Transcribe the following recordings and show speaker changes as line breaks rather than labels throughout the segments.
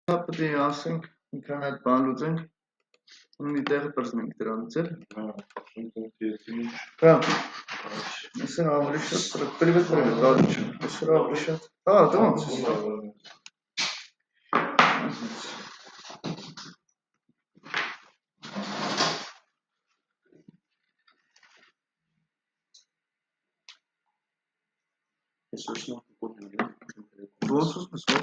Պետք է ասենք ինքան այդ բան լուծենք մի տեղը բրզնենք դրանից էլ հա Սա ավելի շատ привет короче սա ավելի շատ հա դրանց Ոնց ուզում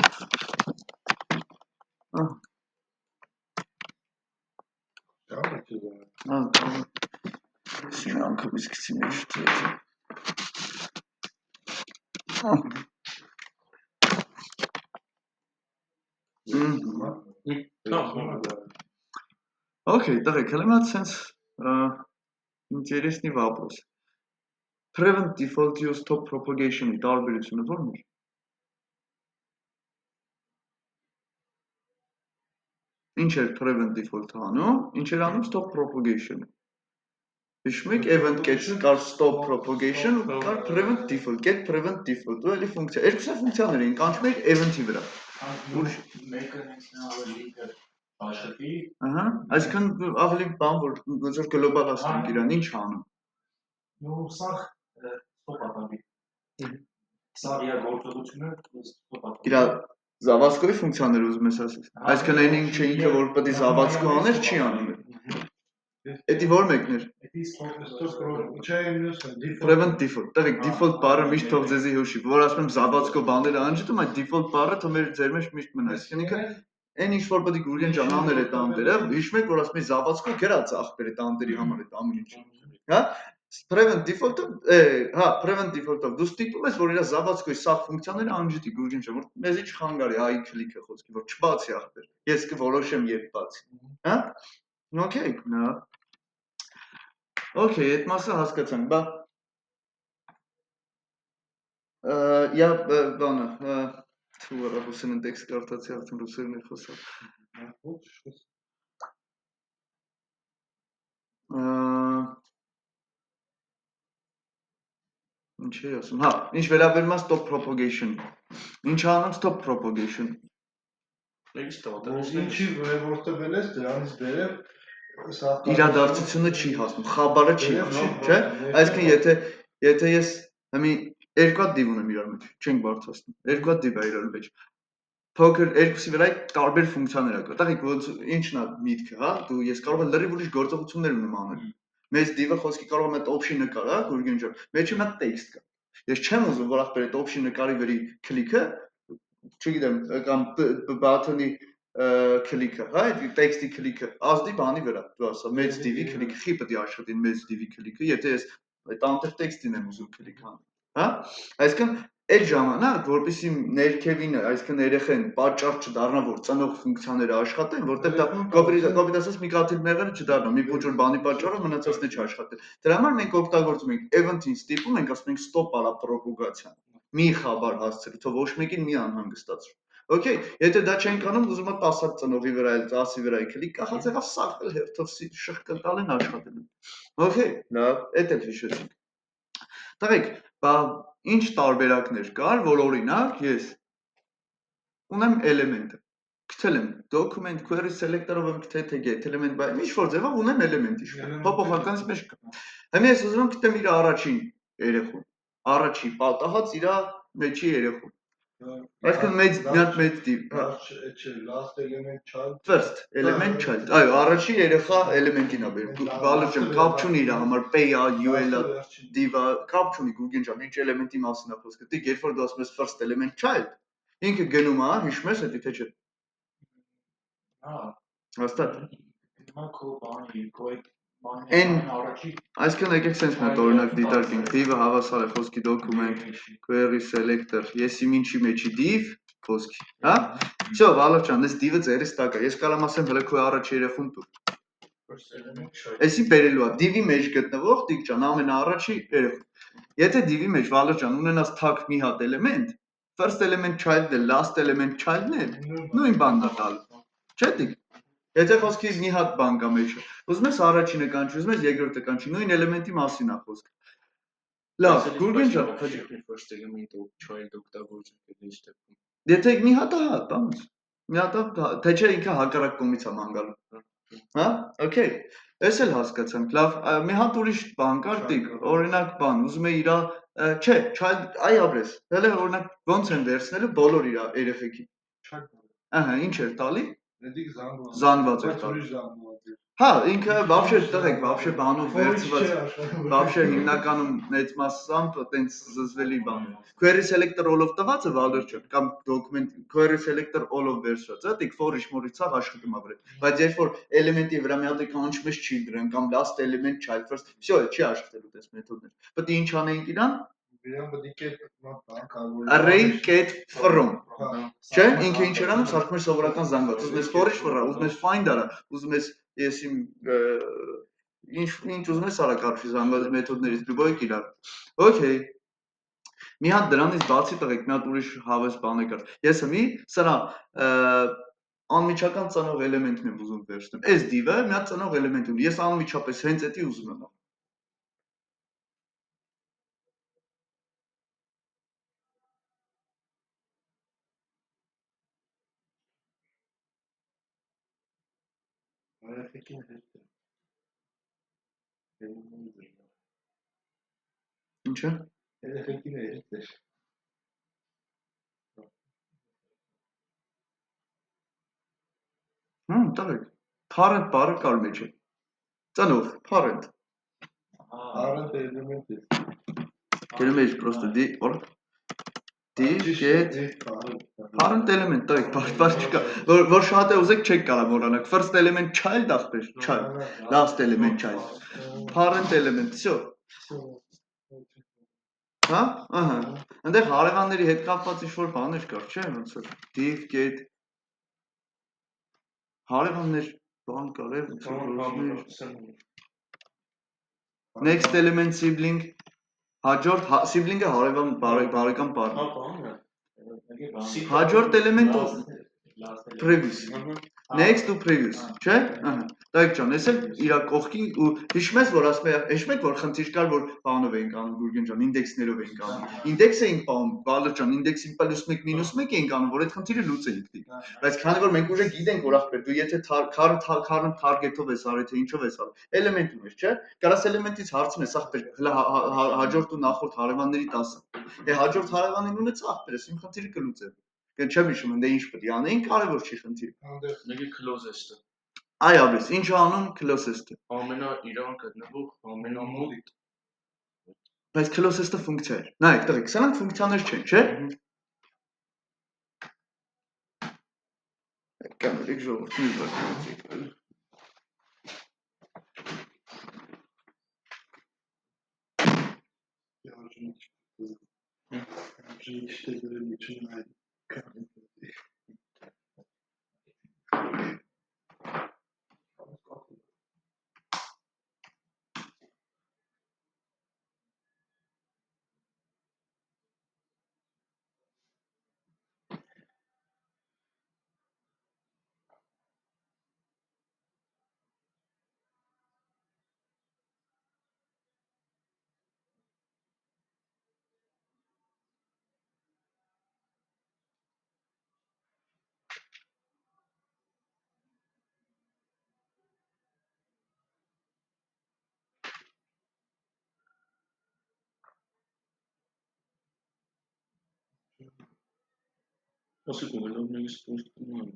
Շնանքը բիսկիցի մեջ դրեցի Окей, так, элемент sense интересный вопрос. Prevent default use stop propagation-ի տարբերությունը ո՞րն է? Ինչ է prevent default-ը անում, ինչ է անում stop propagation-ը։ Հիշում եք event get կար stop propagation ու կար prevent default, get prevent default, ու էլի ֆունկցիա։ Երկուսը ֆունկցիաներ էին, կանչում էինք event-ի վրա։ Մեկը հենց ավելի աշխատի։ Ահա, այսինքն ավելի բան որ ոնց որ գլոբալ ասենք իրան, ինչ անում։ Ну, սա stop ատամի։ Սա իր գործողությունը stop ատամի։ Իրա Zavadskoy ֆունկցիաները ուզում ես ասես։ Այսինքն այն ինչը ինքը որ պետք է Zavadskoy աներ, չի անում։ Էդի որ մեկն էր։ Prevent default, տղեկ default բառը միշտ թող ձեզի հուշի, որ ասում եմ Zavadskoy բաները անջտում, այդ default բառը թող մեր ձեր մեջ միշտ մնա։ Այսինքն ինքը այն ինչ որ պետք է Գուրգեն ջան աներ այդ անտերը, հիշում եք որ ասում եմ Zavadskoy գրած ախպեր այդ անտերի համար այդ ամեն ինչ։ Հա? Prevent default-ը, հա, prevent default-ով դու ստիպում ես որ իր Zavadskoy սա ֆունկցիաները անջտի Գուրգեն ջան, որ մեզի չխանգարի այ քլիքը խոսքի, որ չբացի ախպեր։ Ես կորոշեմ երբ բացի։ Հա? Okay, նա Okay, այդ մասը հասկացանք, բա я բանը Թու ռուսերեն տեքստ կարդացի, արդեն ռուսերեն է խոսալ։ Ինչ է ասում։ Հա, ինչ վերաբերում է stop propagation։ Ինչ անում stop propagation։ Ինչի որտեղ ես դրանից բերեմ իրադարձությունը չի հասնում, խաբարը չի հասնում, չէ՞։ Այսինքն եթե ես հիմի երկու հատ դիվ ունեմ իրար մեջ, չենք բարձրացնում։ Երկու հատ դիվ է իրար մեջ։ Փոքր երկուսի վրա տարբեր ֆունկցիաներ կա։ Տղեկ ոնց ինչն է միտքը, հա։ Դու ես կարող եմ լրիվ ուրիշ գործողություններ ունեմ անել։ Մեծ դիվը խոսքի կարող եմ այդ option-ը կար, հա, Գուրգեն ջան։ Մեջի մոտ տեքստ կա։ Ես չեմ ուզում որ ախպեր այդ option-ը կարի վրի քլիքը, չգիտեմ, կամ button-ի քլիքը, հա, այդ տեքստի քլիքը, ազդի բանի վրա, դու ասա, մեծ դիվի քլիքը, խի պետք է աշխատի մեծ դիվի քլիքը, եթե ես այդ անտեր տեքստին եմ ուզում քլիք անել, հա։ Այսինքն այդ ժամանակ, որպեսզի ներքևինը, այսինքն երեխեն պատճառ չդառնա, որ ծնող ֆունկցիաները աշխատեն, որտեղ դա կոպիտ ասած մի կաթիլ մեղրը չդառնա, մի փոքր բանի պատճառով մնացածն է չաշխատել։ Դրա համար մենք օգտագործում ենք event-ին ստիպում ենք, ասում ենք stop արա propagation։ Մի խաբար հասցրու, թող ոչ մեկին մի անհանգստացրու։ Okay, եթե դա չենք անում, ուզում եմ 10 հատ ծնողի վրա, 10-ի վրա քլիք կախած եղավ սարքել հերթով շղկտալ են աշխատել։ Okay, լավ, էդ էլ հիշեցինք։ Տղեկ, բա ինչ տարբերակներ կար, որ օրինակ ես ունեմ էլեմենտը, գցել եմ document query selector-ով եմ գտել թե get element բայ, ինչ որ ձևով ունեմ էլեմենտ իշխում, փոփոխականից մեջ կա։ Հիմա ես ուզում եմ գտեմ իր առաջին երեխուն, առաջի պատահած իր մեջի երեխուն։ Այսինքն մի հատ մեծ դիվ, հա։ Last element child, first element child։ Այո, առաջի երեխա էլեմենտին է բերում։ Բալը ջան, կապ չունի իր համար pay-ա, UL-ա, div-ա, կապ չունի Գուրգեն ջան, ինչ էլեմենտի մասին է խոսքը։ Դե երբ որ դու ասում ես first element child, ինքը գնում է, հիշում ես էդի թե չէ։ Հա։ Հաստատ։ Հիմա քո բանի, քո Այսինքն եկեք sense մի հատ օրինակ դիտարկենք, div-ը հավասար է խոսքի document query selector, ես իմ ինչի մեջի div խոսքի, հա։ Всё, Վալեր ջան, այս div-ը ձերից տակ է։ Ես կարամ ասեմ հələ քո առաջ երեխուն տուր։ Էսի բերելու է div-ի մեջ գտնվող տիկ ջան, ամենաառաջի երեխուն։ Եթե div-ի մեջ Վալեր ջան ունենաս թակ մի հատ էլեմենտ, first element child-ը, last element child-ն է, նույն բանն է տալու։ Չէ՞ տիկ։ Եթե խոսքի մի հատ բան կա մեջը, ուզում ես առաջինը կանչի, ուզում ես երկրորդը կանչի, նույն էլեմենտի մասին է խոսքը։ Լավ, Գուրգեն ջան, first element child օգտագործում ես դեպքում։ Եթե մի հատ է, հա, բանս։ Մի հատ թե չէ ինքը հակառակ կողմից է ման գալու։ Հա? Okay։ Էս էլ հասկացանք։ Լավ, մի հատ ուրիշ բան կար, տիկ, օրինակ բան, ուզում է իրա, չէ, այ ապրես։ Հələ օրինակ ոնց են վերցնելու բոլոր իրա երեխեքի։ Ահա, ինչ էր տալի։ Զանգված էր տալի։ Հա, ինքը вообще տղեկ, вообще բանով վերցված, вообще հիմնականում մեծ մասամբ տենց զզվելի բան է։ Query selector all-ով տված է Valor-ը կամ document query selector all-ով վերցված, հա, դիք for-ից մորից աշխատում ապրել։ Բայց երբ որ էլեմենտի վրա մի հատ կանչում ես children կամ last element child first, всё, չի աշխատելու դες մեթոդներ։ Պետք է ինչ անենք իրան։ Իրան պետք է get array get from։ Չէ, ինքը ինչ էր անում, սարքում էր սովորական զանգված։ Ուզում ես for-ից վրա, ուզում ես find արա, ուզում ես ես իմ ինչ ուզում ես արա կարծի զանգվածի մեթոդներից դուբոյք իրար։ Okay։ Մի հատ դրանից բացի տղեկ, մի հատ ուրիշ հավես բան է կար։ Ես մի սրա անմիջական ծանող էլեմենտն եմ ուզում վերցնեմ։ Այս div-ը մի հատ ծանող էլեմենտ ունի։ Ես անմիջապես հենց էդի ուզում եմ։ Ինչը։ Տղեկ։ Parent բառը կար մեջը։ Ծանող, parent։ Parent էլեմենտ է։ Գնում ես просто get parent element տղեկ, բար չկա, որ շատ է ուզեք չեք կարող մոռանալ։ First element child ախպեր, child, last element child, parent element, всё։ Հա? Ահա։ Այնտեղ հարևանների հետ կապված ինչ-որ բաներ կար, չէ՞, ոնց որ div get հարևաններ բան կար, ոնց որ next element sibling հաջորդ sibling-ը հարևան բարեկամ բառն է։ Հաջորդ element-ը previous next ու previous, չէ՞։ Ահա։ Տայք ջան, ես էլ իրա կողքի ու հիշում ես որ ասում եմ, հիշում եք որ խնդիր կար որ բանով էինք անում Գուրգեն ջան, ինդեքսներով էինք անում։ Ինդեքս էինք պահում, Վալեր ջան, ինդեքսի +1 -1 էինք անում, որ այդ խնդիրը լուծեինք դի։ Բայց քանի որ մենք ուժը գիտենք որ ախպեր, դու եթե current target-ով ես արել, թե ինչով ես արել, element ունես, չէ՞։ Կարաս element-ից հարցնես ախպեր, հաջորդ ու նախորդ հարևանների 10։ Դե հաջորդ հարևանին ունեցա ախպեր, իմ խնդիրը կլուծեմ։ Չեմ հիշում ընդ ինչ պետք է անեին, կարևոր չի խնդիրը։ Նեգի closest-ը։ Այ ապրես, ինչ անում closest-ը։ Ամենա իրան գտնվող ամենամոտ։ Բայց closest-ը ֆունկցիա է։ Նայեք, տղեկ, սրանք ֆունկցիաներ չեն, չէ՞։ Կամերիկ ժողովուրդ, մի բան։ Ասի կողելով նույնիսկ պոստում եմ։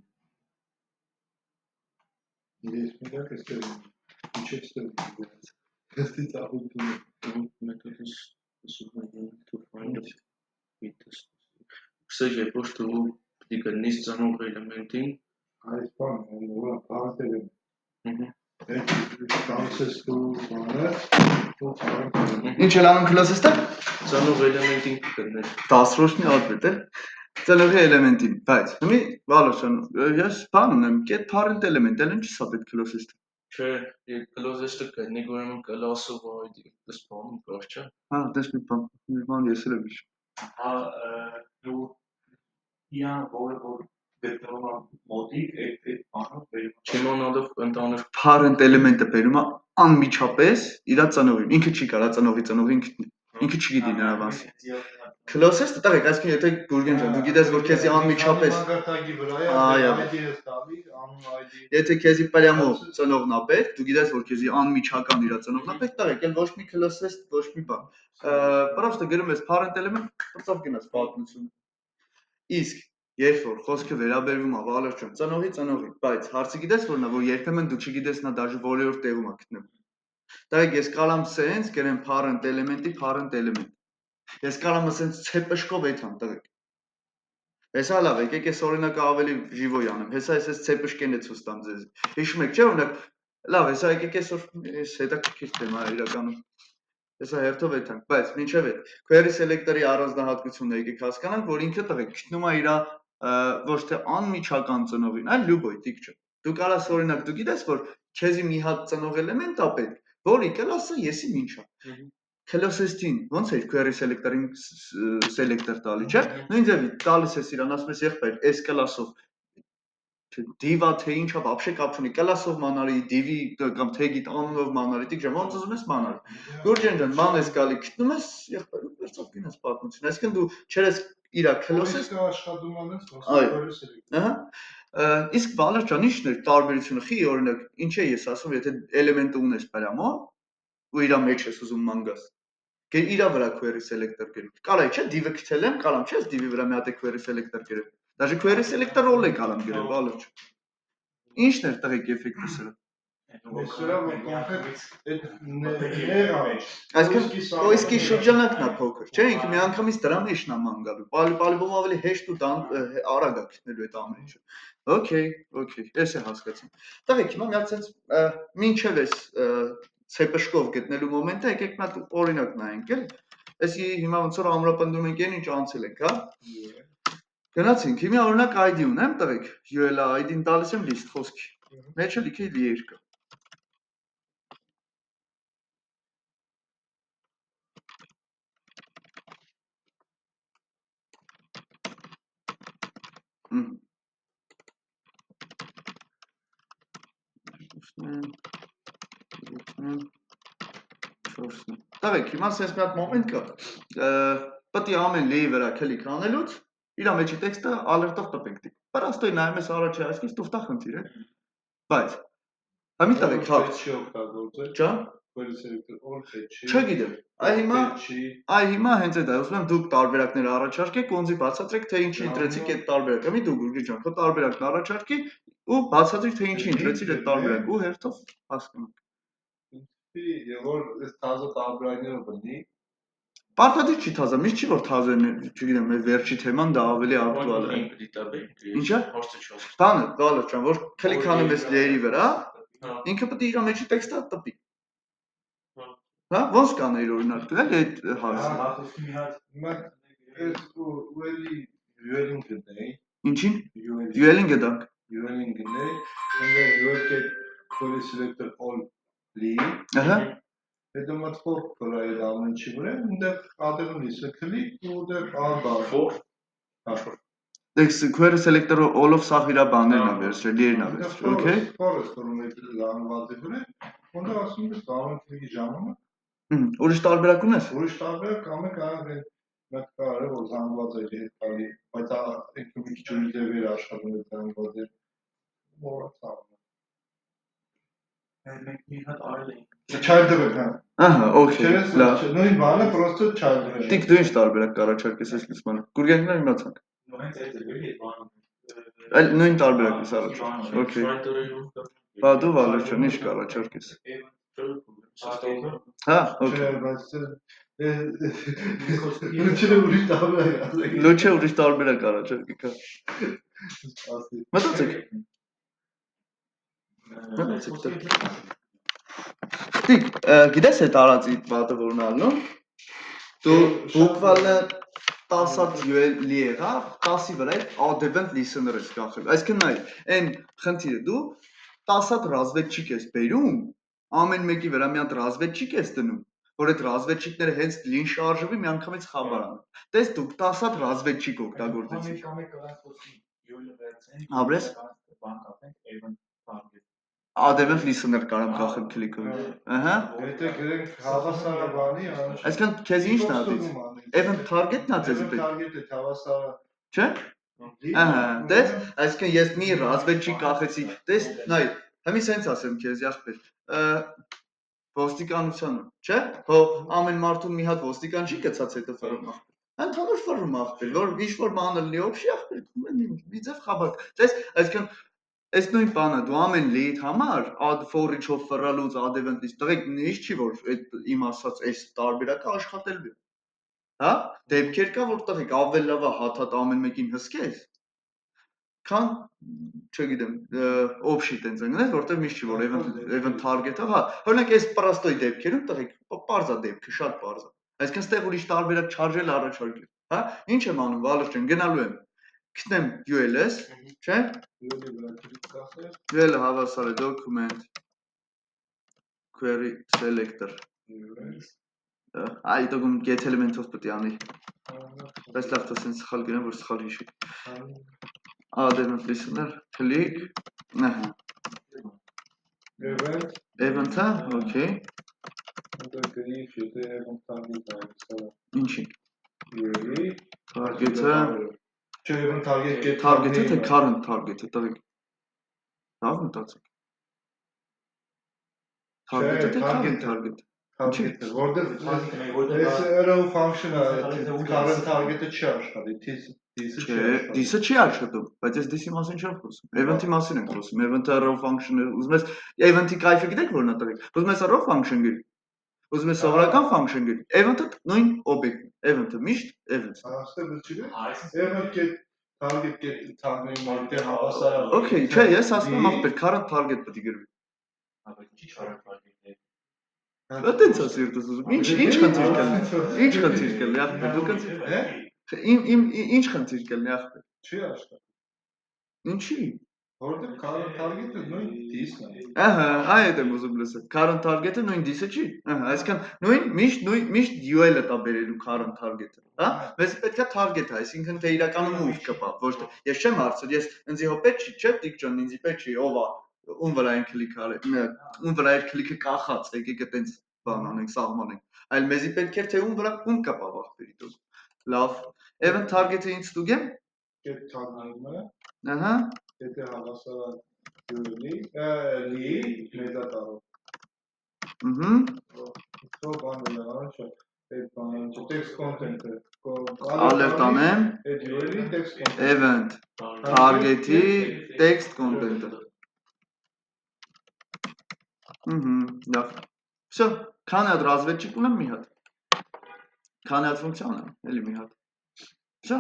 Ես մենակ ես տերում, ինչ ես տերում, հստի ծաղուտում եմ, մետոդս սուպայում to find it, կսեջ երբ որ դու պիտի գտնիս ծանող էլեմենտին, այս բան, որը parent element, տանցես դու բանը, ինչ էլ անում closest-ը? Ծանող էլեմենտին կգտնես։ 10-ռոշնի ադվետ է։ Ծանողի էլեմենտին, բայց հիմի Վալոշան, ես բան ունեմ, get parent element, էլ ինչի՞ սա պետք closest-ը։ Չէ, closest-ը գտնի ուրեմն class-ով այդ սպանում կար, չէ։ Հա, դες մի բան ես էլ եմ հիշում։ Հա, դու իան որ գտնվում է մոտիկ այդ բանը բերում։ Չիմանալով ընդհանուր parent element-ը բերում է անմիջապես իր ծանողին։ Ինքը չի կարա ծանողի ինքը չգիտի նրա մասը։ Closest տղեկ, այսինքն եթե Գուրգեն ջան, դու գիտես որ քեզի անմիջապես
մագարտակի վրա է, ID-ս տալի, անուն ID։
Եթե քեզի պրյամո ծնողն է պետք, դու գիտես որ քեզի անմիջական իր ծնողն է պետք, տղեկ, էլ ոչ մի closest, ոչ մի բան։ Պրոստը գրում ես parent element, բծով գնաց պատմությունը։ Իսկ երբ որ խոսքը վերաբերվում է Վալեր ջան, ծնողի, բայց հարցը գիտես որն է, որ երբեմն դու չգիտես նա դաժե որևէ տեղում է գտնվում։ Տղեկ, ես կարամ sense գրեմ parent element-ի parent element։ Ես կարամ ասենց ցեպշկով էթամ տղեկ։ Հեսա լավ, եկեք ես օրինակը ավելի ժիվոյ անեմ։ Հեսա ես ցեպշկեն է ցույց տամ ձեզ։ Հիշում եք, չէ՞ օրինակ, լավ, հեսա եկեք ես հետաքրքիր թեմա է իրականում։ Հեսա հերթով էթանք, բայց մինչև այդ query selector-ի առանձնահատկությունը եկեք հասկանանք, որ ինքը տղեկ գտնում է իր ոչ թե անմիջական ծնողին, այլ լյուբոյ տիկ չէ։ Դու կարաս օրինակ, դու գիտես որ քեզի մի հատ ծնող էլեմենտ է պետք, որի կել ասա եսի ինչա։ Closest-ին ոնց է query selector-ին selector տալի, չէ՞։ Նույն ձևի տալիս ես իրան, ասում ես եղբայր, այս կլասով div-ա թե ինչա, вообще կապ չունի, կլասով մանարի, div-ի կամ tag-ի անունով մանարի, տիկ ջան, ոնց ուզում ես մանարի։ Գուրջեն ջան, ման ես գալի, գտնում ես եղբայր, վերցավ գնաս պատմություն։ Այսինքն դու չես իրա closest
աշխատում անես, query selector։
Ահա։ Իսկ Վալեր ջան, ի՞նչն է տարբերությունը։ Խի օրինակ, ինչ է ես ասում, եթե էլեմենտը ունես պրամո, ու իրա մեջ ես ուզում մանգաս։ Գեր իրա վրա query selector գրեմ։ Կարա չէ div-ը գտել եմ, կարամ չէ div-ի վրա մի հատ query selector գրեմ։ Դաժե query selector role է կարամ գրեմ, Վալեր ջան։ Ինչն է տղեկ էֆեկտը սրա։ Այսինքն պոիսկի շրջանակն է փոքր, չէ՞, ինքը միանգամից դրա մեջն է ման գալու։ Պալիբոմ ավելի հեշտ ու արագ է գտնելու այդ ամեն ինչը։ Okay, ես է հասկացա։ Տղեկ, հիմա մի հատ sense մինչև էս ցեպշկով գտնելու մոմենտը եկեք մի հատ օրինակ նայենք, էլ։ Էսի հիմա ոնց որ ամրապնդում ենք այն ինչ անցել ենք, հա։ Գնացինք, հիմա օրինակ ID ունեմ, տղեկ, UL ID-ն տալիս եմ list խոսքի։ Մեջը լիքի երկը։ Տղեկ, հիմա sense մի հատ մոմենտ կա։ Պետք է ամեն լեի վրա քլիկ անելուց իր մեջի տեքստը alert-ով տպենք դի։ Պարաստոյ նայում ես առաջի այսքից տուֆտա խնդիր է։ Բայց համի տղեկ, հա։
Չի օգտագործել։
Ջան։
Query selector or-ը չի։
Չգիտեմ։ Այ հիմա հենց այդ է, ուզում եմ դուք տարբերակներ առաջարկեք, ոնցի բացատրեք, թե ինչի ընտրեցիք այդ տարբերակը։ Մի դու Գուրգի ջան, քո տարբերակն առաջարկի ու բացատրեք, թե ինչի ընտրեցիք այդ տարբերակը ու հերթով հասկանանք։
Որ այս թազը տարբերակները բնի։
Պարտադիր չի թազը, միշտ չի որ թազեն, չգիտեմ, մեր վերջի թեման դա ավելի ակտուալ է։ Ինչա։ Բանը, Վալեր ջան, որ քլիկ անեմ այս լեյերի վրա, ինքը պետք է իր մեջի տեքստը տպի։ Հա, ոնց կանեի օրինակ դնել այդ հարցը։
UL-ին գտնեի։
Ինչին։ UL-ին գտանք։
UL-ին գտնեի, ընդ UL-ը query selector all լի։
Ահա։
Հետո մտքով կրա այդ ամեն ինչի վրա, այնտեղ ադերում լիսը քլիկ ու դեռ for
Դեքս query selector-ը all-ով սաղ իրա բաներն է վերցրել, լիերն է վերցրել, okay։
Forest որ մեջը լանգվածի վրա, որտեղ ասում ես ամեն քլիկի ժամանակ։
Ուրիշ տարբերակ ունես։
Ուրիշ տարբերակ ամեն կարող է մեկ կարը որ զանգված է հետ տալի, բայց ինքը մի քիչ ուրիշ ձևեր աշխատում է զանգվածը։ Մոռացա։ Մենք մի հատ արել ենք։ Child-ը հա։
Ահա, okay, լավ։
Նույն բանը, պրոստը child-ը։
Տիկ դու ինչ տարբերակ կառաջարկես այս լուսմանը։ Գուրգենքն իմացանք։
Հենց այդ է էլի բանը։
Այլ նույն տարբերակից առաջ։ Okay։ Բա դու Վալեր ջան, ինչ կառաջարկես։ Հա, okay։ Լոչը ուրիշ տարբերակ առաջարկեք, հա։ Մտածեք։ Տիկ, գիտես այդ արածի բատը որն ալնում։ Դու բուկվալը 10 հատ UL-ի եղավ, 10-ի վրա adevent listener ես կախել։ Այսինքն նայ, այն խնդիրը դու 10 հատ ռազվետչիկ ես բերում, ամեն մեկի վրա մի հատ ռազվետչիկ ես դնում, որ այդ ռազվետչիկները հենց լին շարժվի միանգամից խաբար անում։ Տես դու 10 հատ ռազվետչիկ օգտագործեցիք։ Ապրես։ Adevent listener կարամ կախեմ քլիկով։ Ահա։
Եթե գրենք հավասարաբանի,
Այսինքն քեզ ի՞նչն է դից։ Event target-ն է ձեզ պետք։
Target-ը հավասար։
Չէ։ Ահա, դες, այսինքն ես մի ռազմեջի կախեցի, դες, նայ, հիմա սենց ասեմ քեզ, ախպեր։ Ոստիկանությունը, չէ՞։ Հո ամեն մարդուն մի հատ ոստիկան չի գցած հետո ֆորում ախպեր։ Ընդհանուր ֆորում ախպեր, որ ինչ-որ բանը լինի օբշի ախպեր, միձև խաբակ։ Դες, այսինքն այս նույն բանը դու ամեն լիդ համար add for each-ով ֆռալուց add event list տղեկ ինչ չի որ այդ իմ ասած այս տարբերակը աշխատելու է։ Հա? Դեպքեր կա որ տղեկ ավելի լավ է հաթաթ ամեն մեկին հսկես։ Քան չգիտեմ, օբշի տենց ընկնես, որտեղ միշտ չի որ event target-ը, հա, օրինակ այս պրաստոյի դեպքերում տղեկ պարզ է դեպքը, շատ պարզ է։ Այսինքն ստեղ ուրիշ տարբերակ չարժել առաջարկել, հա? Ինչ եմ անում, Վալեր ջան, գնալու եմ։ Գտնեմ ULS, չէ՞։ UL-ը հավասար է document query selector։ Այ դուք get element-ով պետք է անի։ Բայց լավ թե սենց սխալ գնամ, որ սխալ հիշի։ Adevent listener, click, ահա։ Event-ը, okay։ Ինչի։ Target-ը,
չէ, event target
target-ը թե current target-ը, տղեկ։ Լավ մտածեք։ Target-ը թե current target։
Target-ը, որտեղ այս arrow function-ը current target-ը չի աշխատի, this-ը
չի աշխատում, բայց ես this-ի մասին չեմ խոսում։ Event-ի մասին ենք խոսում, event-ը arrow function-ը, ուզում ես event-ի կայֆը գիտեք որն է տղեկ։ Ուզում ես arrow function գրի։ Ուզում ես սովորական function գրի։ Event-ը նույն օբյեկտն է։ Event-ը միշտ event։
Աստեղ չի։ Event target target մարտի հավասար։
Okay, չէ, ես ասում եմ ախպեր current target պետք է գրվի։
Ինչի current target-ն է։
Այդտենց է սիրտս ուզում։ Ինչ խնդիր կա։ Ինչ խնդիր կա, ախպեր, դուք ինչ խնդիր կա, ախպեր։
Չի աշխատում։
Ինչի։
Որտեղ current target-ը նույն this-ն է։
Ահա, այդ եմ ուզում լսել։ Current target-ը նույն this-ը չի։ Ահա, այսինքն նույն միշտ UL-ը տա բերելու current target-ը, հա։ Մեզ պետք է target-ը, այսինքն թե իրականում ով կպա, ոչ թե ես չեմ հարցրել, ես ինձ հո պետք չի, չէ՞, Տիկ ջան, ինձ պետք չի, ով է, ում վրա են քլիկ արել, ում վրա է քլիկը կախած, եկեք այտենց բան անենք, սահմանենք։ Այլ մեզի պետք էր թե ում վրա ում կպա ախպերի դու։ Լավ։ Event target-ը ինչ ստուգեմ։
Get target-ը։
Ահա։
Եթե հավասար լի մեծատառով։ Ահա։ Բանը լավ չէ։ Այդ բանը text content-ը։
Alert անեմ։
Այդ URL-ի text content։
Event target-ի text content-ը։ Լավ։ Всё, քանի հատ разведчик ունեմ մի հատ։ Քանի հատ ֆունկցիա ունեմ, էլի մի հատ։ Всё,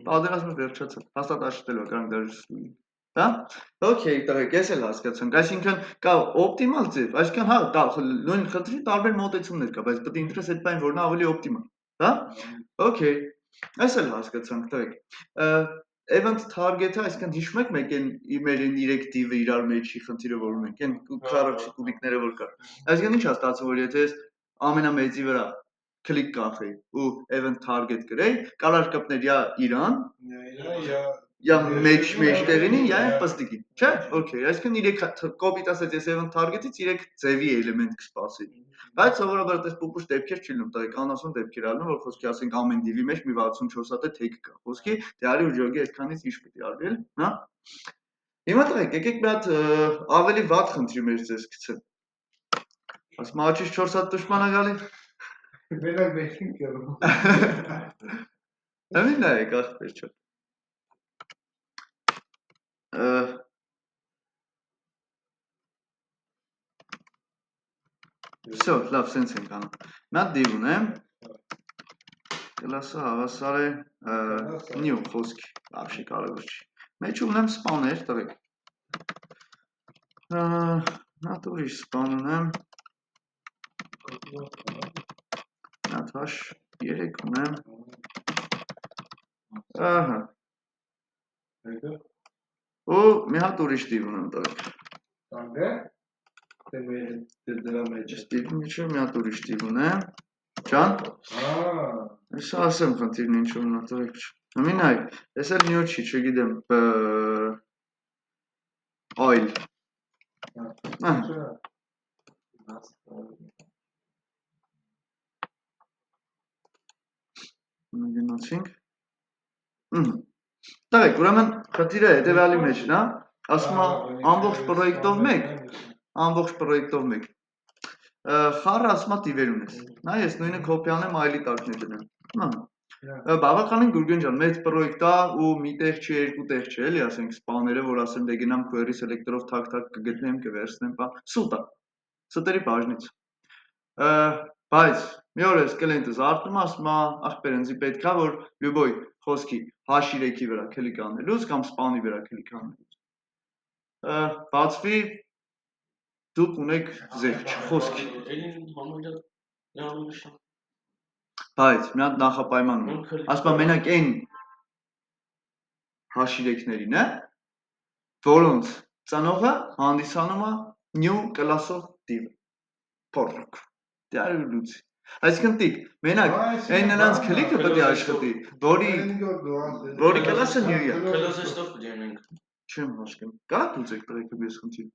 պատերազմը վերջացավ։ Հաստատ աշխատելու է, կարող դաժե ստուգի։ Հա? Okay, տղեկ, ես էլ հասկացանք, այսինքն կա օպտիմալ ձև, այսինքն հա, կա նույն խնդրի տարբեր մոտեցումներ կա, բայց պետք է ինտերես այդ բանը որն է ավելի օպտիմալ, հա? Okay, ես էլ հասկացանք, տղեկ։ Event target-ը, այսինքն հիշում եք մեկ մեր 3 div-ը իրար մեջի խնդիրը որ ունենք, այն քառակշի կուբիկները որ կա։ Այսինքն ինչ է ստացվում, որ եթե ես ամենամեծի վրա click կախեի ու event target գրեի, կարող կպներ या իրան, या մեջտեղինի, या պստիկի, չէ՞։ Okay, այսինքն 3 կոպիտ ասած ես event target-ից 3 ձևի էլեմենտ կսպասի։ Բայց սովորաբար այդպես պուպուշ դեպքեր չի լինում, տղեկ, անասուն դեպքեր ալնում, որ խոսքի ասենք ամեն div-ի մեջ մի 64 հատ է tag կա։ Խոսքի դե արի ու ջոգի այդքանից ինչ պետք է արվել, հա։ Հիմա տղեկ, եկեք մի հատ ավելի վատ խնդրի մեջ ձեզ գցեմ։ Ասում աչից 4 հատ դժման է գալի։
Մենակ մեկին կերում։
Ամեն նայեք ախպեր չէ։ Всё, լավ, սենց ենք անում։ Մի հատ div ունեմ։ Կլասը հավասար է new խոսքի, вообще կարևոր չի։ Մեջ ունեմ span-եր, տղեկ։ Մի հատ ուրիշ span ունեմ։ Մի հատ hash 3 ունեմ։ Ահա։ Ու մի հատ ուրիշ div ունեմ, տղեկ։
Անգա։ Դրա մեջ
Div-ի մեջ մի հատ ուրիշ div ունեմ։ Ջան։ Ես ասեմ խնդիրն ինչու՞մն է, տղեկ։ Հիմա նայ, ես էլ new չի, չգիտեմ, oil։ Գնացինք։ Տղեկ, ուրեմն խնդիրը հետևյալի մեջն է, ասում է ամբողջ պրոյեկտով մեկ։ Խառը ասում է տիվեր ունես։ Նա ես նույնը կոպի անեմ այլի տակն դնեմ։ Բավականին Գուրգեն ջան, մեծ պրոյեկտ է ու մի տեղ չի, երկու տեղ չի, էլի ասենք սպաները, որ ասեմ դե գնամ query selector-ով թակ-թակ կգտնեմ, կվերցնեմ, բա սուտ է։ Սուտերի բաժնից։ Բայց մի օր ես կլենտը զարթնում ասում է, ախպեր ինձ պետք է որ լյուբոյ խոսքի H3-ի վրա քլիկ անելուց կամ սպանի վրա քլիկ անելուց։ Բացվի դուք ունեք զեղչ խոսքի։ Բայց մի հատ նախապայման ունի։ Ասում է մենակ այն H3-ներին է, որոնց ծանողը հանդիսանում է new class-ով div փորձ։ Դա լուծի։ Այսինքն տիկ, մենակ այն նրանց քլիկը պետք է աշխատի, որի class-ը new է։
Class-ով դինենք։
Չեմ հասկանում։ Կարա դուք եք ես խնդիր։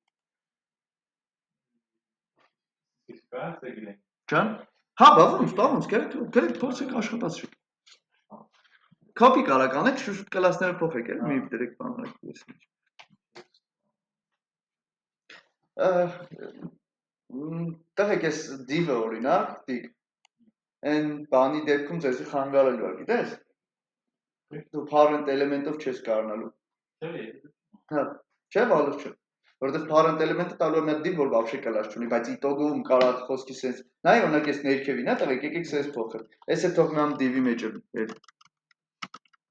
Ջան։ Հա, բավոց, գրեք փորձեք աշխատացրեք։ Copy կարա կանեք, շուտ կլասները փոխեք, էլ մի դրեք բանակ ես։ Տղեկ ես div-ը օրինակ, տիկ։ Այն բանի դեպքում ձեզի խանգարելու է, գիտես։ Դու parent element-ով չես կարողանալու։ Հա, չէ, վալուր չէ։ Որտեղ parent element-ը տալու է մի հատ div, որ вообще կլաս չունի, բայց իտոգում կարա խոսքի sense։ Նայ, օրինակ ես ներքևին, հա, տղեկ, եկեք sense փոխել։ Էս է թող մամ div-ի մեջ է։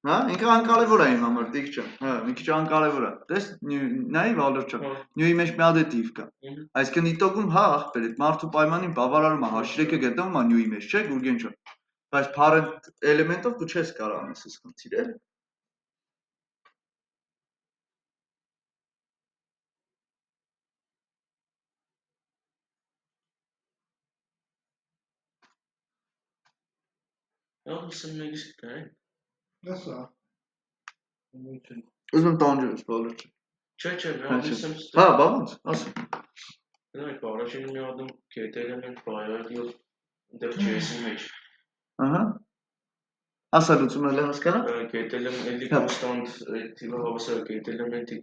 Հա, ինքը անկարևոր է իմ համար, տիկ ջան։ Հա, մի քիչ անկարևոր է։ Տես, նայ, վալուր ջան։ New-ի մեջ մի հատ է div կա։ Այսինքն իտոգում, հա, ախպեր, այդ մարդու պայմանին բավարարում է H3-ը գտնվում է new-ի մեջ, չէ, Գուրգեն ջան։ Բայց parent element-ով դու չես կարող անես այս խնդիրը։
Ահսն մեկ սկայ։
Դասա։
Ուզում տանջես, վալուր ջան։
Չէ, ահսն։
Հա, բավոց, ասա։
Նայ, առաջին մի ադմ KT element biology դեռ JS-ի մեջ։
Ահա։ Ասա լուծումը լավ հասկանա։
KT element էլի constant տիպը հավասար KT element-ի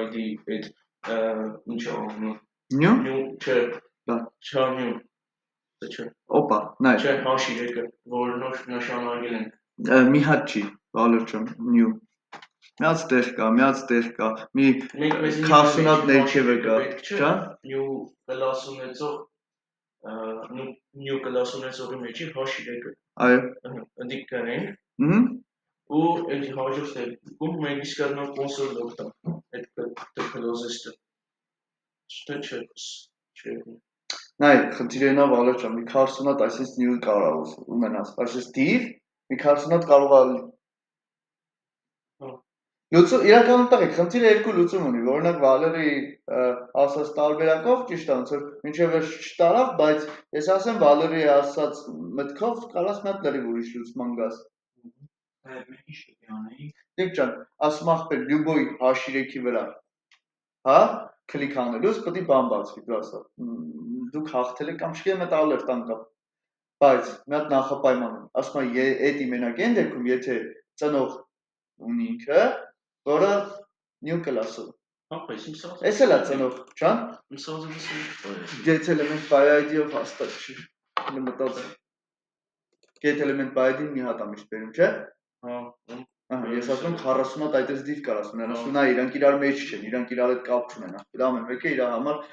ID այդ ինչ անում։ New չէ։
Դա։
Չէ, new։ Չէ։
Օպա, նայ։
Չէ, H3-ը, որ նշանակել են։
Մի հատ չի, վալուր ջան, new։ Մի հատ տեղ կա, մի 40 հատ ներքևը կա, ջան։
New class ունեցող new class ունեցողի մեջի H3-ը։
Այո։
Ընդիկ կանենք։ Ու այդ հաջորդ ստեպում մենք իսկ կարող console օգտան։ Այդ closest-ը։ Չէ։
Նայ, խնդիրն է վալուր ջան, մի 40 հատ այսպես new կարող ունենաս, այսպես div, մի 40 հատ կարող է Լուծում իրականում տղեկ, խնդիրը երկու լուծում ունի, օրինակ Վալերի ասած տարբերակով ճիշտ է, ոնց որ մինչև վերջ չտարավ, բայց ես ասեմ Վալերի ասած մտքով կարաս մի հատ լրիվ ուրիշ լուծման գաս։
Մենք ինչ պետք է անեինք։
Դիք ջան, ասում ախպեր լյուբոյ H3-ի վրա։ Հա, քլիկ անելուց պետք է բան բացվի, դու ասա։ Դուք հաղթել եք կամ չգիտեմ այդ ալերտ անկա։ Բայց մի հատ նախապայման ունի։ Ասում է, էդի մենակ այն դեպքում, եթե ծնող ունի ինքը, որը new class-ով։
Հա, բայց իմ սա։
Էս էլ է ծնող, ջան։
Իմ սա
Get element by ID-ով հաստատ չի։ Մտածեմ։ Get element by ID-ն մի հատ է միշտ բերում, չէ։
Հա։
Ահա, ես ասում եմ 40 հատ այդպես div կարաս ունենաս, ու նա իրանք իրար մեջ չեն, իրանք իրար հետ կապ չունեն, ախպեր ամեն մեկը իր համար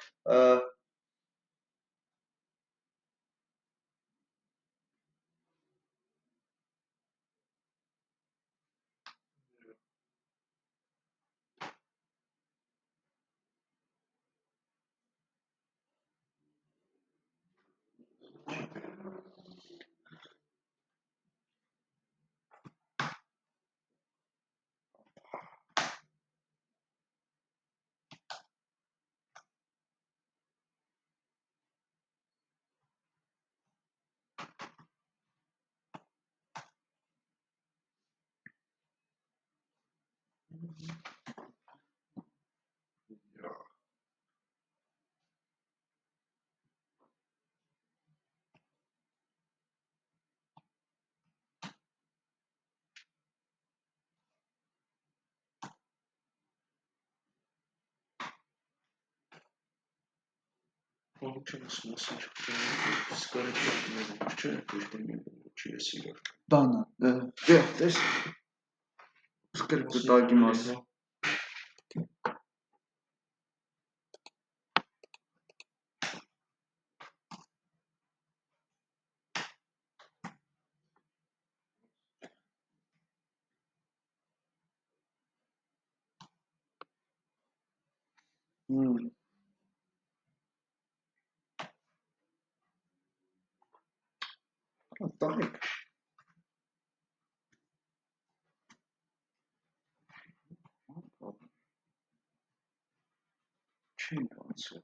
Բանը, տես, սկրիպտը տակի մասը։ Տաղիք։ Չին կանցել։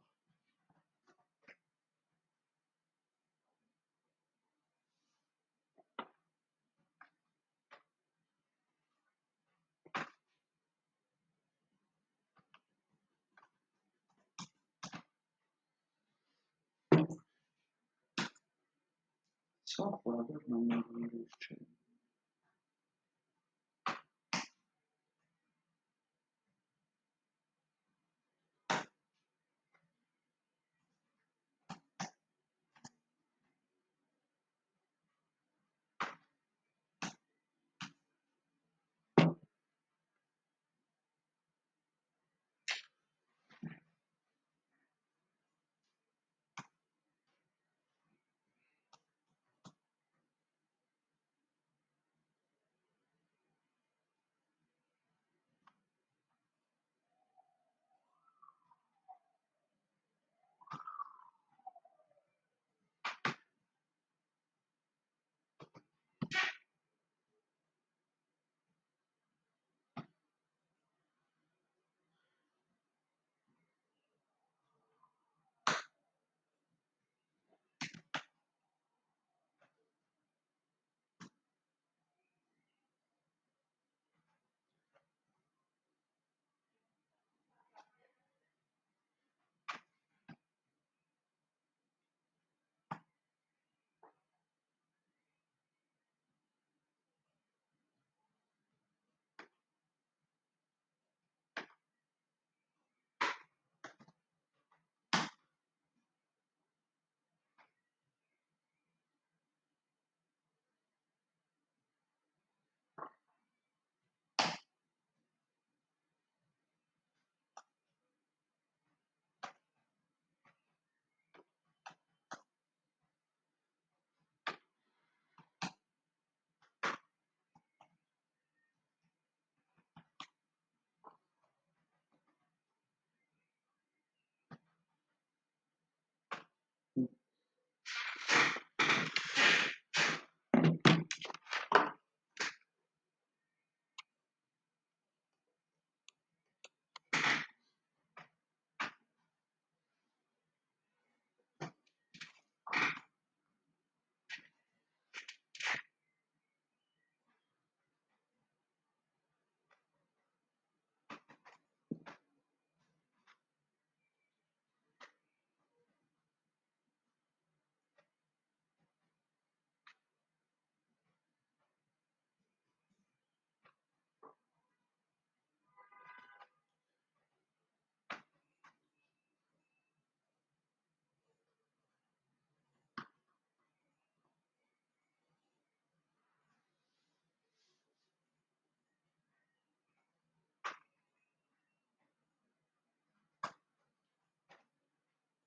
Սա բավական նմանալից չէ։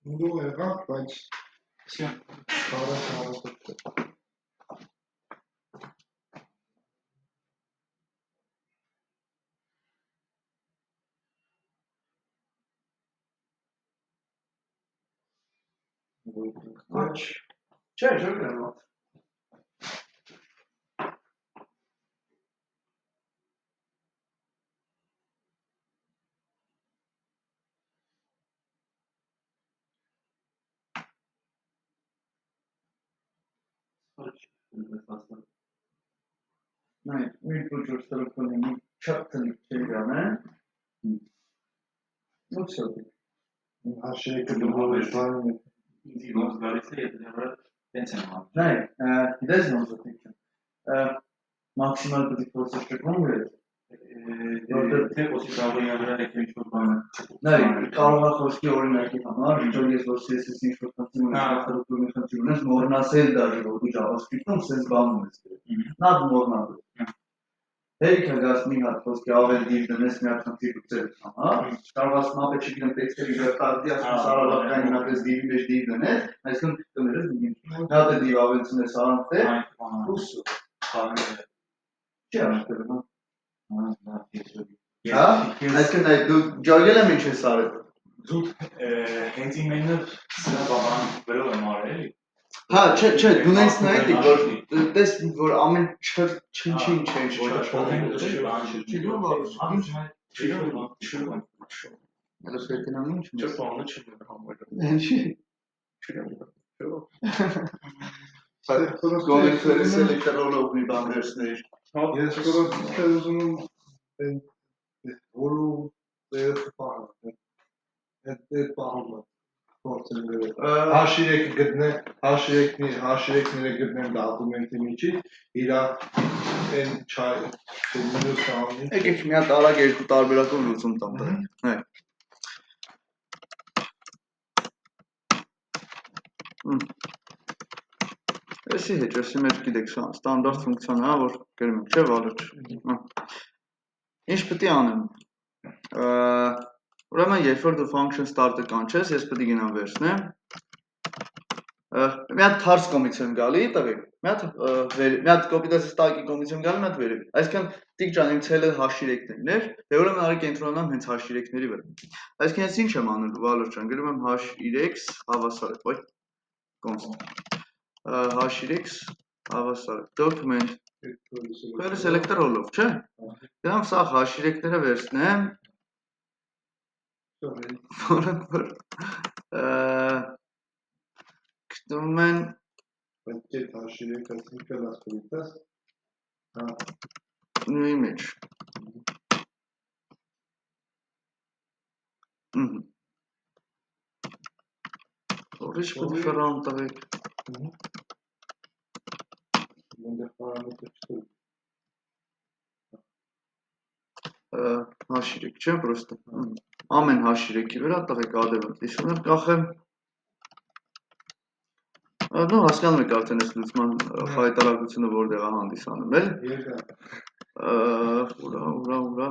Ուղղ եղավ, բայց կարա
Աչ, չէ, ժողգրեմ ատ։ Նայ, մի պուջուր ստրուկունի չապտնի չեգրան է։ Ну все.
Հաշեքը դուհով էր բանում է։
Ինձի ոնց գալիս է, եթե դեռ տենց եմ համ։
Նայ, գիտես ոնց է թիքն։ Մաքսիմալ պետք է փորձես ճկվում վեր,
Որտեղ ոչի կարող եղել է ինչ-որ բան։
Նայ, կարող է խոսքի օրինակի համար, ինչ-որ ես որ CSS ինչ-որ խնդիր ունես, նախարարությունը խնդիր ունես, մոռնասել դաժե որ դու JavaScript-ում sense բան ունես։ Նա մոռնալ։ Հերիքը գաս մի հատ խոսքի ավելի դիվ դնես մի հատ խնդիր ուծել համար, կարող ես մապը չգիտեմ տեքստերի վերտարդի ասում սարալական հնապես դիվի մեջ դիվ դնես, այսինքն կներես մի հատ է դիվ ավելցնես արանքտեր, ուսու։ Չի աշխատել, հա? Այսինքն այդ դու ջոգել եմ ինչ ես արել։
Զուտ հենց իմենը սրա բաբան վերով եմ արել էլի։
Հա, չէ, դու նայես նայեցի, որ տես որ ամեն չնչին change Հələ պետքնամ ինչ
Չէ, բանը չեմ համարել։
Ինչի։
Չեմ։
Գոլեքսերի սելեկտորով մի բան վերցնեիր։
Ես կորոստը ուզում եմ որու դեր պահը։ Այդ պահը հաշիրեք գտնե հաշիրեկները գտնեն դոկումենտի միջից իր այն չայ մյուս կողմից
Եկեք մի հատ արագ երկու տարբերակով լուծում տամ դա։ Հայ։ Էսի հետ, էսի մեջ գիտեք, ստանդարտ ֆունկցիան է, որ գրում ենք, չէ՞, վալուտ։ Ինչ պետք է անեմ։ Ուրեմն, երբ որ դու function start-ը կանչես, ես պետք է գնամ վերցնեմ։ Մի հատ թարս կողմից եմ գալի, տվեք։ Մի հատ կոպիտասի ստակի կողմից եմ գալի, մի հատ վերև։ Այսինքն, տիկ ջան, իմ ցելը հաշիրեկներն էր, դե ուրեմն արի կենտրոնանամ հենց հաշիրեկների վրա։ Այսինքն, ես ինչ եմ անում, վալուտ ջան, գրում եմ h(x) հավասար է, ոյ, constant։ h(x) հավասար է, document, query selector all-ով, չէ։ Գնամ սա հաշիրեկները վերցնեմ, որը գտնում են
պետք է հաշիրեք այսինքն ասպետաս
նույնի մեջ։ Ուրիշ պետք ֆրան տվեք։
Մոդել պարամետր չտուր։
Հաշիրեք, չէ, պրոստը։ Ամեն հաշիրեկի վրա տվեք ադևանտ լիսուներ կախեմ։ Նո հասկանում եք արդեն այս լուծման խայտարակությունը որտեղ է հանդիսանում, էլի։ Ուրա։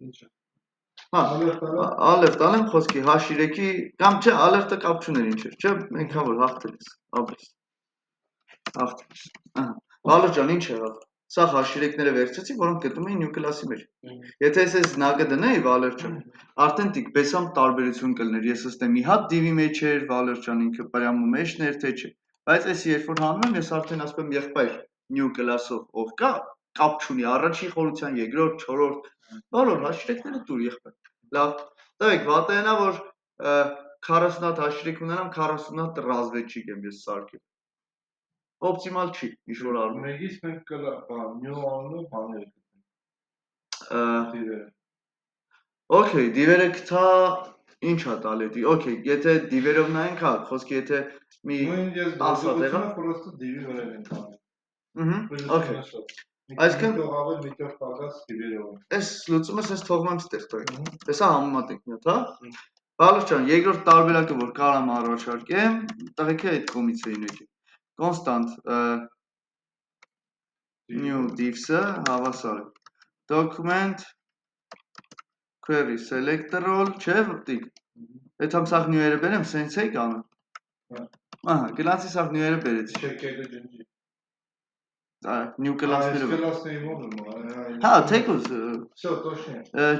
Ինչը։
Հա, ալերտ անեմ խոսքի հաշիրեկի կամ չէ, ալերտը կապ չուներ ինչ էր, չէ, մենք հա որ հաղթել ես, աբես։ Հաղթել ես։ Վալուտ ջան, ինչ եղավ։ Սա հաշիրեկները վերցրեցի, որոնք գտնում էին new class-ի մեջ։ Եթե ես նագը դնեի Վալեր ջան, արդեն տիկ բեսամ տարբերություն կլներ։ Ես ըստ եմ մի հատ div-ի մեջ էր, Վալեր ջան ինքը պրյամու մեջն էր, թե չէ։ Բայց ես երբ որ հանում եմ, ես արդեն ասում եմ եղբայր new class-ով ով կա, կապ չունի առաջի խորության, երկրորդ, չորրորդ, բոլոր հաշիրեկները դուր եղբայր։ Լավ, տվեք, վատը այնա որ 40 հատ հաշիրեք ունենամ, 40 հատ ռազվեջիկ եմ ես սարքել։ Օպտիմալ չի, ինչ որ արվում։
Մեգից մենք կլա, նյու անունով բաներ գտնենք։
Okay, դիվերը կթա ինչ է տալի դի։ Okay, եթե դիվերով նայենք, հա, խոսքի եթե մի
նույն ես դասությունը պրոստը դիվի վրա ենք անում։
Okay։ Այսինքն
թողավել միտեղ պակաս դիվերով։
Այս լուծումը sense թողում եմ ստեղ տվեք։ Տեսա համեմատենք մի հատ, հա։ Վալուտ ջան, երկրորդ տարբերակը որ կարամ առաջարկեմ, տղեկը այդ կողմից էին եկել։ Constant new divs-ը հավասար է document query selector all, չէ, տիկ։ Այդ համ սաղ նյուերը բերեմ, sense էի կանում։ Ահա, գնացի սաղ նյուերը բերեցի։
Չեկելը ջնջի։
New class-ները։
Class-ների մոդուլ։
Հա, թեկուզ։
Всё, точно։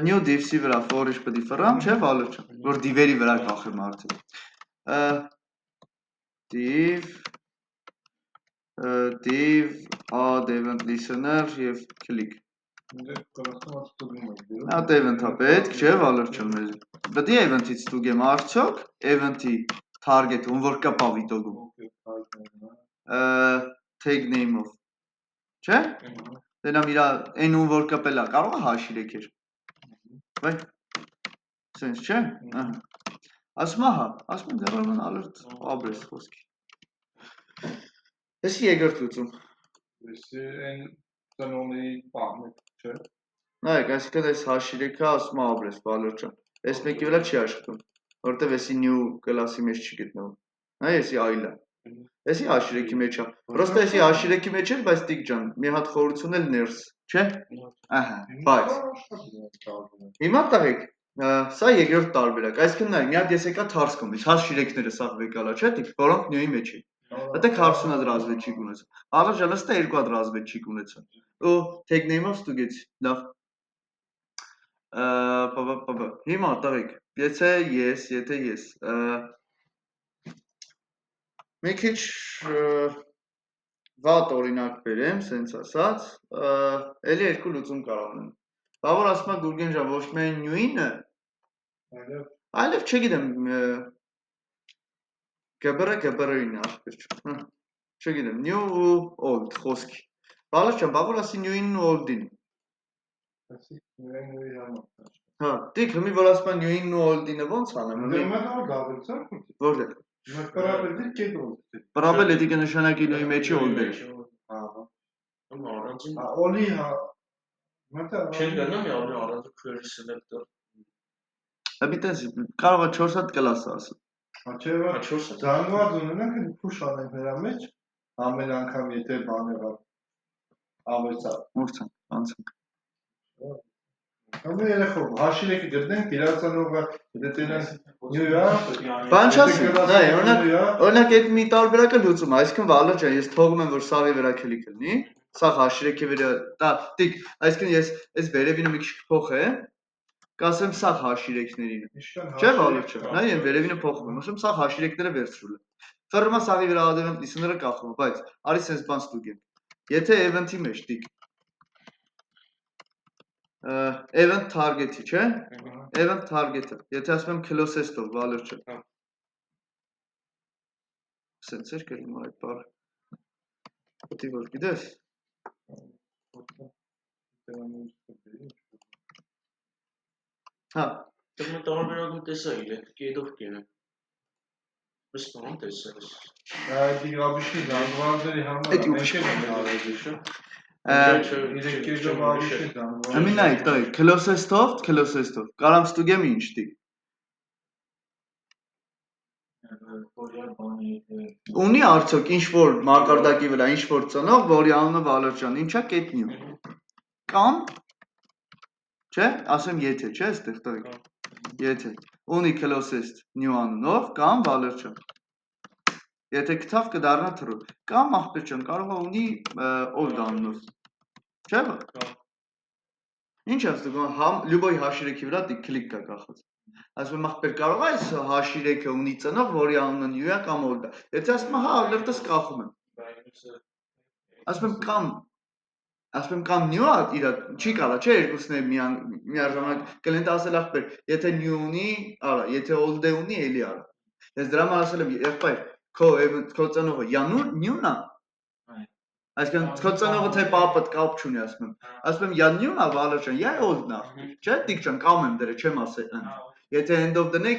New divs-ի վրա for-իշ պետք է ֆռամ, չէ, Վալուտ ջան, որ div-երի վրա կախեմ արդեն։ Div add event listener եւ click։ Այդ event-ը պետք չէ, Վալուտ ջան, մեզ։ Պետք է event-ից ստուգեմ արդյոք event-ի target-ը ում որ կա պավիտոգում։ Tag name-ով։ Չէ։ Դենամ իրա այն ում որ կպել է, կարող է հաշիրեք էր։ Վայ։ Sense չէ։ Ահա։ Ասում հա, ասում դեռ ուրեմն alert աբրես խոսքի։ Էսի երկրորդ լուծում։
Էսի այն տնոնի բանը, չէ։
Նայեք, այսինքն այս H3-ը ասում է Աբրես Վալեր ջան։ Այս մեկի վրա չի աշխատում, որովհետև էսի new կլասի մեջ չի գտնվում։ Նայ, էսի այլը։ Էսի H3-ի մեջ է։ Պրոստը էսի H3-ի մեջ էր, բայց տիկ ջան, մի հատ խորություն էլ ներս, չէ՞։ Ահա, բայց հիմա տղեկ, սա երկրորդ տարբերակ։ Այսինքն նայ, մի հատ ես եկա թարս կոմից, H3-ները սա վեկալա, չէ՞, տիկ, որոնք new-ի մեջ են։ Դե 40 հատ ռազմեջիկ ունեցա։ Առաջ ըստը 2 հատ ռազմեջիկ ունեցա։ Ու tag name-ով ստուգեցի։ Լավ։ Հիմա տղեկ, եթե ես մի քիչ վատ օրինակ բերեմ, սենց ասած, էլի երկու լուծում կարող ունեմ։ Բա որ ասում է Գուրգեն ջան, ոչ միայն new-ինը, այլև չգիտեմ, գբրը-ին ախպեր, չգիտեմ, new ու old խոսքի։ Բալար ջան, բա որ ասի new-ինն ու old-ին։ Հա, տիկ, հիմի որ ասում է new-ինն ու old-ինը ոնց անեմ։ Որտեղ։ Պրաբել էդի կնշանակի new-ի մեջի old-ը։
Օլի հա։
Չեն գնա մի առանց query selector։
Բիտես, կարող է 4 հատ կլաս ասել։
Հա չէ, զանգված ունենանք push անենք նրա մեջ, ամեն անգամ եթե բան եղավ։ Ավեցա։
Ուրցանք, անցանք։
Ամեն երեխով, H3-ը գտնենք, իրացանողը դետենանք նյույա։
Բան չասի, նայ, օրինակ այդ մի տարբերակը լուծում, այսինքն Վալեր ջան, ես թողում եմ, որ սաղի վրա քլիկ լինի, սաղ H3-ի վրա, տիկ, այսինքն ես այս վերևինը մի քիչ կփոխեմ, կասեմ սաղ H3-ներին։ Չէ՞ Վալեր ջան, նայ, այն վերևինը փոխում եմ, ասում սաղ H3-ները վերցրու։ Ֆռմա սաղի վրա event listen-ը կախում, բայց արի sense բան ստուգենք։ Եթե event-ի մեջ տիկ event target-ի, չէ՞։ Event target-ը, եթե ասում եմ closest-ով, Վալեր ջան։ Սենց էր կրում այդ բառը։ Պետք է որ գիտես։ Հա։
Դե մենք տարբերակում տեսա իրենք, կեդով կենը։ Ըստ բան տեսած։
Այդ իգաբիշի զանգվածների համար մենք ենք արել, չէ՞։
Ամին նայ, տայ, closest-ով, կարամ ստուգեմ ինչ տի։ Ունի արդյոք ինչ-որ մակարդակի վրա, ինչ-որ ծնող, որի անունը Վալեր ջան, ինչա կետնյու։ Կամ, չէ, ասեմ եթե, չէ, ստեղ տայք, եթե, ունի closest new անունով, կամ Վալեր ջան, եթե կթավ կդարնա թրու, կամ ախպեր ջան, կարող է ունի old անունով, չէ, ինչ ասում, լյուբոյ H3-ի վրա տիկ կլիկ կա կախած, ասում եմ ախպեր կարող է այս H3-ը ունի ծնող, որի անունը new է կամ old է, եթե ասում հա, լրտս կախում եմ, ասում եմ կամ new է իրա, չի կարա, չէ, երկուսն է միաժամանակ, կլենտ ասել ախպեր, եթե new ունի, արա, եթե old է ունի, էլի արա, ես դրա համար ասել եմ, եղբայր, քո ծնողը յա new-ն է, այսինքն քո ծնողը թե պապդ կապ չունի, ասում եմ յա new-ն է, Վալեր ջան, յա old-ն է, չէ, տիկ ջան, կամ եմ դրել, չեմ ասել ընդ, եթե end-ով դնեի,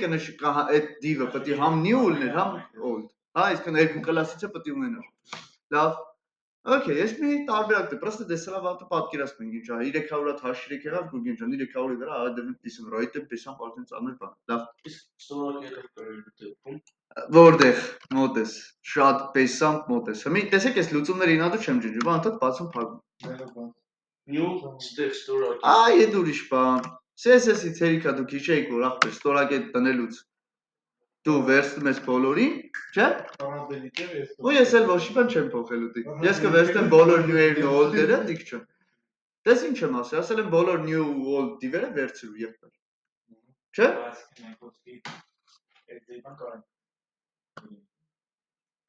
այդ div-ը պետք է համ new ուլներ, համ old, հա, այսինքն երկու կլասից է պետք է ունենար, լավ, Okay, ես մի տարբերակ դե, պրոստը դեսրա վատը պատկերացնում ենք ինչ, 300 հատ H3 եղավ, Գուրգեն ջան, 300-ի վրա ադևն դիսում, ռոյտը պեսան պարտեն ծանր բան, լավ։
Իսկ ստորակետով կրել
Որտեղ մոտ ես, շատ պեսան մոտ ես, հիմի տեսեք ես լուծումները ինադու չեմ ջնջում, անդադ բացում փակում։
New ստեղ ստորակետ։
Այ էդ ուրիշ բան, CSS-ից հերիքա դուք հիշեիք, որ ախպեր ստորակետ տնելուց դու վերցնում ես բոլորին, չէ՞։ Ու ես էլ ոչ մի բան չեմ փոխելու տիկ։ Ես կվերցնեմ բոլոր new-երն ու old-երը, տիկ չեմ։ Դες ինչ եմ ասել, ասել եմ բոլոր new ու old div-երը վերցրու եղբայր։ Չէ՞։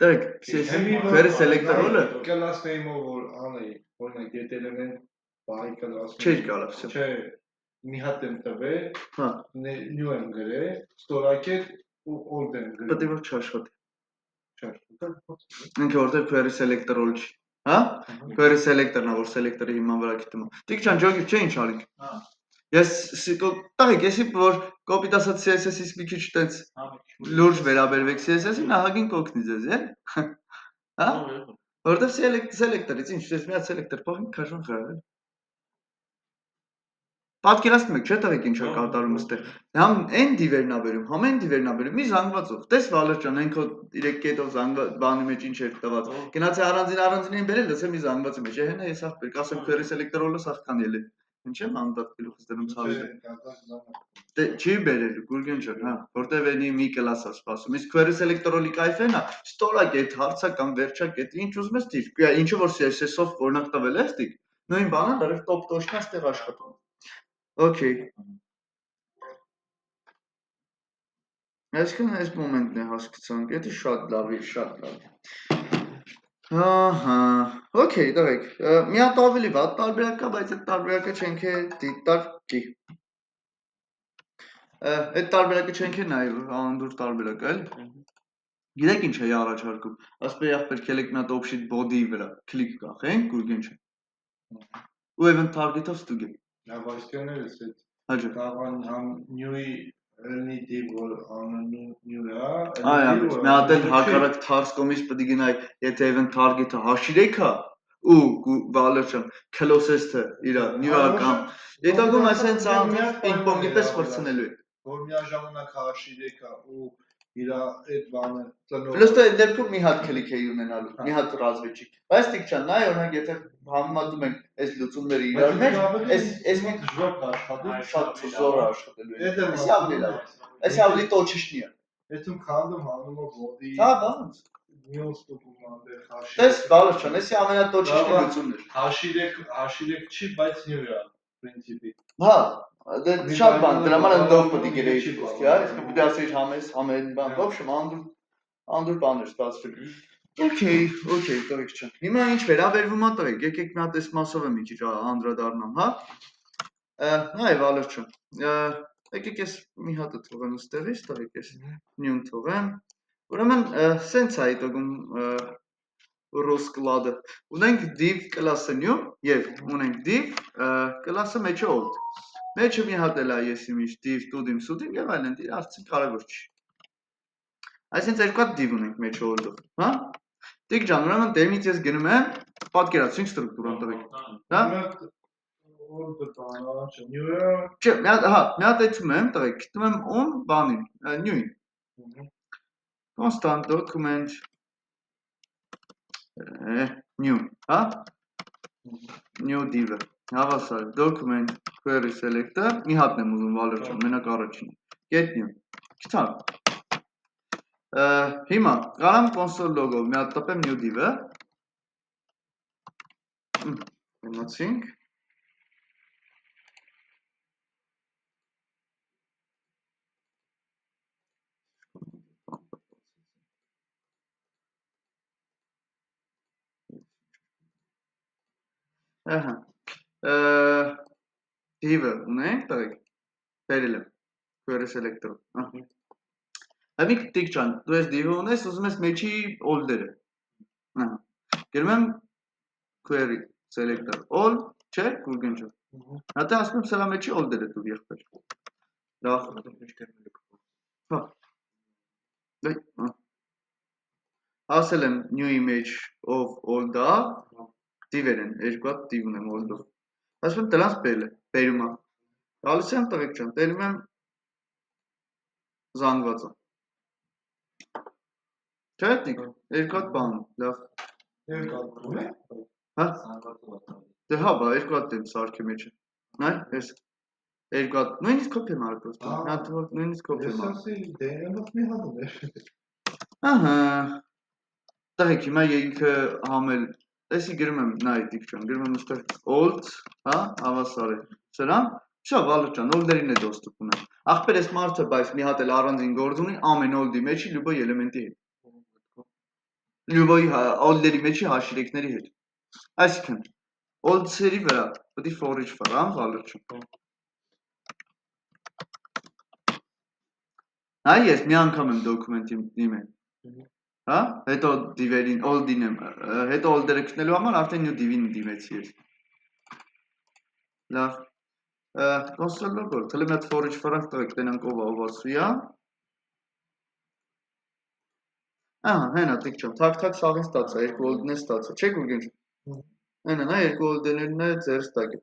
Դեք, query selector-ը
class name-ով որ անեի, օրինակ եթե element buy class
չէր կարող,
չէ, մի հատ եմ տվել,
հա,
new եմ գրել, ստորակետ ու old եմ գրել։
պետք է որ չաշխատի։
Չաշխատի։
Ինքը որտեղ query selector-ը չի, հա? Query selector-ն է, որ selector-ի հիման վրա գտնում։ Տիկ ջան, ջոգի, չէ ինչ արիք։ Ես տղեկ, եսի որ կոպիտ ասած CSS-ից մի քիչ տենց լուրջ վերաբերվեք CSS-ին, ահագին կօգնի ձեզ, հա? Որտեղ selector-ից ինչ, ես մի հատ selector փոխենք, քաշում խրավել։ Պատկերացնում եք, չէ՞ տղեկ ինչա կատարում ստեղ։ Համ այն դիվերն ա բերում, համ այն դիվերն ա բերում, մի զանգվածով։ Տես Վալեր ջան, այն քո 3 կետով զանգված բանի մեջ ինչ էր տված։ Գնացի առանձին բերել, լսեմ մի զանգվածի մեջ։ Հենա ես ախպեր, կասեմ քերի սելեկտորոլը սախքան ելի։ Ինչ եմ անդատ գլուխս դնում ցավի։ Դե չի բերել, գուրգեն ջան, հա, որտեվ էնի մի կլաս է սպասում։ Իսկ քերի սելեկտորոլի կայֆեն է, ստորակ է, հարցա կամ վերջակ է, ինչ ուզում ես դիր։ Ինչը որ CSS-ով օրինակ տվել ես դիկ, նույն բանը դեռ տոպ տոշնա ստեղ աշխատում։ Okay. Այսինքն այս մոմենտն է հասկացանք, դա շատ լավ է, շատ լավ։ Ահա, okay, դարեք։ Մի հատ ավելի վատ տարբերակ կա, բայց այդ տարբերակը չենք է դիտարկի։ Այդ տարբերակը չենք է նայ անդուր տարբերակ, այլ։ Գիտեք ինչ է առաջարկում։ Ասպե ախպեր քելեք մի հատ option body վրա քլիկ կախենք, գուրգեն չէ։ Ու event target-ով ստուգենք։
Նա բայստերներս այդ
Հաջո։
Կաղան համ նյուի էլնի դիվ որ նյուի է,
Այա, մի հատ էլ հակառակ թարսկոմից պետք է գնայ, եթե event target-ը հաշիրեք է, ու Վալերչան closest-ը իր նյուի կամ դիտակում այսենց անդուր պինգ-պոնգի պես վրցնելու է։
Որ միաժամանակ հաշիրեք է ու իր այդ բանը տնող։
Պլյուս այդ դեպքում մի հատ քլիկ է ունենալու, մի հատ ռազմիչի։ Բայց դիք չան, նայ օրինակ եթե համեմատում ենք այս լուծումները իրար մեջ, այս մի
դժվար աշխատի,
շատ զոր աշխատելու է։
Դա
Էսի ավելի լավ։ Էսի ավելի տոչիշնի է։
Այդում քանդում հանում բոդի։
Հա, բանց։
Նյուս տուկում անդեր հաշիրեք։
Տես Վալերչան, էսի ամենատոչիշնի լուծումն է։
Հաշիրեք չի, բայց նյուի է, պրինցիպի։
Հա, դե շատ բան, դրա համար ընդով պետք է գրեի խոսքի, հա, իսկ պետք է ասեի համեն բան, в общем, անդուր բաներ ստացվել։ Okay, տղեկ չան։ Հիմա ինչ վերաբերվում է տղեկ, եկեք մի հատ այս մասով եմ ինչ անդրադառնամ, հա։ Նայ Վալերչան։ Եկեք ես մի հատը թողեմ ստեղից, տղեկ ես նյուն թողեմ։ Ուրեմն սենց է այդոգում ռոսկլադը։ Ունենք div կլասը new եւ ունենք div կլասը մեջը old։ Մեջը մի հատ էլ է եսի միշտ div tudim sudim եւ այլն, արդեն կարևոր չի։ Այսինքն երկու հատ div ունենք մեջը old-ով, հա։ Դիք ջան, ուրեմն դեմից ես գնում եմ պատկերացրինք ստրուկտուրան տվեք։ Հա։
Old բանը, new-ը։
Չէ, մի հատ էցում եմ, տղեկ, գտնում եմ on բանին, new-ին։ Constant document new, հա։ New div-ը։ Հավասար document query selector, մի հատն եմ ուզում Վալերչան, մենակ առաջինը։ Get new։ Գիտա։ Հիմա կարամ console log-ով մի հատ տպեմ new div-ը։ Գնացինք։ Ահա։ Div-ը ունենք, տղեկ։ Բերել եմ query selector-ով, ահա։ Համիկ դիք ջան, դու ես div-ը ունես, ուզում ես մեջի old-երը։ Ահա։ Գնում եմ query selector all, չէ, գուրգեն ջան։ Հատա ասում եմ սրա մեջի old-երը դու եղբեր։ Լավ։ Հա։ Դե, ասել եմ new image of old-ը, div-եր են, երկու հատ div ունեմ old-ով։ Ասում եմ դրանց բերում է։ Գալիս եմ տղեկ ջան, տերում եմ զանգվածը։ Չէ՞ դիք, երկու հատ բան, լավ։
Երկու հատ ունե։
Հա։ Դե հա, բա երկու հատ եմ սարքի մեջը։ Նայ, ես երկու հատ, նույնիսկ copy եմ արել պրոստը։ Նա թող նույնիսկ copy եմ արել։
Ես ասի դերելով մի հատ ունե։
Ահա։ Տղեկ, հիմա ինքը համել, էսի գրում եմ, նայ դիք ջան, գրում եմ ուստեղ old, հա, հավասար է։ Սրան, շա Վալերչան, old-երին է доступ ունեմ։ Ախպեր ես մարդը, բայց մի հատ էլ առանձին գործ ունի ամեն old-ի մեջի լյուբոյ էլեմենտի հետ։ Լյուբոյ old-երի մեջի հաշիրեկների հետ։ Այսինքն, old-սերի վրա պետք է for each վրա, Վալերչան։ Նայ ես մի անգամ եմ դոկումենտի դիմել։ Հա, հետո div-երին old-ին եմ, հետո old-երը գտնելու համար արդեն new div-ին դիմեցի ես։ Լավ։ Console log-ով, թելի մի հատ for each վրա տղեկ տենանք ով ասուի է։ Ահա, հենա դիք ջան, թակ սաղին ստացա, երկու old-ն է ստացա, չէ՞ գուրգեն ջան։ Հենա նա երկու old-երն է ձեր ստակը։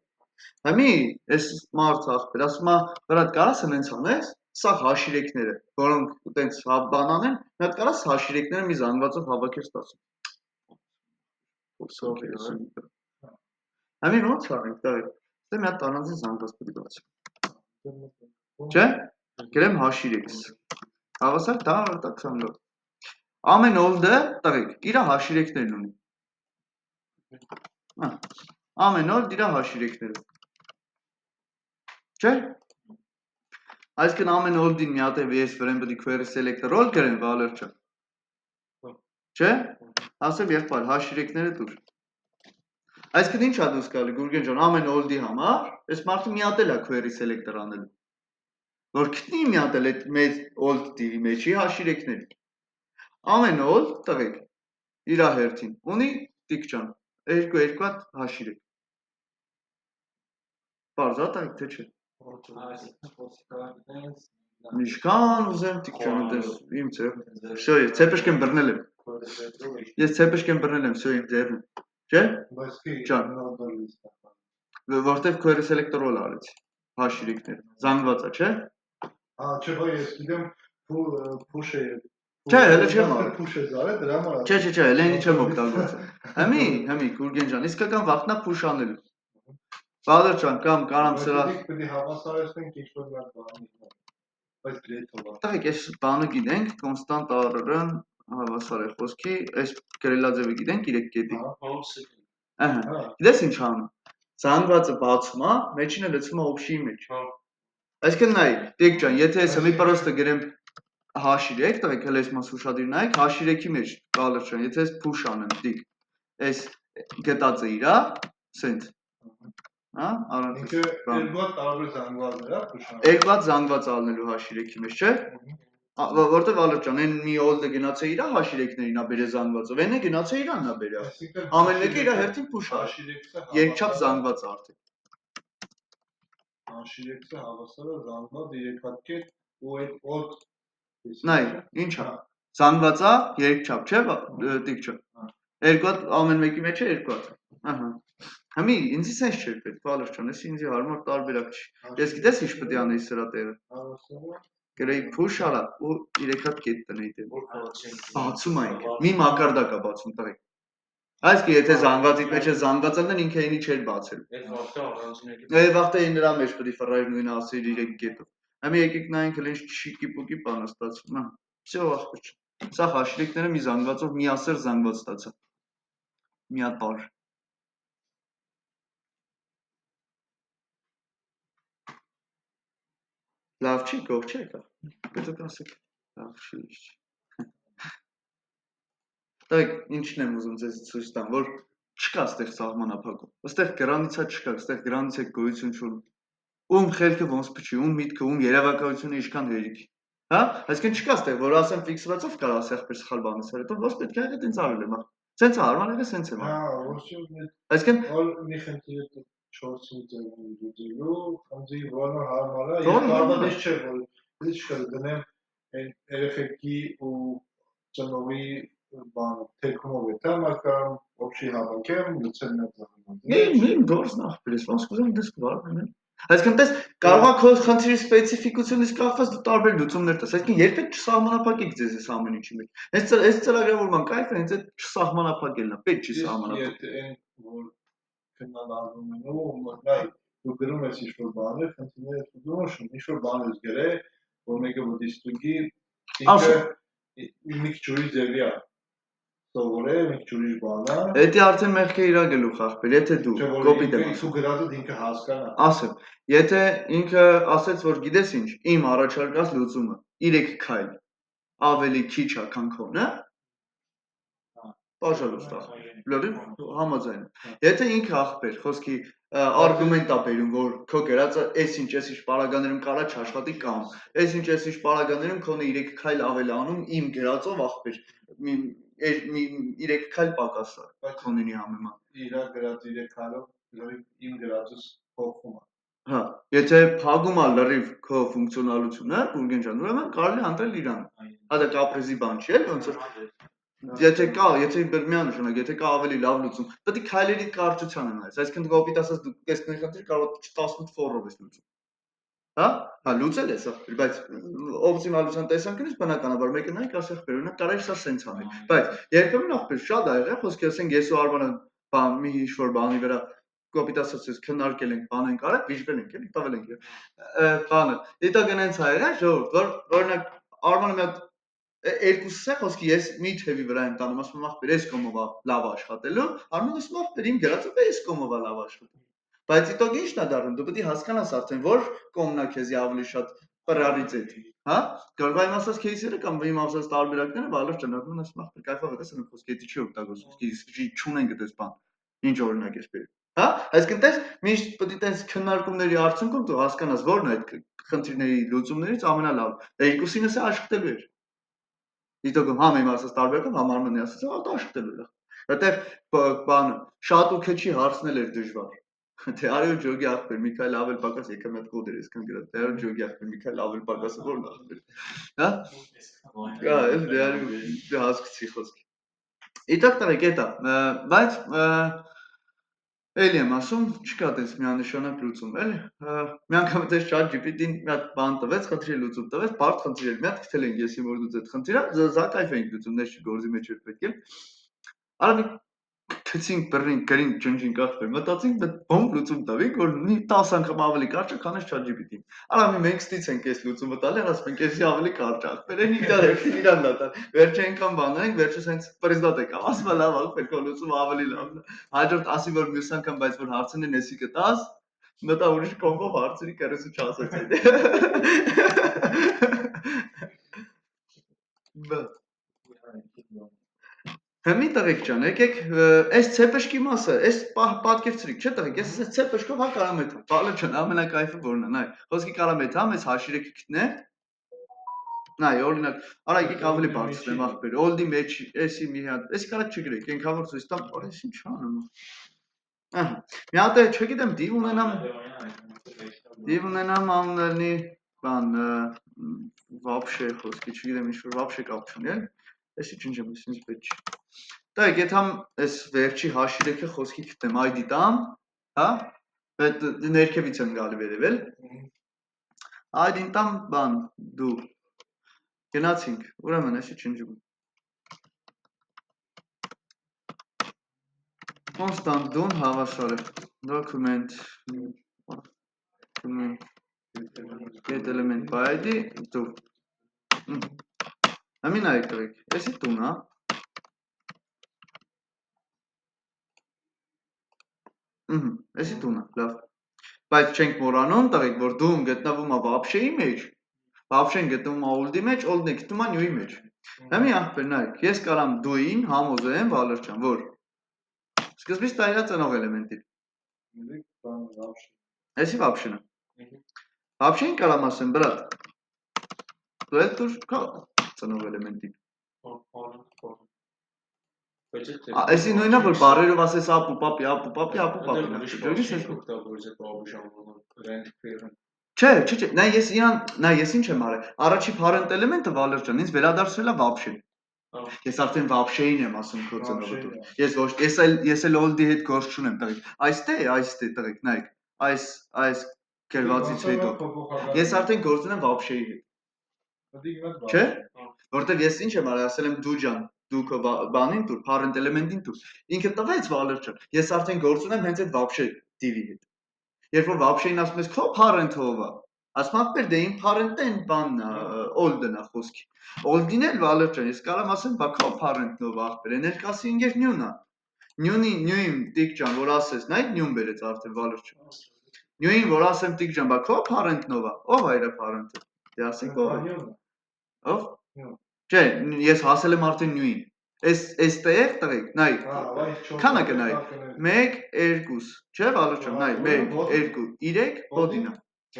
Հիմի այս մարդը ախպեր, ասում է, վրատ կարաս հենց անես, սա հաշիրեկները, որոնք տենց բանան են, մի հատ կարաս հաշիրեկները մի զանգվածով հավաքես տասում։ Հիմի ո՞նց արենք, տղեկ, դե մի հատ առանձին զանգված պիտի բացեմ։ Չէ՞, գրեմ հաշիրեկս, հավասար դա տակ զանգված։ Ամեն օլդը, տղեկ, իրա հաշիրեկներն ունի։ Ամեն օլդ իրա հաշիրեկները։ Չէ՞։ Այսինքն ամեն օլդին մի հատ ես վրան պետք է query selector role գրեմ վալերչը։ Չէ՞։ Ասեմ եղբայր հաշիրեկները դուր։ Այսինքն ի՞նչ է դուս գալի Գուրգեն ջան, ամեն օլդի համար, այս մարդը մի հատ էլ է query selector անելու։ Որ գտնի մի հատ էլ այդ մեծ old div-ի մեջի հաշիրեկների։ Ամեն old տղեկ իրա հերթին ունի տիկ ջան, երկու հատ հաշիրեք։ Պարզ է տղեկ թե չէ։ Միշքան ուզեմ տիկ ջան, դες իմ ձև։ Всё, ես ցեպեշկեմ բռնել եմ։ Ես ցեպեշկեմ բռնել եմ, всё իմ ձևն է։ Չէ՞։ Ջան։ Որտեվ query selector role արեցի։ Հաշիրեկներ։ Զանգվածա, չէ՞։
Չէ, բա ես գիտեմ push է։
Չէ, հələ չեմ արել։
Push է զարել, դրա համար։
Չէ, հələ ինչ չեմ օգտագործել։ Հիմի Գուրգեն ջան, իսկական վախտնա push անելու։ Բադր ջան, կամ կարամ սրա։
Պետք է հավասարեցնենք ինչ-որ մի հատ բանի։ Բայց գրեթով։
Տղեկ, այս բանը գիտենք, կոնստանտ r-ն հավասար է խոսքի, այս գրելաձևը գիտենք 3 կետի։ Ահա։ Գիտես ինչ անում։ Զանգվածը բացում է, մեջինը լցում է օբշի մեջ։ Այսինքն նայ, տիկ ջան, եթե ես հիմի պրոստը գրեմ հաշիրեք, տղեկ, հələ ես մաս ուշադիր նայեք, հաշիրեքի մեջ կալր ջան, եթե ես push անեմ, տիկ, այս գտածը իրա, սենց։ Հա, առանց։
Երկու հատ տարբեր զանգվածներ է push անում։
Երկու հատ զանգված ալնելու հաշիրեքի մեջ, չէ՞։ Որտեվ ալր ջան, այն մի old-ը գնաց է իրա հաշիրեկներին ա բերե զանգվածով, այնը գնաց է իրանն ա բերե։ Ամեն մեկը իրա հերթին push ա։ Երկչափ զանգված արդեն։
Հաշիրեկը հավասար է զանգված 3 հատ կետ ու այդ old
նայ, ինչ է։ Զանգվածա երկչափ, չէ՞, տիկ ջան։ Երկու հատ ամեն մեկի մեջ է երկու հատ։ Ահա։ Հիմի ինձի sense չէր պետք, բալեր ջան, էս ինձի հարմար տարբերակ չի։ Ես գիտես ինչ պետք է անեի սրա տեղը։ Գրեի push արա ու 3 հատ կետ տնեի դեպ։ Բացում այն։ Մի մակարդակ է բացում տղեկ։ Այսինքն եթե զանգվածից մեջ է զանգվածն ինքը ինի չէր բացել։ Այդ վաղտը նրա մեջ պետք է ֆռայր նույնը ասի 3 կետով։ Հիմա եկեք նայենք հենց շիկի-պուկի բանը ստացվում է։ Всё, ախպեր։ Սա հաշիրեկները մի զանգվածով միասեր զանգված ստացա։ Մի հատ բար։ Լավ չի, գող չի եկա։ Պետք է ասեք։ Լավ չի։ Տակ ինչն եմ ուզում ձեզ ցույց տամ, որ չկա այստեղ սահմանափակում։ Այստեղ գրանցա չկա, այստեղ գրանցը գոյություն չունի։ Ում խելքը ոնց փչի, ում միտքը, ում երևակայությունը ինչքան հերիքի։ Հա? Այսինքն չկա այստեղ, որ ասեմ ֆիքսվածով կարող ասի ախպեր սխալ բան ասել, հետո ոնց պետք է այդպես տենց արել եմ։ Սենց հարմար է, սենց եմ։
Հա, ոչ
Այսինքն
որ մի խնդիր 4-ից դու խնդրի որը հարմար է, ես կարողանիշ չէ, որ ես չկդնեմ այն երեխեքի ու ծնողի բան թեքումով է, դա մարկամ օբշի հավաքեմ, լցել նա ծաղում։
Նույն գործն ախպերս, ոնց կուզեմ դες կվարվեմ։ Այսինքն տես կարող է քո խնդրի սպეციფიკությունից կախված դու տարբեր լուծումներ տաս։ Այսինքն երբեք չսահմանափակեք ձեզ այս ամեն ինչի մեջ։ Այս ծրագրավորման կայֆը հենց այդ չսահմանափակելն է, պետք չի սահմանափակել։
Եթե այն որ քննադատում են ու նայ դու գրում ես ինչ-որ բաներ, խնդիրները դու նշում, ինչ-որ բան ես գրել, որ մեկը ոդի ստուգի, ինքը մի քիչ ուրիշ ձևի է։ Սովորել, մի քիչ ուրիշ բան է։
Էդի արդեն մեղք է իրա գլուխ ախպեր, եթե դու կոպիտ եմ
ասում գրածդ ինքը հասկանա։
Ասեմ, եթե ինքը ասեց, որ գիտես ինչ, իմ առաջարկած լուծումը 3 քայլ ավելի քիչ է, քան քոնը, Պաժալոստա, լրիվ համաձայն եմ։ Եթե ինքը ախպեր, խոսքի արգումենտ է բերում, որ քո գրածը այսինչ պարագաներում կարա չաշխատի կամ այսինչ պարագաներում քոնը 3 քայլ ավել անում իմ գրածով ախպեր 3 քայլ պակաս է քոնինի համեմատ։
Իրա գրած 3 քայլով լրիվ իմ գրածս փոխվում է։
Հա, եթե փագում է լրիվ քո ֆունկցիոնալությունը, Գուրգեն ջան, ուրեմն կարելի է ընտրել իրան։ Հա դա կապրեզի բան չի, էլ ոնց որ Եթե կա, եթե միանշանակ, եթե կա ավելի լավ լուծում, պետք է քայլերի կարճությանը նայես, այսինքն դու կոպիտ ասած դու տեսնես խնդիր կարող է 18 ֆորով ես լուծում։ Հա? Հա, լուծել ես, բայց օպտիմալության տեսանկյունից բնականաբար մեկը նայեք ասեք բերունա կարելի սա սենց անի։ Բայց երբեմն ախպեր շատ ա եղել, խոսքի ասենք ես ու Արմանը բան մի ինչ-որ բանի վրա կոպիտ ասած ես քննարկել ենք, բան ենք արել, բիժվել ենք, էլի, տվել ենք։ Բանը, դիտա գնենց ա եղել, ժողովուրդ, որ օրինակ Արմանը մի հատ երկուսս է խոսքի ես մի թևի վրա եմ տանում, ասում եմ ախպեր, այս կողմով լավ աշխատելու, Արմանը ասում ախպեր իմ գրածը այս կողմով լավ աշխատելու։ Բայց իտոգ ի՞նչն է դառնում, դու պետք է հասկանաս արդեն որ կողմն է քեզի ավելի շատ պրիորիտետ, հա? Կարող է իմ ասած кейսերը կամ իմ ասած տարբերակները վալոր ճանաչում ասում ախպեր, կայֆա վտես եմ խոսքի դի չի օգտագործում, իսկ չունենք այդպես բան։ Ինչ օրինակ ես բերում։ Հա? Այսինքն տես միշտ պետք է տես քննարկումների արդյունքում դու հասկանաս որն է այդ խնդիրների լուծումներից ամենալավ։ Երկուսինս է աշխատելու է։ Դիտողում համ իմ ասած տարբերակում համ Արմենի ասած դա աշխատելու է։ Որտեվ բանը շատ ու քեչի հարցնել էր դժվար։ Թե արյու ջոգի ախպեր Միքայել ավել պակաս եկա մի հատ կոդ էր այսքան գրած։ Թե արյու ջոգի ախպեր Միքայել ավել պակասը որն ախպեր։ Հա? Կա, էլ դե արյու հասկացի խոսքի։ Իտակ տղեկ էտա, բայց էլի եմ ասում, չկա տես միանշանակ լուծում, էլի։ Մի անգամ տես ChatGPT-ին մի հատ բան տվեց, խնդրի լուծում տվեց, բարդ խնդիր էր։ Մի հատ գտել ենք եսի որ դուց այդ խնդիրը, զակայֆ ենք լուծումներ չգործի մեջ էր պետք է։ Արա մի քցինք բռնինք, գրինք, ջնջինք ախպեր, մտածինք դա բոմ լուծում տվինք, որ 10 անգամ ավելի կարճ է, քան ChatGPT-ին։ Արա մի մենք ստից ենք այս լուծումը տալի, ասում ենք էսի ավելի կարճ է, ախպեր են իրան դատա։ Վերջի անգամ բաներենք, վերջս հենց պրեզդատ եկավ, ասում է լավ ախպեր, քո լուծումը ավելի լավն է։ Հաջորդ ասի որ մյուս անգամ բայց որ հարցնեն էսի կտաս, մտա ուրիշ կոմբով հարցրի 40 չասեց այդ։ Հիմի տղեկ ջան, եկեք այս ցեպեշկի մասը, այս պատկերցրիք, չէ՞ տղեկ, ես այս ցեպեշկով հա կարամ եմ, բալը ջան, ամենակայֆը որն է, նայ, խոսքի կարամ եմ, այս հաշիրեքը գտնե։ Նայ, օրինակ, արա եկեք ավելի բարձրացնեմ ախպեր, օլդի մեջ, էսի մի հատ, էսի կարակ չգրեք, ենք հավոր ցույց տամ, օր էս ինչ անում։ Ահա։ Մի հատ է, չգիտեմ, դիվ ունենամ ամնալնի բան, вообще խոսքի, չգիտեմ, ինչ որ вообще կապ չունի, էլ։ Էսի ջնջեմ, էս ինձ պետք չի։ Так, եթե համ այս վերջի հաշիրեքը խոսքի գտնեմ ID տամ, հա? Այդ ներքևից եմ գալի վերևել։ ID-ն տամ, բան, դու գնացինք, ուրեմն էսի ջնջում։ Constant դուն հավասար է document get element by ID դու։ Համի նայեք տղեկ, էսի տուն, հա։ Էսի տունը, լավ։ Բայց չենք մոռանում տղեկ, որ դում գտնվում է вообще-ի մեջ, вообще-ն գտնվում է old-ի մեջ, old-ն է գտնվում է new-ի մեջ։ Համի ախպեր նայեք, ես կարամ դույին համոզեմ վալոր ջան, որ սկզբից տայրա ծնող էլեմենտի։ Էսի вообще-ն է։ Вообще-ին կարամ ասեմ, բրատ։ Դու էլ դուր կա ծնող էլեմենտի։ Էսի նույնն է, որ բարերով ասես ապու պապի։ Չէ, նայ ես իրան, նայ ես ինչ եմ արել։ Առաջի parent էլեմենտը վալոր ջան, ինձ վերադարձրել է вообще։ Ես արդեն вообще-ին եմ ասում քո ծնողը դու։ Ես ոչ, ես էլ old-ի հետ գործ չունեմ տղեկ։ Այստե տղեկ, նայեք։ Այս գրվածից հետո։ Ես արդեն գործ ունեմ вообще-ի հետ։ Չէ՞։ Որտեվ ես ինչ եմ արել, ասել եմ դու ջան, դու քո բանին տուր, parent էլեմենտին տուր։ Ինքը տվեց վալոր ջան։ Ես արդեն գործ ունեմ հենց այդ вообще div-ի հետ։ Երբ որ вообще-ին ասում ես քո parent-ով է, ասում ախպեր դե իմ parent-ն բանն է, old-ն է խոսքի։ Old-ին էլ վալոր ջան, ես կարամ ասեմ, բա քո parent-ով ախպեր, ներկասի ինգեր new-ն է։ New-ին տիկ ջան, որ ասես, նայ new-ն բերեց արդեն վալոր ջան։ New-ին որ ասեմ տիկ ջան, բա քո parent-ով է, ով է իր parent-ը։ Դե ասեք ով է։ Ով։ Չէ, ես հասել եմ արդեն new-ին։ Էստեղ տղեկ, նայ։ Քանակը նայ։ 1 2, չէ՞ վալոր ջան, նայ, 1 2 3 body-ն է։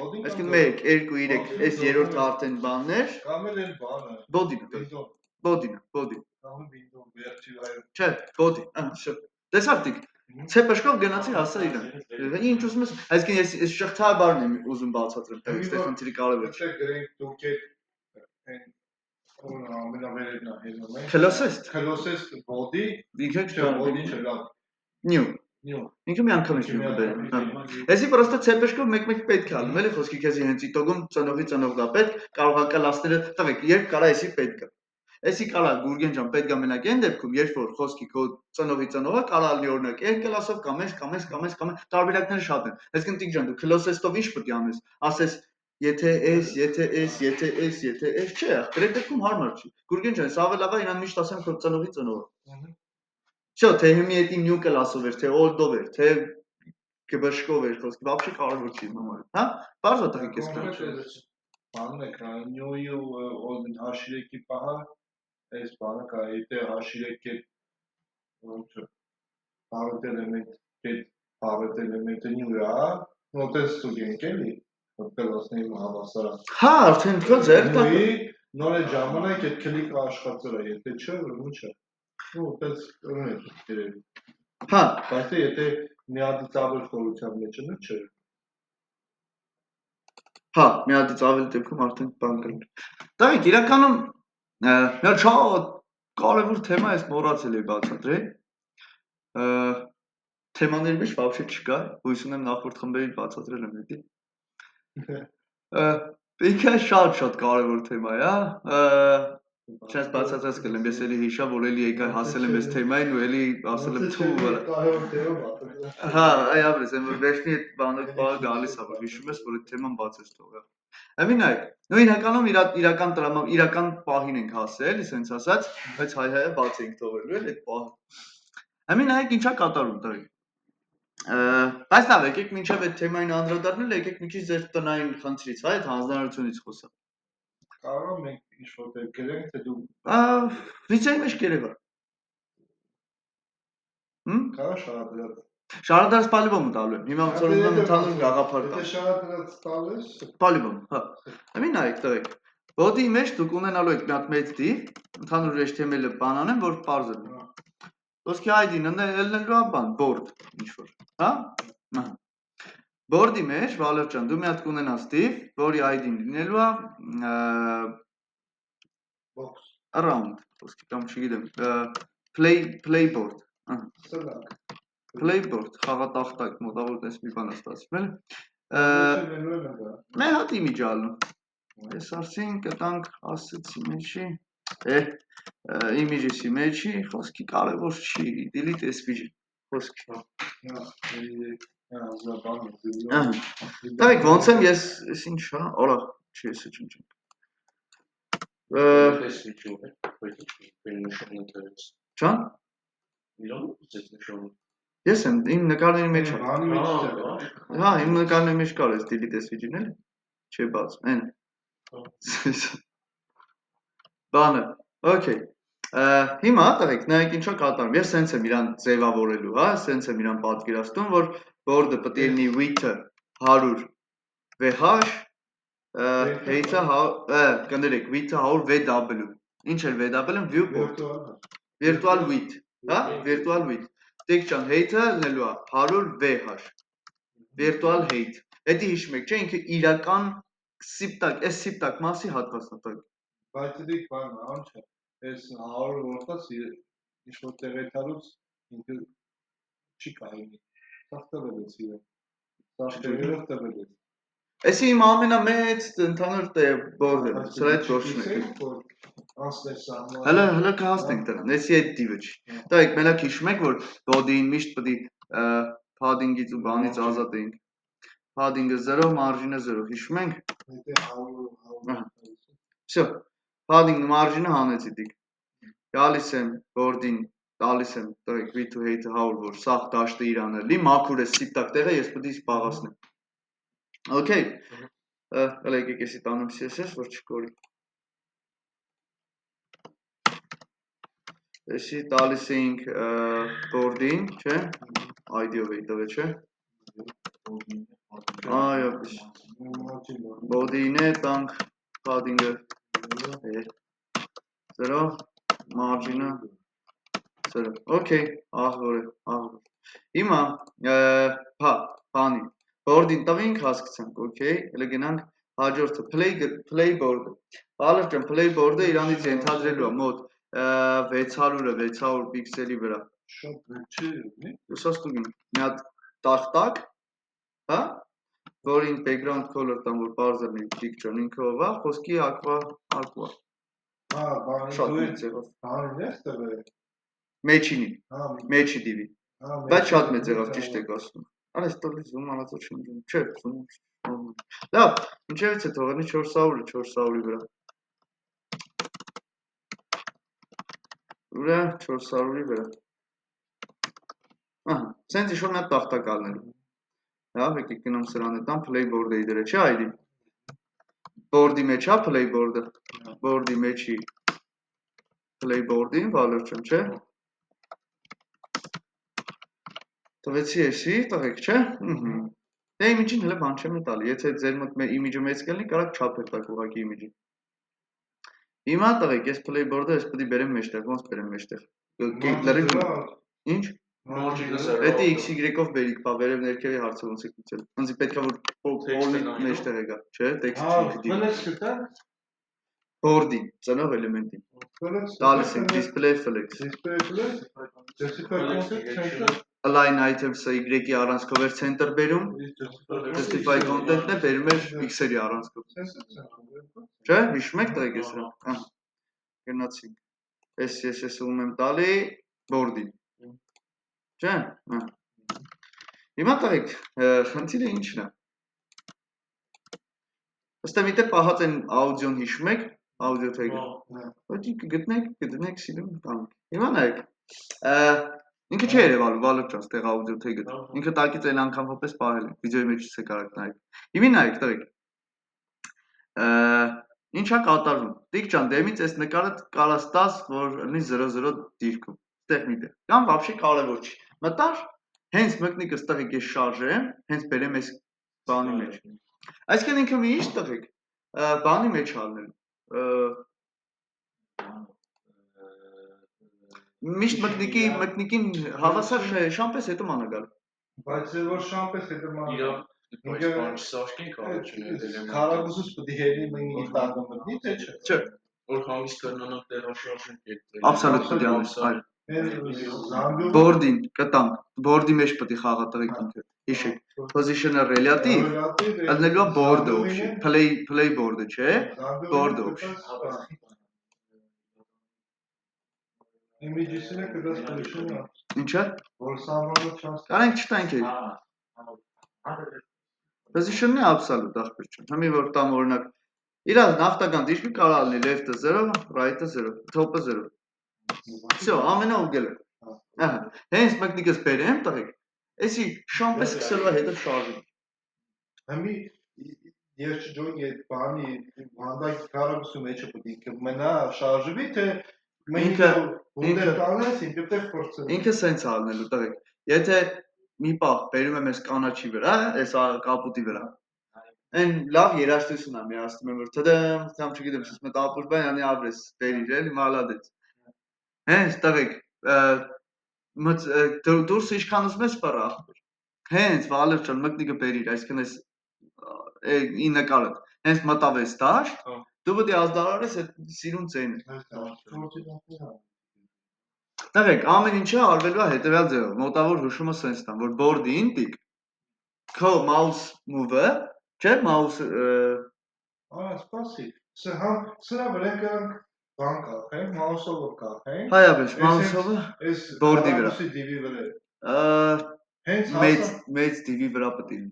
Այսինքն 1 2 3, այս երրորդը արդեն բաններ։
Կամ էլ բանը։
Body-ն է։ Body-ն է, body։ Չէ, body, շո։ Տեսարտիկ։ Ցեպեշկով գնացի հասա իրան։ Ինչ ուզում ես, այսինքն ես շղթայաբարն եմ ուզում բացատրեմ, այստեղ խնդիրի կարևոր չէ։
Գրենք դուք ամենավերևն է հենում է։
Closest։
Closest body,
Ինքը
չէ, body չէ, լավ։
New։
New։
Ինքը մի անգամ է new բերում։ Էսի պրոստը ցեպեշկով մեկ-մեկ պետք է ալում, էլի խոսքի քեզի հենց իտոգում ծնողի ծնողդա պետք, կարող է կլաստերը տվեք, երբ կարա էսի պետք է։ Էսի կարա Գուրգեն ջան պետք է մենակ այն դեպքում, երբ որ խոսքի քո ծնողի ծնողը կարա լի օրինակ այն կլասով կամ տարբերակները շատ են։ Այսինքն տիկ ջան դու closest-ով ինչ պետք է անես, ասես եթե չէ, դրե դեպքում հարմար չի։ Գուրգեն ջան, սա ավելի լավ է իրան միշտ ասեմ քո ծնողի ծնողը։ Չէ, թե հիմի էդի new կլասով էր, թե old-ով էր, թե գբշկով էր խոսքի, вообще կարևոր չի իմ համար, հա։ Բարձր տղիկ ես կարող։
Բանն է, new-ի ու old-ին հաշիրեկի պահը, այս բանը կա, եթե հաշիրեկի ոնց է, բարդ էլեմենտ, այդ բարդ էլեմենտը new-ը, նոտես ստուգենք էլի, կլասնի հավասարան։
Հա, արդեն քո ձեռքը
նոր է ժամանակ այդ քլիկը աշխատել է, եթե չէ, ուրեմն չէ։ Ու այդպես ունենք դերերի։
Հա,
բայց եթե միադիցաբել խորության մեջ է, չէ։
հա, միադիցաբել դեպքում արդեն բան կլինի։ Դայք իրականում մի շատ կարևոր թեմա էս մոռացել էի բացատրել։ Թեմաների մեջ вообще չկա, հույս ունեմ նախորդ խմբերին բացատրել եմ էդի։ Ինքը շատ կարևոր թեմա է, Չես բացատրած կլեմ, ես էլի հիշա, որ էլի եկա հասել եմ այս թեմային ու էլի ասել եմ թու վրա։
Կարևոր թեմա բացատրել։
Հա, այ ապրես, այն որ վերջնի այդ բանը գալիս է, որ հիշում ես, որ այդ թեման բացես թողա։ Ամին այ, նույն իրական պահին ենք հասել, ասենց ասած, բայց հայ-հայը բաց ենք թողելու էլ այդ պահը։ Ամին այ ինչա կատարում տղեկ։ Բայց լավ, եկեք մինչև այդ թեմային անդրադառնալ, եկեք մի քիչ ձեր տնային խնդրից, հա, այդ հանձնարարությունից խոսա։
Կարող ենք ինչ-որ դեր գրենք, թե դու
վիճակի մեջ կերևա։
Կարա շարադրած։
Շարադրած պալիբոմ տալու եմ։ Հիմա ոնց որ ուզում եմ ընդհանուր գաղափար տալ։
Եթե շարադրած տալես,
պալիբոմ, հա։ Ամին այ տղեկ։ Բոդի մեջ դուք ունենալու եք մի հատ մեծ դիվ, ընդհանուր HTML-ը բանանեմ, որ բարձր է։ Ոսկի ID-ն ելնելու է բան, board, ինչ որ, հա։ Ահա։ Board-ի մեջ, Վալեր ջան, դու մի հատ կունենաս div, որի ID-ն լինելու է
box
around, ոսկի կամ չգիտեմ, playboard, ահա։
Սնակ։
Playboard, խաղատախտակ, մոտավոր տես մի բան է ստացվել։ Մի հատ image ալնում։ Ես արցին կտանք ասեցի մեջի, image-ի մեջի, խոսքի կարևոր չի, delete SVG, խոսքի։ Դայք ոնց եմ ես ինչ հա, օրա, չի ես ինչ։ Չան։ Ես եմ, իմ նկարների մեջ է։ Հա, իմ նկարների մեջ կար ես delete SVG-ն էլ, չի բաց, են։ Բանը, okay։ Հիմա տղեկ, նայեք ինչա կատարում, ես սենց եմ իրան ձևավորելու, հա, սենց եմ իրան պատկերացնում, որ board-ը պետք է լինի width-ը 100 VH, height-ը կներեք, width-ը 100 VW։ Ինչ էր VW-ն viewport։ Virtual width, հա, virtual width։ Տիկ ջան, height-ը լինելու է 100 VH։ Virtual height։ Էդի հիշում եք, չէ, ինքը իրական սիպտակ, այս սիպտակ մասի հատվածն է։
Բայց դիք բան, անչ է, այս 100 որտաց ինչ-որ տեղեթարուց ինքը չի կարինի, սաղ տվել ես իրը, սաղ տեղերով տվել ես։
Էսի իմ ամենամեծ ընդհանուր բորդ է, սրա այդ գործն է։ Հələ կհասնենք դրան, էսի այդ դիվը չի։ Տայք մենակ հիշում եք, որ բոդին միշտ պետք է padding-ից ու բանից ազատ էինք։ Padding-ը 0, margin-ը 0, հիշում ենք։ Всё, padding-ը margin-ը հանեցի դիք։ Գալիս եմ բորդին, տալիս եմ տղեկ width to height-ը 100, որ սաղ դաշտը իրան է լի, մաքուր է սիպտակ տեղը, ես պետք է սպաղասնեմ։ Okay, հələ եկեք եսի տանեմ CSS, որ չկորի։ Եսի տալիս էինք բորդին, չէ, ID-ով էի տվել, չէ։ Այո, բորդին է, տանք, padding-ը 0, margin-ը 0, okay, աղվոր է, աղվոր։ Հիմա, հա, բանի, բորդին տվինք հասկցանք, okay, հələ գնանք հաջորդը, playboard-ը, Բալրջան Playboard-ը իրանից ենթադրելու է մոտ 600 պիքսելի վրա։
Շատ բերք չէ, մի։
Ուսած տուգին, մի հատ տախտակ, հա, որին background color տան, որ պարզրնի picture-ն ինքը ով է, խոսքի aqua։
Հա, բանը
Շատ
դու
մեծ եղավ։
բանին ես տվել։
Մեջինի,
Հա,
մեջի դիվի։
հա,
Բայց շատ մեծ եղավ, ճիշտ եք ասում։ Արես տալիս զում անածո չեմ դում։ Չէ, զում։ Լավ, ինչևից է թողնի 400-ը 400-ի վրա։ Ուրա 400-ի վրա։ Ահա, սենց ինչ-որ մի հատ տախտակ ալնելու։ Լավ, եկեք գնամ սրան հետան Playboard-ը իդրը, չէ այդի։ Board-ի մեջ հա Playboard-ը։ Board-ի մեջի Playboard-ին, Վալրջան, չէ։ Տվեցի էսի, տղեկ, չէ։ Դե իմիջին հələ բան չեմ տալի, եթե ձեր մոտ իմիջը մեծ կլինի, կարաք չափեր տակ ուղղակի իմիջին։ Հիմա տղեկ, ես Playboard-ը ես պետք է բերեմ մեջտեղ, ոնց բերեմ մեջտեղ։ Լրիվ ինչ։ Պետք է XY-ով բերիք, բա վերև ներքևի հարցը ոնց եք լուծել։ Ոնց պետք է որ բոլի մեջտեղ եկա, չէ, տեքստը չգիտի։
Ֆլեքս կտա։
Board-ի, ծնող էլեմենտի։ Տալիս ենք display flex։
Display flex, justify content center,
Align items-ը Y-ի առանցքով էր center բերում, justify content-ն է բերում էր X-երի առանցքով։ Չէ, հիշում եք տղեկ ես սրանք։ Գնացինք։ Ես ում եմ տալի board-ին։ Չէ։ Հիմա տղեկ, խնդիրը ինչն է։ Ըստ միտեղ պահած են աուդիոն հիշում եք, աուդիո թեգը։ Ոչ ինքը գտնեք սիրում տանք։ Հիմա նայեք։ Ինքը չի երևալու Վալրջան ստեղ աուդիո թեգը։ Ինքը տակից այն անգամվապես պահել է, վիդեոյի մեջ չեք կարակ նայեք։ Հիմա նայեք տղեկ։ Ինչա կատարվում։ Տիկ ջան, դեմից այս նկարը կարաս տաս, որ լինի 0-0 դիրքում։ Ստեղ միտեղ։ Կամ вообще կարևոր չի։ Մտար, հենց մկնիկը ստեղ ես շարժեմ, հենց բերեմ այս բանի մեջ։ Այսինքն ինքը մի ինչ տղեկ, բանի մեջ ալնելու։ Միշտ մկնիկին հավասար շամպես հետո մանա գալ։
Բայց որ շամպես հետո մանա։
Բայց բան չսարքենք առաջ մի էլեմենտ։
Քարագուսուս պետք է հերի մենի տակը մտնի, թե չէ։
Չէ։
Որ հանգիստ կրնանանք տեղաշարժենք այդ։
Absolute պետք է անես, այլ։ Board-ին կտանք, board-ի մեջ պետք է խաղա տղեկ ինքը։ Հիշեք, position-ը relative, ալնելու է board-ը option, play board-ը, չէ, board option։
Image-ը կդաս position-ը։
Ինչա։
Որ սամվանը չանց։
Կարենք չտանք է։ Position-ն է absolute ախպեր չեմ։ Համի որ տամ օրինակ, իրա նավտական դիրքի կարա ալնի left-ը 0, right-ը 0, top-ը 0։ Всё, ամենը ուգել է։ Ահա, հենց մկնիկս բերեմ տղեկ։ Էսի շամպես սկսելու է հետը շարժի։
Համի ես չջոյ այդ բանի հանդակ կարագուսու մեջը պետք է մնա շարժվի, թե ինքը կանես, ինքը տեղ փորձել։
Ինքը սենց ալնելու տղեկ։ Եթե մի պահ բերում եմ այս կանաչի վրա, այս կապուտի վրա։ Այն լավ երաժշտություն է, միացնում եմ որ թդեմ, կամ չգիտեմ, շուտ մտապուր բան, անի աբրես, բերիր էլի, մալադեց։ Հենց տղեկ, դուրս ինչքան ուզում ես պարա ախպեր։ Հենց Վալրջան մկնիկը բերիր, այսինքն այս ի նկարը։ Հենց մտավ այս դաշտ, դու պետք է ազդարարես այդ սիրուն ձայնը։ Տղեկ, ամեն ինչը արվելու է հետևյալ ձևով, մոտավոր հուշումը սենց տամ, որ board-ին տիկ, քո mouse move-ը, չէ, mouse
սպասի, սրա վրա կրանք բան կախենք, mouse-ով կախենք։
Հայաբես, mouse-ով board-ի վրա։
Դիվի վրա։
Մեծ դիվի վրա պետք է լինի։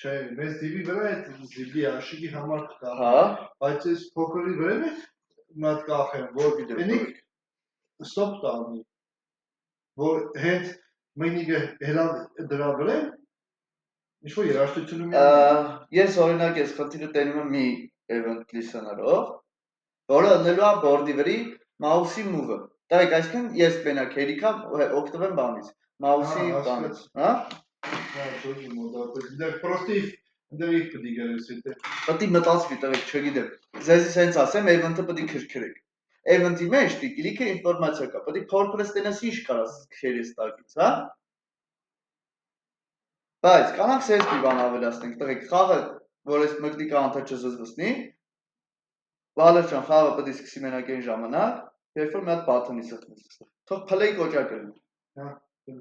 Չէ, մեծ դիվի վրա այդ դիվի աշիգի համար կա։
Հա։
Բայց այս փոքրի վրա է մատ կախեմ, որ ինք ստոպ տանի։ Որ հենց մենիգը հելան դրա վրա ինչ որ երաժշտություն ունի։
Ես օրինակ ես խնդիրը տենում եմ մի event listener-ով, որը ըլնելու է board-ի վրի mouse-ի move-ը։ Տղեկ, այսինքն ես մենակ հերիքա օգտվեմ բանից, mouse-ի բանից, հա։
Հա, ճոճի մոդապես։ Դեռ պրոստի դեռ их պետք է գերես եթե։
Պետք է մտածվի, տղեկ, չգիտեմ։ Ձեզ սենց ասեմ, event-ը պետք է քրքրեք։ Event-ի մեջ տիկլիկը ինֆորմացիա կա, պետք է փորփրես տենաս ինչ կարաս քերես տակից, հա։ Բայց կանանք սենց մի բան ավելացնենք, տղեկ, խաղը, որ այս մկնիկը անդա չզզվսնի, Վալերջան խաղը պետք է սկսի մենակ այն ժամանակ, երբ որ մի հատ բաթոնի սխմես։ Թող play կոճակ լինի։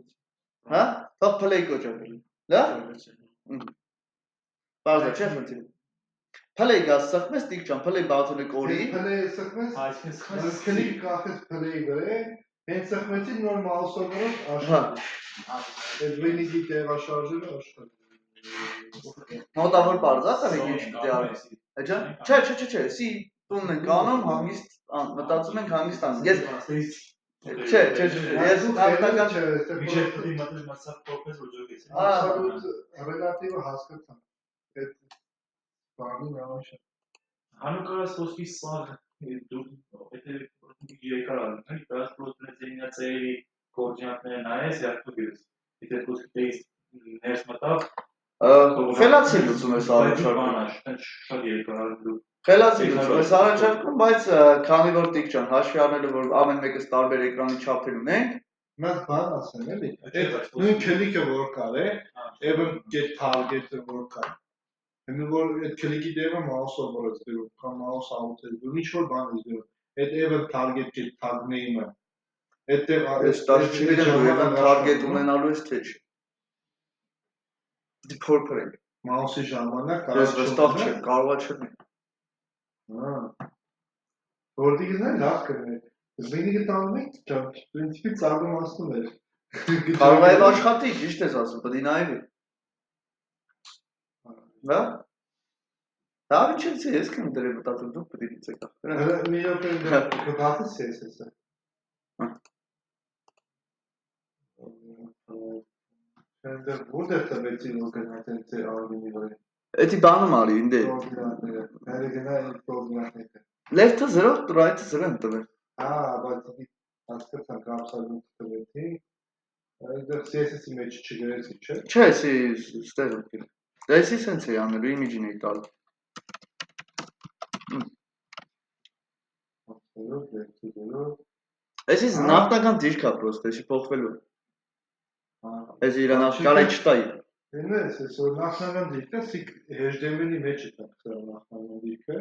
Հա? Թող play կոճակ լինի։ Դա? Բարձր չէ խնդիրը։ Play գաս սխմես դիքջան, play բաթոնի կորի։
Play սխմես։ Քլիկ կախես play վրա, հենց սխմեցի նոր մաուսով աշխատի։ Այդ վինիգի տեղաշարժերը աշխատի։
Մոտավոր բարձր է ինչ պիտի արես։ Էջա։ Չէ, սի տունն ենք անում, հանգիստ մտածում ենք հանգիստ անում։ Ես Չէ, ես նախնական
Միջև պիտի մտես մասավ փոխես ոճոգես։
Ռելատիվը հասկացան։ Այդ բանի նամաշը։
Հանուկարաս ոսկի սաղ դու եթե երկար ալն, էլի դաս պրոստենցիացիայի կոորդինատները նայես երթու գես։ Եթե ոսկիից ներս մտավ
խելացի լուծում ես
առաջարկում։ Շատ երկար ալու։
Խելացի լուծում ես առաջարկում, բայց քանի որ դիքջան հաշվի առնելով որ ամեն մեկս տարբեր էկրանի չափեր ունենք,
Մենք բան ասեմ էլի։ Այդ նույն քլիկը որ կար է, even get target-ը որ կար։ Հիմա որ այդ քլիկի դեպը mouse-ով որ ես դրում, կամ mouse out-ը դու ինչ որ բան ես դրում։ Այդ even target get tag name-ը։ Այդտեղ
այս տաշ չգիտեմ դու even target ունենալու ես թե չէ։ Դիփորփրել։
Mouse-ի ժամանակ
Ես վստահ չեմ, կարողա չլինի։
Որտիգնա լավ կներ։ Զինիգը տանում եք, պրինցիպի ծառում ասում էր։
Կարող է աշխատի, ճիշտ ես ասում, պետք է նայել։ Հա? Դա ինչի՞ ես կամ դրել մտածում դուք պետք է լուծեք ախր։
Մի րոպե կբացես ես էսա։ Այնտեղ որտեղ տվեցի որ գնաց այդ ալբինի վրա։
Էդի բանում արի ինձ։
Կոորդինատները։ Հələ գնա այդ կոորդինատները։
Left-ը 0, right-ը 0 են տվել։
Բայց հասկացան կապսալու տվեցի։ Այնտեղ CSS-ի մեջ չգրեցի, չէ։
Չէ, ստեղ է։ Դեսի սենց է անելու իմիջին է տալ։ Էսի նախնական դիրք է պրոստը, էսի փոխվելու։ Էսի իրան ակալ է չտայի։
Ինձ էս որ նախնական դիրքը HTML-ի մեջ է տա նախնական դիրքը,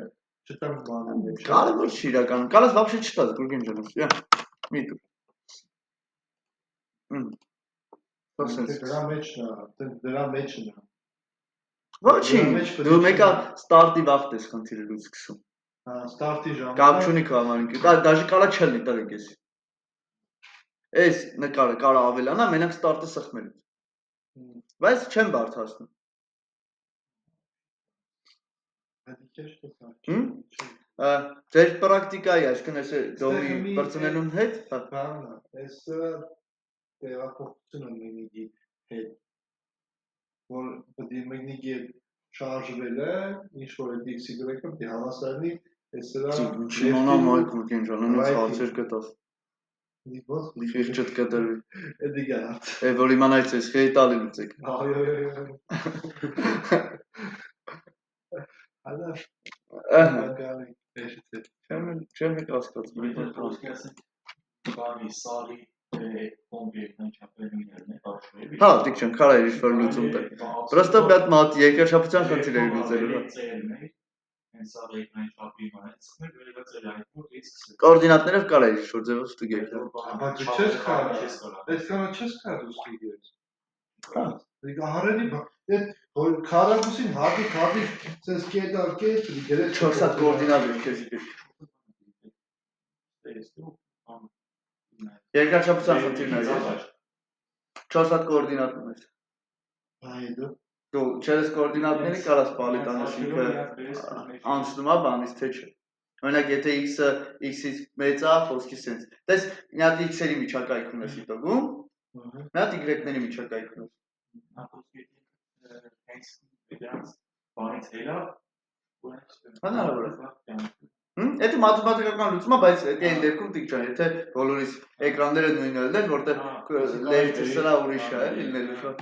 չտամ բանի մեջ։
Կարևոր չի իրականում, կարաս вообще չտաս, գուրգեն ջանոս, յա։ Մի դու։
Դրա մեջն է։
Ոչինչ, դու մեկա ստարտի վաղտ ես խնդիրը դու սկսում։
Ստարտի ժամանակ։
Կապ չունի քո համարինքը, դաժե կարա չլինի տղեկ էսի։ Էս նկարը կարա ավելանա, մենակ ստարտը սխմելուց։ Բայց չեմ բարդացնում։ Ձեր պրակտիկայի, այսինքն էս դոմի բրցնելուն հետ,
բանն է, էս տեղափոխությունը մինիգի հետ, որ պետք է մինիգի շարժվել է, ինչ որ այդ x-y-ը պետք է հավասարնի, էս սրա
Չիմանամ այք գուրգեն ջան, նույնս խացեր կտաս։ Խիղճդ կտրվի։
Էդի գարած։
Որ իմանայց ես խեի տալի լուծեք։
Հալա։
Չեմ եք ասկացում։
Բանի սարի կոնկրետ չափերներն է աշխարհի։
Հա, դիք չեմ կարա իր որ լուծում տա։ Պրոստը բյատ մատ երկրաչափության խնդիր է լուծելու։
Հենց սարի էկրանի չափի հանեց, մենք վերածել ենք որ իսկ
Կոորդինատներով կարա իր որ ձևով ստուգեք։
Բայց չես կարող, այսքանը չես կարող ստուգել։ Հա, հարելի այդ որ քարակուսին հատի sense կետալ գրես
4 հատ կոորդինատ է քեզ պետք։ Երկրաչափության խնդիրն է։ 4 հատ կոորդինատ ունես։
Այդո։
Դու չես կոորդինատների կարաս պալի տանես ինքը անցնում է բանից թե չէ։ Օրինակ եթե x-ը x-ից մեծ է, խոսքի sense։ Տես մի հատ x-երի միջակայք ունես իտոգում, մի հատ y-ների միջակայք ունես։
Հենց դրանց բանից հելա
Հնարավոր է։ Դա մաթեմատիկական լուծում է, բայց դա այն դեպքում դիք ջան, եթե բոլորիս էկրանները նույնն են, որտեղ լեյթը սրա ուրիշ է, լինելու շա։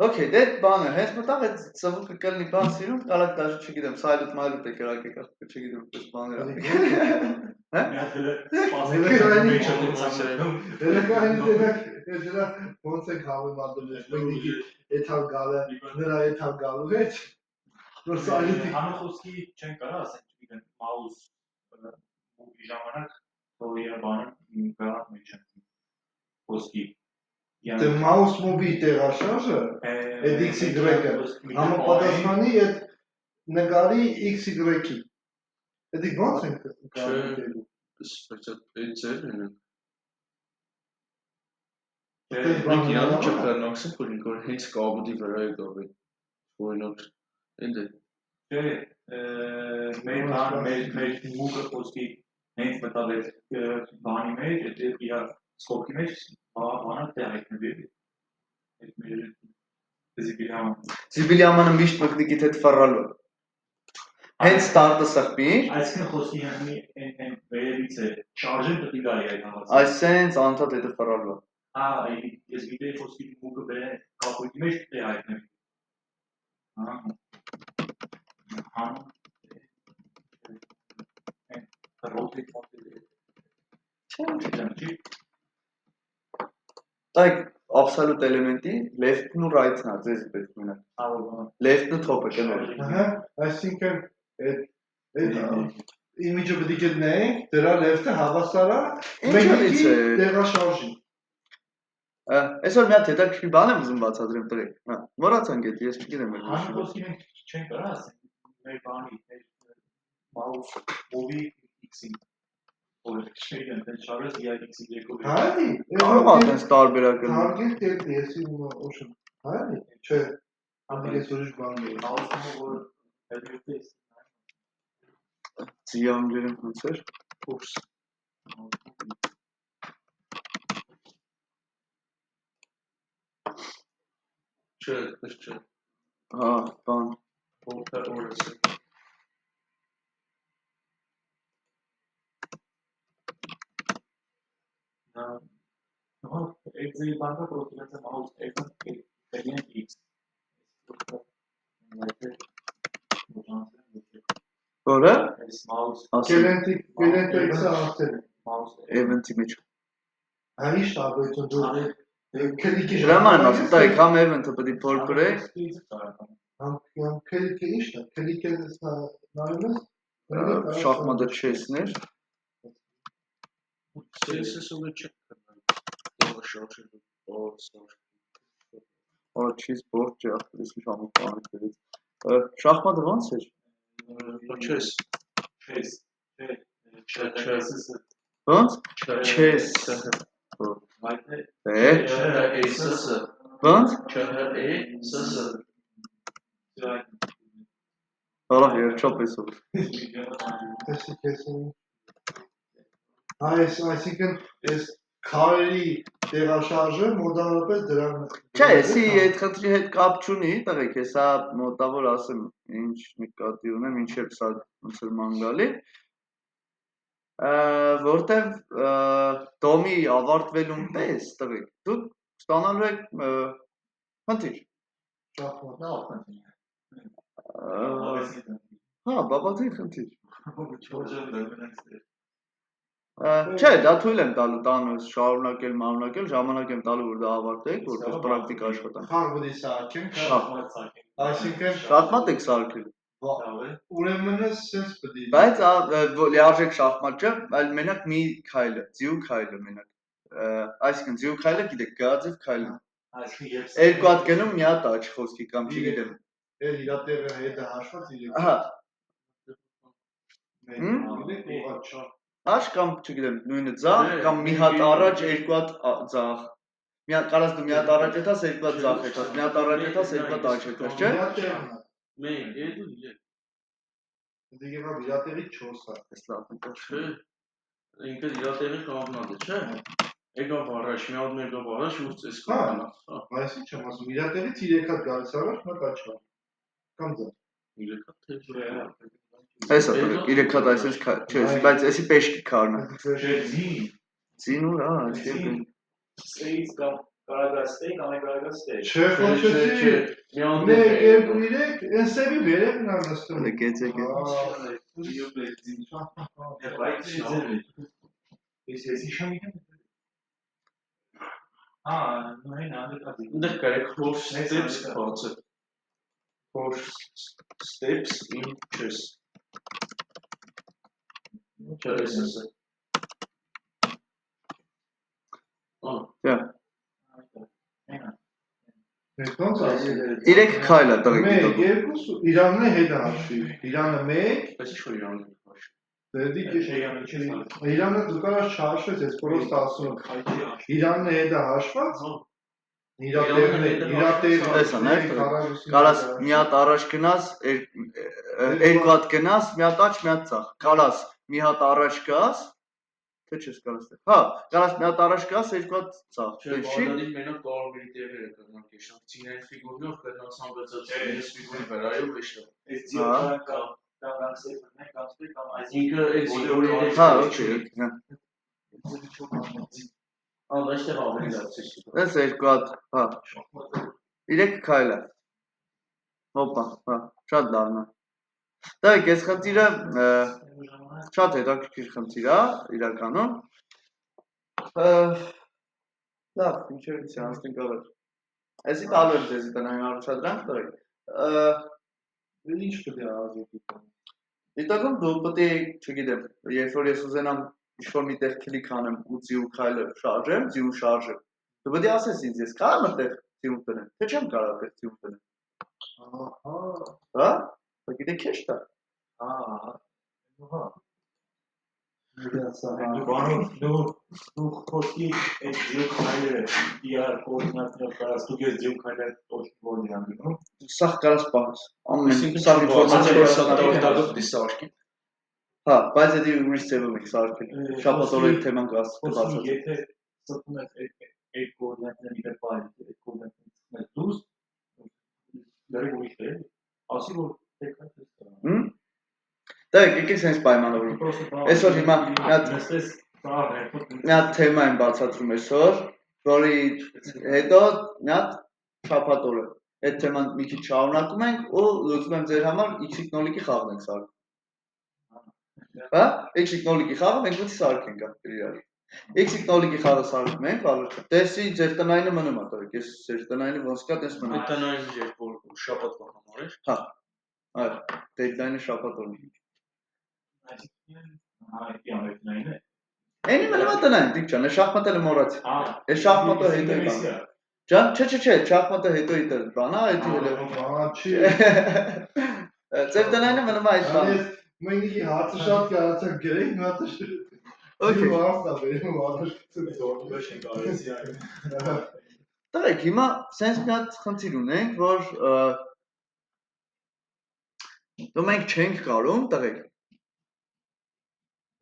Okay, դե բանը, հենց մտավ այդ ծվուկը կլնի բան սիրում, կարակ դաժե չգիտեմ, սայլուտ մայլուտ է կրակեք, չգիտեմ, պես բաներ ա։ Հա?
Դերակայինի Դրա ոնց ենք հավելվածում մենք էթալ գալը նրա էթալ գալու հետ որ սալիտի
Անխոսքի չեն կարա ասենք չգիտեմ մաուս մուվի ժամանակ թողի բանը գարան մեջ են խոսքի
դե mouse move-ի տեղաշարժը այդ XY-ը համապատասխանի այդ նկարի XY-ի Դա ո՞նց ենք գալու
Բայց այդ ձերն են
Մենք
Մենք իրանը չկարնացինք որ ինքն հենց կաբուդի վրա է գալու օրինակ ընդ է
մեր մուվը խոսքի հենց մտավ այդ բանի մեջ այդ իր սկոպի մեջ բանը տեղ հայտնվի այդ մեր
Զիբիլյամանը միշտ մկնի գիթե թվառալու Հենց ստարտը սխպի
Այսինքն խոսքի հնի են վերևից է շարժեն պետք է գալի այդ համացը
Այսենց անդադ է թվառալու
ես գիտեի խոսքի մուվը բերեն կապույտի մեջ տեղ հայտնվի
Так, absolute էլեմենտի left-ն ու right-ն է, ձեզ պետք մենակ Left-ն ու top-ը կներ
Այսինքն այդ image-ը պետք է գտնենք դրա left-ը հավասար է մեկի տեղաշարժի
Այսօր մի հատ հետաքրքիր բան եմ ուզում բացատրեմ տրեք Մոռացանք այդ, ես չգիտեմ
Խոսքի մենք չենք կարա ասենք մեր բանի մեր mouse move-ի X-ին որ չգիտեմ դեն շարժես X-ով
Հայնի
Կարող է այդպես տարբերակ լինի
Հարգել դեպի եսի օշն Հայնի չէ Անդրես ուրիշ բան է
mouse move-ը հետևից
Ձիանգերեն ոնց էր
Կուրս Չէ, չէ
Հա, բան
Որտե օրս է
Эти банка просто mouse X.
Որը?
Կելենտի X-ը ասել
Event-ի մեջ
Այս տարբերություն դու քլիկի
Դրաման եմ ասում, տայք համ event-ը պետք է փորփրեք
Համ քլիկը ի՞նչն է, քլիկը նայում ես
շախմատը չեսներ
Սեսսը չեք կնալ շարժելու
Չիզ բորդ չի ախտես շամուկ բանից Շախմատը ոնց էր?
Չես
Ոնց? Չես Ոնց? Հորով երջոպ ես ով
Այսինքն ես քարերի տեղաշարժը մոտավորապես դրան
Չէ, եսի այդ խնդրի հետ կապ չունի, տղեկ, հեսա մոտավոր ասեմ, ինչ նկատի ունեմ, ինչև սա մուսլման գալի, որտև դոմի ավարտվելուն պես, տղեկ, դուք ստանալու եք խնդիր Հա, բաբաթին խնդիր Չէ, դա թույլ եմ տալու տանուս շարունակել, ժամանակ եմ տալու, որ դա ավարտեք, որպես պրակտիկ աշխատանք
Խաղ բդի սարքենք, այսինքն
Շախմատ եք սարքել
Ուրեմն սենց բդի
Բայց լիարժեք շախմատ չէ, այլ մենակ մի քայլը, ձիու քայլը մենակ Այսինքն ձիու քայլը գիտեք, գազև քայլը Երկու հատ գնում, մի հատ աչ խոսքի կամ չգիտեմ
Էլ իրա տեղը հետը հաշված իրեք
Ահա
Հմ?
Աշ կամ չգիտեմ, նույնը ձախ կամ մի հատ առաջ, երկու հատ ձախ Կարաս դու մի հատ առաջ եթաս, երկու հատ ձախ եթաս, մի հատ առաջ եթաս, երկու հատ աչ եթաս, չէ?
Մենք, եդու իրեք
Դե եղավ իրա տեղի 4 հատ
Ես լավ ընկար
Չէ, ինքը իրա տեղի կողմնադ է, չէ? Եկավ առաջ, մի հատ եկավ առաջ, ու ես կողմնադ
Այսին չեմ ասում, իրա տեղից 3 հատ գալիս առաջ, մատ աչվա Կամ ձա
3 հատ թե
Հեսա տղեք, 3 հատ այսպես չէ, բայց եսի պեշկի քարնը Ձին ուր, չէ
States կամ կարագաստեի կամ կարագաստեի
Չէ, խոչեցի, 1, 2, 3, են սևի վերևն անստում
Գեցեք
Ես իշամ իտեմ նույն անդրադի։
Դեռ կարեք 4 steps բացը։ 4 steps in chess։ Չես։
Դե։
Ոնց ասել։
3 քայլ է տղեկ
Մեկ,
դիտում։
երկու, Իրանն է հետը հաշվի։ Իրանը մեկ,
Բայց ինչ որ Իրանը։
Իրանը դու կարաս չհաշվես, այս փորոս 10-ը։ Իրանն է հետը հաշված։ Կարաս
մի հատ առաջ գնաս, երկու հատ գնաս, մի հատ աջ, մի հատ ցախ։ Կարաս մի հատ առաջ գաս, թե չես կարաս։ Հա, կարաս մի հատ առաջ գաս, երկու հատ ցախ։
Չէ, բادرին մենակ կարող մի տեղերը կգնանք եշան։ Ցինային ֆիգուրնով կգնաս հանգացած այս ֆիգուրի վրայով էշա։
Այս ձիոկը կամ սեփնե կամ սպի կամ այս
Ինքը այս ֆիգուրի
Հա, օքեյ։
Այստեղ ավելի լավ է։
Այս երկու հատ, հա։ 3 քայլ է։ Հոպա, հա, շատ լավն է։ Դա այս խնդիրը շատ հետաքրքիր խնդիր է, իրականում։ Լավ, ինչերից է անցնենք ավեր։ Այսի տալու եմ ձեզի տնային առաջադրանք տղեկ։
Ինչ պետք է արժեք։
Դիտակում դու պետք է, չգիտեմ, երբ որ ես ուզենամ ինչ-որ մի տեղ քլիկ անեմ ու ձիու քայլը շարժեմ, ձիու շարժեմ, դու պետք է ասես ինձ ես կարամ այդտեղ ձիու տնեմ, թե չեմ կարող այդտեղ ձիու տնեմ։ Հա, դա գիտեք քեշ դա։
դու խոսքի այդ ձիոկները իր կոորդինատներով կարաս դու ես ձիոկները ոչ որն անում։
Սա կարաս պահես։ Ամեն սա ինֆորմացիա
դիսարկի։
Հա, բայց դա ուրիշ ձևով եք սարքել։ Շաբաթօրի թեման կբացած։
Եթե ստում ես այդ կոորդինատների հետ բայ, այդ կոորդինատները դուրս դեռ ուրիշ է։ Ասի որ տեքնիկ է։
Դա եկեք sense պայմանավորում։ Այսօր հիմա մի հատ թեմա եմ բացատրում այսօր, որի հետո մի հատ շաբաթօրը։ Այդ թեման մի քիչ շարունակում ենք ու լուծում եմ ձեր համար X-իկ նոլիկի խաղն ենք սարքում։ Հա, X-իկ նոլիկի խաղը մենք ո՞նց սարքենք իրար։ X-իկ նոլիկի խաղը սարքում ենք, բալոճը։ Տեսի ձեր տնայինը մնում է տղեկ, ես ձեր տնայինը ոնց կա, տես մնում։
Այդ տնայինը երբ որ շաբաթվա համար է։
Հա։ Այո, դեդլայնը շաբաթօրն է։ Էնի մնում է տնային, դիք ջան, շախմատը մոռացի։ Է շախմատը հետո է բան։ Ջան, չէ, շախմատը հետո է բանա, այդ հենց։
Չի։
Ձեր տնայինը մնում է այս բանը։
Մենք հարցը շատ կարացանք գրենք, մատը։
Okay. Տղեկ, հիմա սենց մի հատ խնդիր ունենք, որ դու մենք չենք կարում, տղեկ,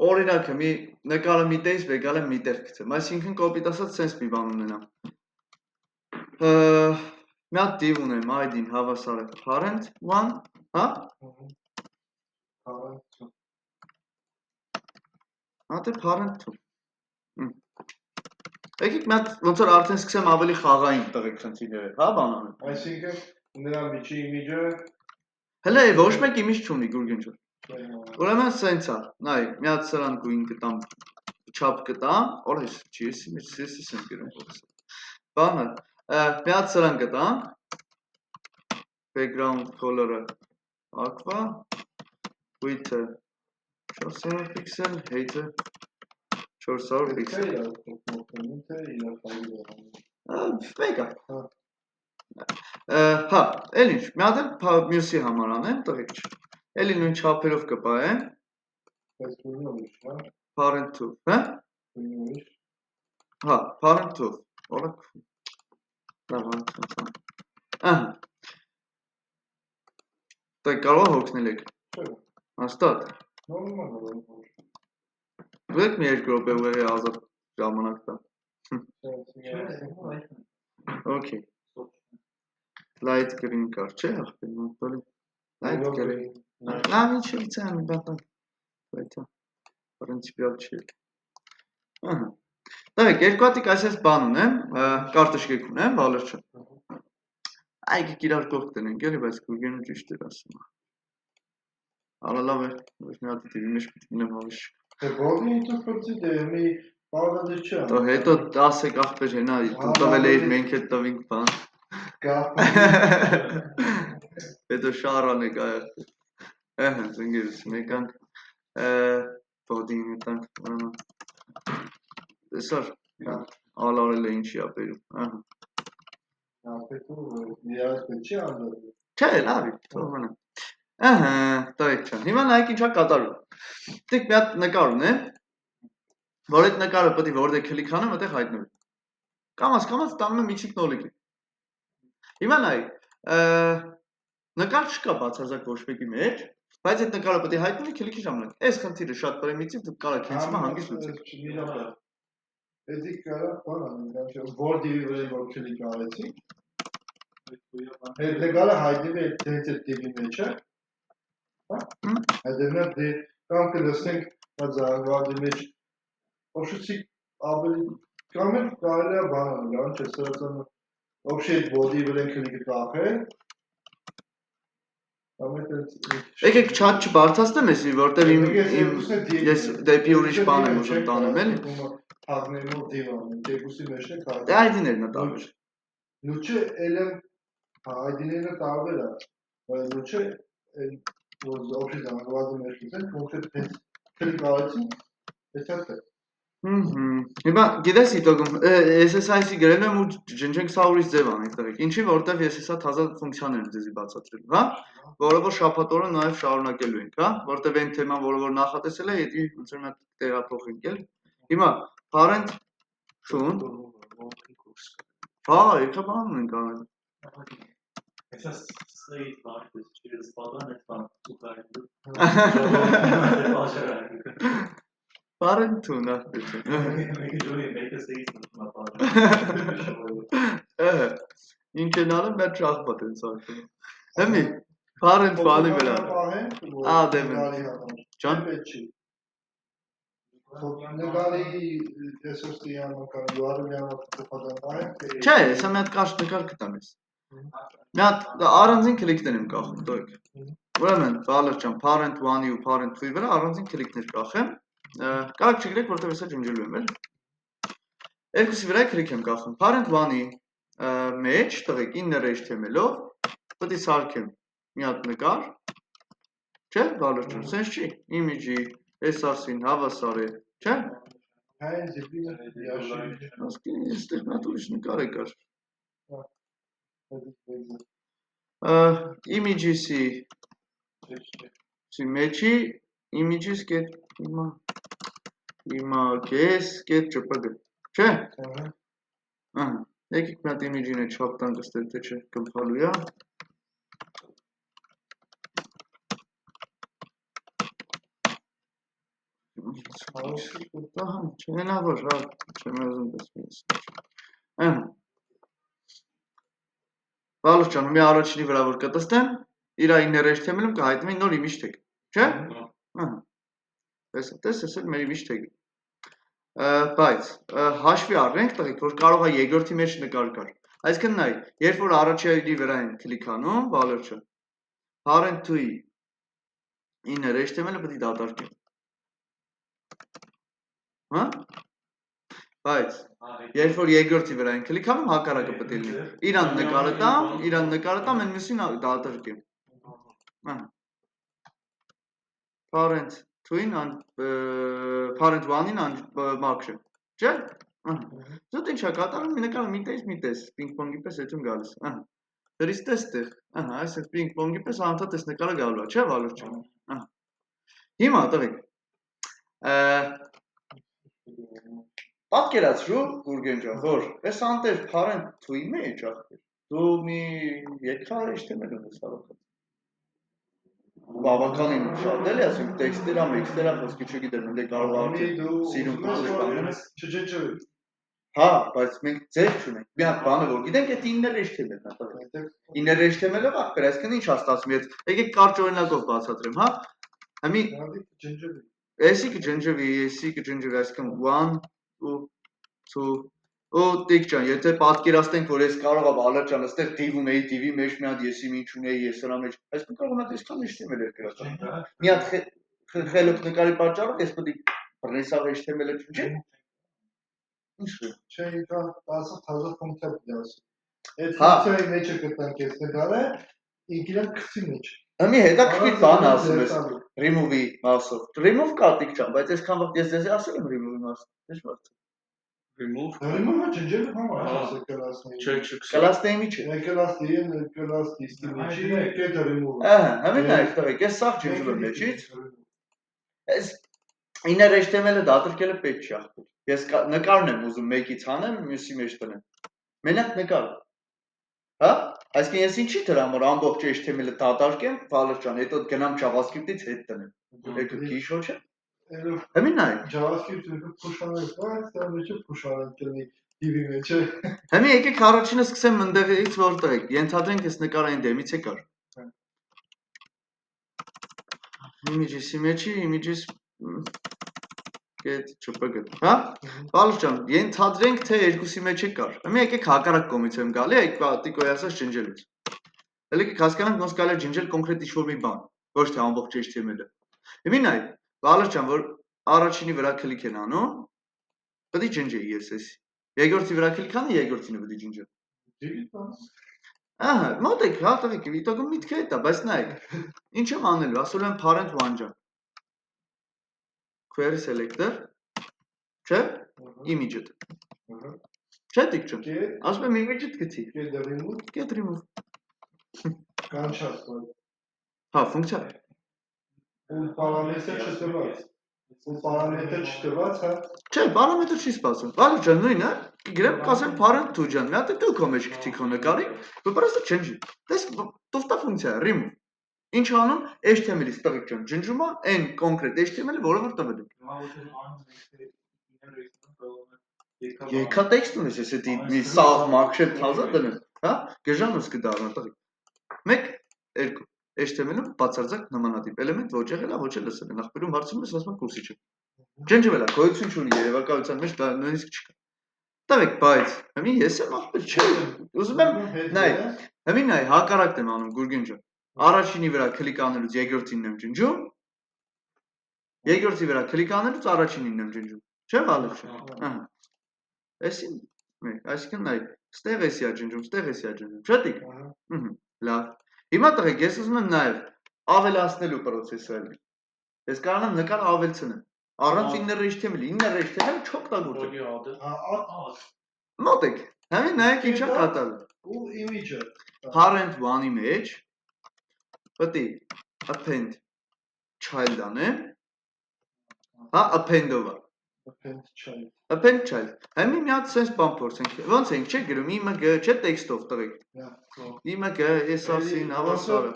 օրինակը մի նկարը մի տես, վեկալ եմ մի տեղ գցեմ, այսինքն կոպիտ ասած սենց մի բան ունենամ։ Մի հատ դիվ ունեմ, ID-ն հավասար է parent 1, հա? Հատ է parent 2։ Եկեք մի հատ ոնց որ արդեն սկսեմ ավելի խաղային տղեկ խնդիրներ, հա բանանը։
Այսինքն նրա միջի իմիջը
Հələ ոչ մեկ իմիջ չունի Գուրգեն ջան։ Ուրեմն սենց է, նայ, մի հատ սրան գույն կտամ, չափ կտամ, օրես չի, ես եմ գրում փոքս։ Բանը, մի հատ սրան կտամ, background color-ը aqua, width-ը 400 pixel, height-ը 400 pixel։ Մեկա։ Հա, էլ ինչ, մի հատ մյուսի համար անեմ, տղեկ չէ։ Էլի նույն չափերով կպահեմ։ Parent 2, հա? Հա, parent 2, օրակ։ Լավ, անցան։ Ահա։ Տղեկ կարող հոգնել եք։ Հաստատ։ Դուք մի երկու րոպե ուղղի ազատ ժամանակ տա։ Okay. Light green կար, չէ՞ ախպեր, մոտորի։ Light green։ Լավ ինչի՞ց է մի բան։ Բայց պրինցիպիալ չի։ Ահա։ Դեք երկու հատիկ այսպես բան ունեմ, կարտոշկեք ունեմ, բալերչը։ Այգի իրար կողք տնենք, էլի, բայց Գուրգենը ճիշտ էր ասում։ Ալա լավ է, ոչ մի հատ դեպի մեջ պետք ունեմ հավես։
Բոդի ինտերպրետի դեմի Պարզապես չի
Դա հետո 10 ախպեր հենա, դու տվել էիր մենք էլ տվինք բան։ Հետո շարան է գայր։ Ահա, զինգերս մեկանք բոդին մտանք ուրեմն։ Տեսար ալարել է ինչի ա բերում, ահա։ Չէ, լավ է, թող մնա։ Ահա, տղեկ ջան, հիմա նայեք ինչա կատարում։ Դեք մի հատ նկար ունեմ, որ այդ նկարը պետք է որտեղ քլիկ անեմ, այդտեղ հայտնվի։ Կամաց տանում եմ միջիկ նոլիկի։ Հիմա նայեք, նկար չկա բացարձակ ոչ մեկի մեջ, բայց այդ նկարը պետք է հայտնվի քլիքի ժամանակ։ Այս խնդիրը շատ պրիմիտիվ, դուք կարող եք հենց հիմա հանգիստ լուծել։
Էդի կարա բան անենք, որ դիվի վրա որ քլիկ արեցի։ Այդ նկարը հայտնվում է դենց այդ դիվի մեջ, հա։ Այդենա դե կամ կլսենք բացառվադի մեջ օշուցի ավելի կամ էլ կարելի է բան անել, այն չէ, սրացան օշի այդ բոդի վրա քլիկը կախել։
Եկեք չաթ չբարձրացնեմ էսի, որտեղ ես դեպի ուրիշ բան եմ ուզում տանեմ, էլի։
Հագնելու դիվանը, դեպուսի մեջն է կարելի։
Դե ID-ներն է տարբեր։
Լուչը ելեմ, ID-ները տարբեր է, բայց լուչը որ օփի զանգվածը մեջն է, կոնկրետ քլիկ արեցին, էսա է։
Հիմա գիտես իտոգում SSID գրել եմ ու ջնջենք սա ուրիշ ձև անենք տղեկ։ Ինչի որտեղ ես հեսա թազա ֆունկցիաներ եմ ձեզի բացատրելու, հա։ Որը որ շաբաթօրը նաև շարունակելու ենք, հա, որտեղ այն թեման, որը որ նախատեսել է, եթե ոնց որ մենք տեղափոխենք էլ։ Հիմա parent շուն։ Հա, եկա բան ենք անել։
Հեսա սեյվ բան, через պատան այդ բան սուպերն։
Parent-ուն է։
Մեկը ջոյի, մեկը սեյվ մտնում։
Ահա։ Ինչ են անում, դա շախմատ են սարքում։ Հեմի parent բանի վրա։ Ա դեմ։ Ջան։
Նկարի տեսոստի անկան յուարմյանը փոխադարձ է։
Չէ, հեսա մի հատ կարճ նկար կտամ ես։ Մի հատ առանձին քլիկներ եմ կախում, տոյք։ Ուրեմն, բալեր ջան, parent 1-ի ու parent 2-ի վրա առանձին քլիկներ կախեմ։ Կարակ չգրեք, որտեղ հեսա ջնջելու եմ, էլ։ Երկուսի վրա քլիկ եմ կախում։ Parent 1-ի մեջ, տղեկ 9 HTML-ով պետք է սարքեմ մի հատ նկար։ Չէ, բալեր ջան, sense չի։ Image-ի, SRC-ին հավասար է, չէ։
Հայ դեպի ящик։
Ասկի այստեղ մի հատ ուրիշ նկար է կար։ Image-ի Սի մեջի images get հիմա կես get ճպգ, չէ։ Ահա, եկեք մի հատ image-ին է չափ տանք ըստեղ թե չէ կմփալու է։ Ահա, չենավոր, հա, չեմ ուզում դասպես։ Ահա։ Բալուս ջան, մի առաջինի վրա որ կտստեմ, իր 9 HTML-ում կհայտնվի նոր image tag, չէ։ Ահա։ Տեսես էլ մեր image tag-ը։ Բայց հաշվի առնենք տղեկ, որ կարող է երկրորդի մեջ նկար կար։ Այսինքն նայ, երբ որ առաջինի վրա են քլիկ անում, բալեր ջան, parent 2-ի 9 HTML-ը պետք է դատարկեմ։ Հա։ Բայց երբ որ երկրորդի վրա են քլիկ անում, հակառակը պետք է լինի։ Իրան նկարը տամ, այն մյուսին դատարկեմ։ Ահա։ Parent 2-ին parent 1-ին մաքրեմ, չէ՞։ Ահա։ Դու ինչ է կատարում, մի նկար մի տես, պինգ-պոնգի պես այդում գալիս։ Ահա։ Դրից տեղ։ Ահա, այսպես պինգ-պոնգի պես անընդհատ այս նկարը գալու է, չէ՞, Վալուր ջան։ Ահա։ Հիմա տղեկ։ Պատկերացրու, Գուրգեն ջան, որ այս անտեր parent 2-ի մեջ ախպեր։ Դու մի երկար HTML ունես հավաքած։ Բավականին շատ էլի, ասենք տեքստերա, մեքստերա, խոսքի չգիտեմ, դե կարող արդեն սիրուն կուտուր բաներ։
Չջջը։
Հա, բայց մենք ձեր չունենք։ Մի հատ բանը որ գիտենք, այդ 9 HTML-ն է, տղեկ։ 9 HTML-ով ախպեր, այսինքն ինչ է ստացվում, եկեք կարճ օրինակով բացատրեմ, հա։ Հիմի էսի կջնջվի, այսինքն 1 ու 2 ու տիկ ջան, եթե պատկերացնենք, որ ես կարող եմ Վալեր ջան, այստեղ div ունեի, div-ի մեջ մի հատ եսի ինչ ունեի, ես սրա մեջ, այսինքն կարող եմ այսքան HTML գրել։ Մի հատ խելոք նկարի պատճառով ես պետք է բռնեսավ HTML-ը ջնջեմ։ Ինչ է։
Չէ, ինքա 10,000 ֆունկցիա դիաս։ Այդ
Հա։
ֆունկցիայի մեջը գտնանք այս նկարը, ինքնին քցի մեջ։
Ամի հետաքրքիր բան ասում ես
Դերտալու։
remove-ի մասով։ Remove կատիկ չեմ, բայց այսքան վաղ ես դեզ ասել եմ remove-ի մասը։ Ինչ բարձր։
Remove
Remove-ը ջնջելու համար
Հա։
է կլասնի։
Չէ, չքսի։
Կլաստեի միջը։
Կլասի ստիմիչի, կետը remove։
Ահա, ամեն այլ տղեկ, ես սաղ ջնջում եմ մեջից։ Այս իներ HTML-ը դատարկելը պետք չի ախպեր։ Ես նկարն եմ ուզում մեկից հանեմ, մյուսի մեջ տնեմ։ Մենակ նկար։ Հա? Այսինքն ես ինչի դրամ որ ամբողջ HTML-ը դատարկեմ, Վալեր ջան, հետո գնամ JavaScript-ից հետ տնեմ։ Եկեք քիչ ոչ է։ Ամեն այլ
JavaScript-ը push-անել, բայց դա մեջը push-անել կլինի div-ի մեջը։
Հիմա եկեք առաջինը սկսեմ ընդեղից որտեղ եք։ Ենթադրենք այս նկարային դեմից եկար։ Images get չպգ։ Հա? Վալեր ջան, ենթադրենք թե երկուսի մեջ եկար։ Հիմա եկեք հակառակ կողմից եմ գալի, այդ պատիկոյ ասած ջնջելուց։ Ելեք հասկանանք ոնց կարելի է ջնջել կոնկրետ ինչ-որ մի բան, ոչ թե ամբողջ HTML-ը։ Հիմա նայ, Վալեր ջան, որ առաջինի վրա քլիկ են անում, պետք է ջնջեի ես էս։ Երկրորդի վրա քլիկ անի, երկրորդինը պետք է ջնջեմ։ Ահա, մոտեք, հա, տղեկ, վիտոգը միտքը է դա, բայց նայեք։ Ինչ եմ անելու, ասում եմ parent one ջան։ Query selector, չէ՞, image-ը։ Չէ՞ դիք ջան։ Ասում եմ image-ը գցի։ Get remove։
Կանչած։
Հա, ֆունկցիա։
Ու պարամետր չտված։ Ու պարամետր չտված, հա։
Չէ, պարամետր չի սպասում։ Վալեր ջան, նույնը, գրեմ կասեմ parent two ջան, մի հատ դու քո մեջ գցի քո նկարի, ու պրոստը change։ Դες տոստա ֆունկցիա remove։ Ինչ անում HTML-ից տղեկ ջան, ջնջում է այն կոնկրետ HTML-ը, որը որ տվել է։ Եկա տեքստ ունես, ես էդի մի սաղ մաքրել թազա դնեմ, հա, գժանոց կդառնա տղեկ։ 1 2 HTML-ում բացարձակ նմանատիպ էլեմենտ ոչ եղել է, ոչ էլ լսել է։ Նախբերում հարցում ես, ասում կուրսի չէ։ Ջնջվել է, գոյություն չունի երևակայության մեջ դա նույնիսկ չկա։ Տվեք, բայց հիմա ես եմ ախպեր չէ։ Ուզում եմ նայ, հիմա նայ հակառակն եմ անում Գուրգեն ջան։ Առաջինի վրա քլիկ անելուց երկրորդինն եմ ջնջում։ Երկրորդի վրա քլիկ անելուց առաջինին եմ ջնջում։ Չէ՞ Վալեր ջան։ Ահա։ Այսին, այսինքն նայ, ստեղ էսի է ջնջում, ստեղ էսի է ջնջում։ Չէ՞ դիք։ Լավ։ Հիմա տղեկ, ես ուզում եմ նաև ավելացնելու process-ը։ Ես կարող եմ նկար ավելցնեմ։ Առանց inner HTML-ի, inner HTML չօգտագործեմ։ Մոտեք, հիմա նայեք ինչ է կատարվում։
Ու image-ը։
Parent one-ի մեջ պետք է append child անեմ։ Հա, append-ով է։ Append child։ Հիմա մի հատ sense բան փորձենք։ Ոնց ենք, չէ՞ գրում իմգ, չէ՞ տեքստով տղեկ։ Իմգ, էս ասին, հավասարը։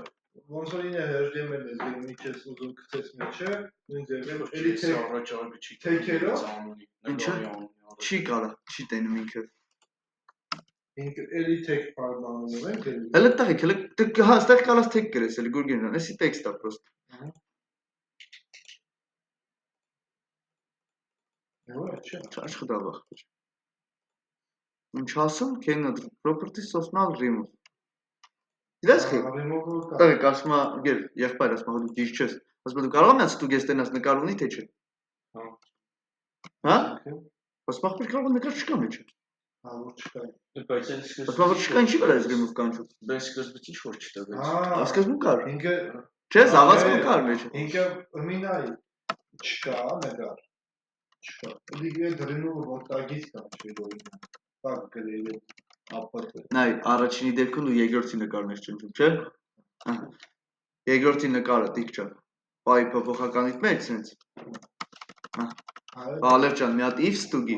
Ոնց որ ինը HTML-ը գրում իջես ուզում գցես մեջը, նույն ձևով էլի թեքերով
Ինչը չի կարա, չի տենում ինքը։
ինքը էլի թեք բառանով ենք էլի։
Հələ տղեկ, հələ հա, այստեղ կարաս թեք գրես, էլի Գուրգեն ջան, էսի տեքստ է պրոստ։ Չաշխդավ ախպեր։ Ինչ ասում, cannot properties of null remove։ Դες խի։ Տղեկ ասում է, գեր, եղբայր ասում է, դու ճիշտ չես։ Ասում է դու կարող ես ստուգես տենաս նկար ունի թե չէ։ Հա? Ասում ախպեր կարող նկար չկա մեջը։
Հա, որ չկա։
Բայց այն
Ասում որ չկա ինչի վրա ես remove կանչում։
Բայց սկզբից ինչ որ չտվեց։
Սկզբում կար։
Ինքը
Չէ, զավացքում կար մեջը։
ինքը մինայ չկա նկար։ Չկա։ Դիգե դրինով որտագից կանչի դորին։ Բակ գրել ապատ։
Նայ, առաջինի դեպքում դու երկրորդի նկարն ես ջնջում, չէ՞։ Երկրորդի նկարը դիք ջան։ Պայ փոփոխականից մեջ sense։ Վալեր ջան, մի հատ if ստուգի։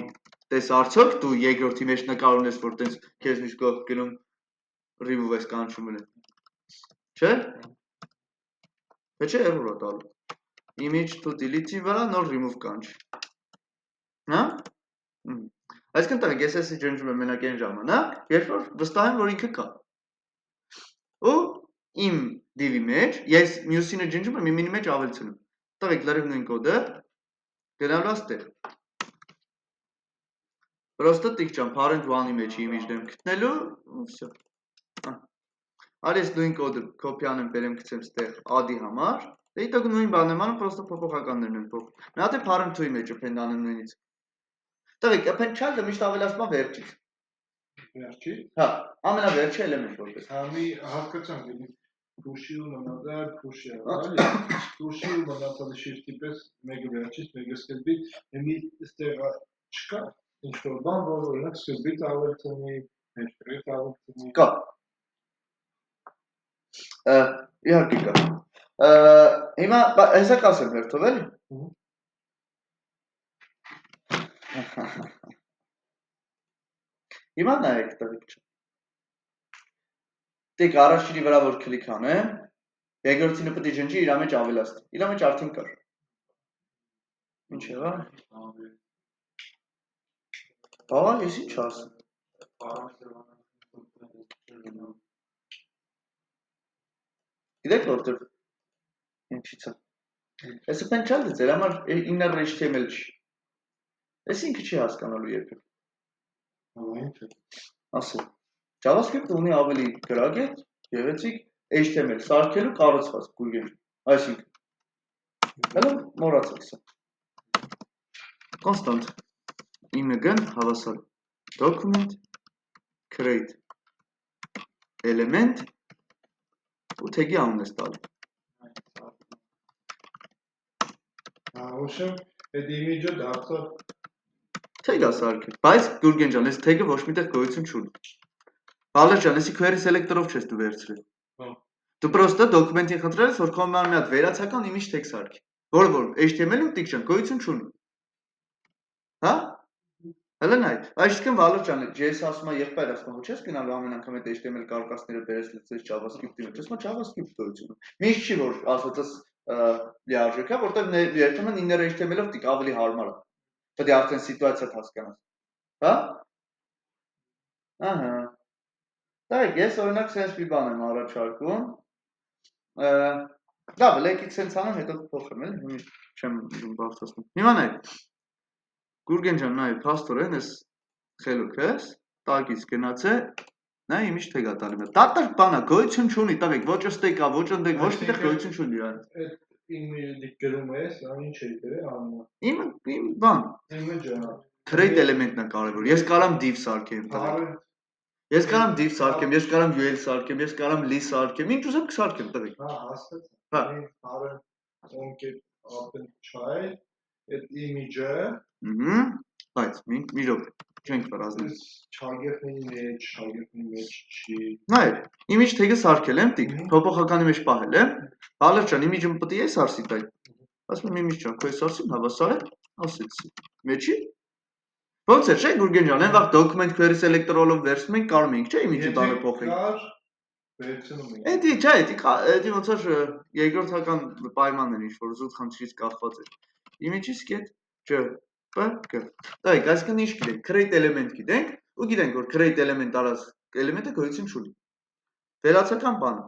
Տես արդյոք դու երկրորդի մեջ նկար ունես, որ տես քեզ միշտ գնում remove ես կանչում ունեն։ Չէ՞։ Չէ, error է տալու։ Image to delete-ի վրա նոր remove կանչի։ Հա? Այսինքն տղեկ, ես էսի ջնջում եմ մենակ այն ժամանակ, երբ որ վստահ եմ, որ ինքը կա։ Ու իմ div-ի մեջ ես մյուսինը ջնջում եմ, իմինի մեջ ավելցնում։ Տղեկ, լրիվ նույն կոդը գնալու աստեղ։ Պրոստը տիք ջան, parent one-ի մեջ image-ն եմ գտնելու, ու վсё։ Արի ես նույն կոդը copy անեմ, բերեմ գցեմ ստեղ add-ի համար։ Դե դուք նույն բանն եմ անում, պրոստը փոփոխականներն եմ փոխում։ Մի հատ է parent two-ի մեջ append անեմ նույնից։ Տղեկ, append child-ը միշտ ավելացնում է վերջից։
Վերջի։
Հա, ամենավերջի էլեմենտ որպես։
Համի հասկացանք, էլի փուշի ու մնացել փուշի, այլ փուշի ու մնացել շիրտի պես մեկը վերջից, մեկը սկզբից, հիմի այստեղ չկա ինչ որ բան, որ օրինակ սկզբից ավելցնի, մեջտեղից ավելցնի։
Կա։ Իհարկե կա։ Հիմա հեսա կասեմ հերթով էլի։ Հիմա նայեք տղեկ չէ։ Դեք առաջինի վրա որ քլիկ անեմ, երկրորդինը պետք է ջնջի իր մեջ ավելացնի։ Իր մեջ արդեն կար։ Ինչ եղա։ Բաղա, ես ինչ ասեմ։ Գիտեք որտեղ ինչից է։ Ես append child-ը ձեր համար inner HTML չի։ Ես ինքը չի հասկանալու երբեք։
Ինչ է։
Ասել։ JavaScript-ը ունի ավելի գրագետ, գեղեցիկ HTML սարքելու կառուցվածք գույգեր։ Այսինքն հələ մոռացեք սա։ Constant imagine հավասար document create element ու tag-ի անուն ես տալու։
Ուրիշ այդ image-ը դարձավ
Tag-ը սարքել, բայց Գուրգեն ջան, այս tag-ը ոչ միտեղ գոյություն չունի։ Բալեր ջան, եսի query selector-ով չես դու վերցրել։ Դու պրոստը դոկումենտի խնդրել ես, որ քո մի հատ վերացական image tag սարքի, որը որ HTML-ում տիք ջան գոյություն չունի։ Հա? Հələ նայ, այսինքն Վալեր ջան, JS ասում է եղբայր ասում, ոչ ես գնալու ամեն անգամ այդ HTML կարկասները բերես լցես JavaScript-ի մեջ, ասում է JavaScript գոյություն։ Միշտ չի որ ասածս լիարժեք է, որտեղ երբեմն inner HTML-ով տիք ավելի հարմար է։ Պետք է արդեն սիտուացիան հասկանաս։ Հա? Ահա։ Դայք, ես օրինակ sense մի բան եմ առաջարկում։ Լավ, լեքից sense անեմ, հետո փոխեմ, էլի, հիմա չեմ բարձրացնում։ Հիմա նայ։ Գուրգեն ջան, նայ, փաստորեն ես խելոք ես, տակից գնաց է, նա image tag-ա տալի մը։ Դատարկ բան է, գոյություն չունի, տղեկ, ոչ ստեկ է, ոչ ընդեկ, ոչ միտեղ գոյություն չունի այն։
Այդ image-ը գրում ես, այն ինչ է դրել անունը։
Իմ բան։
Image-ը։
Create element-ն է կարևոր։ Ես կարամ div սարքեմ, տղեկ։ Ես կարամ div սարքեմ, ես կարամ UL սարքեմ, ես կարամ li սարքեմ, ինչ ուզեմ կսարքեմ, տղեկ։
Հա, հասկացա։
Հա։
Արը on-get append child, այդ image-ը
Բայց մի րոպե, չենք վրազնի։
շագերտների մեջ չի։
Նայ, image tag-ը սարքել եմ, տիկ, փոփոխականի մեջ պահել եմ։ Վալեր ջան, image-ը պետք է սարսի տայ։ Ասում եմ image ջան, քո սարսին հավասար է, ասեցի։ Մեջի։ Ոնց է, չէ՞ Գուրգեն ջան, այն վաղ document query selector-ով վերցնում ենք, կարում ենք, չէ՞ image-ը տանը փոխենք։
Վերցնում ենք։
Էդի, չէ, էդի ոնց որ երկրորդական պայմաններ ինչ որ զուտ խնդրից կախված է։ Image-ից get ջ.p.g։ Դայք, այսինքն ինչ գիտենք, create element գիտենք, ու գիտենք որ create element արած էլեմենտը գոյություն չունի։ Վերացական բանը։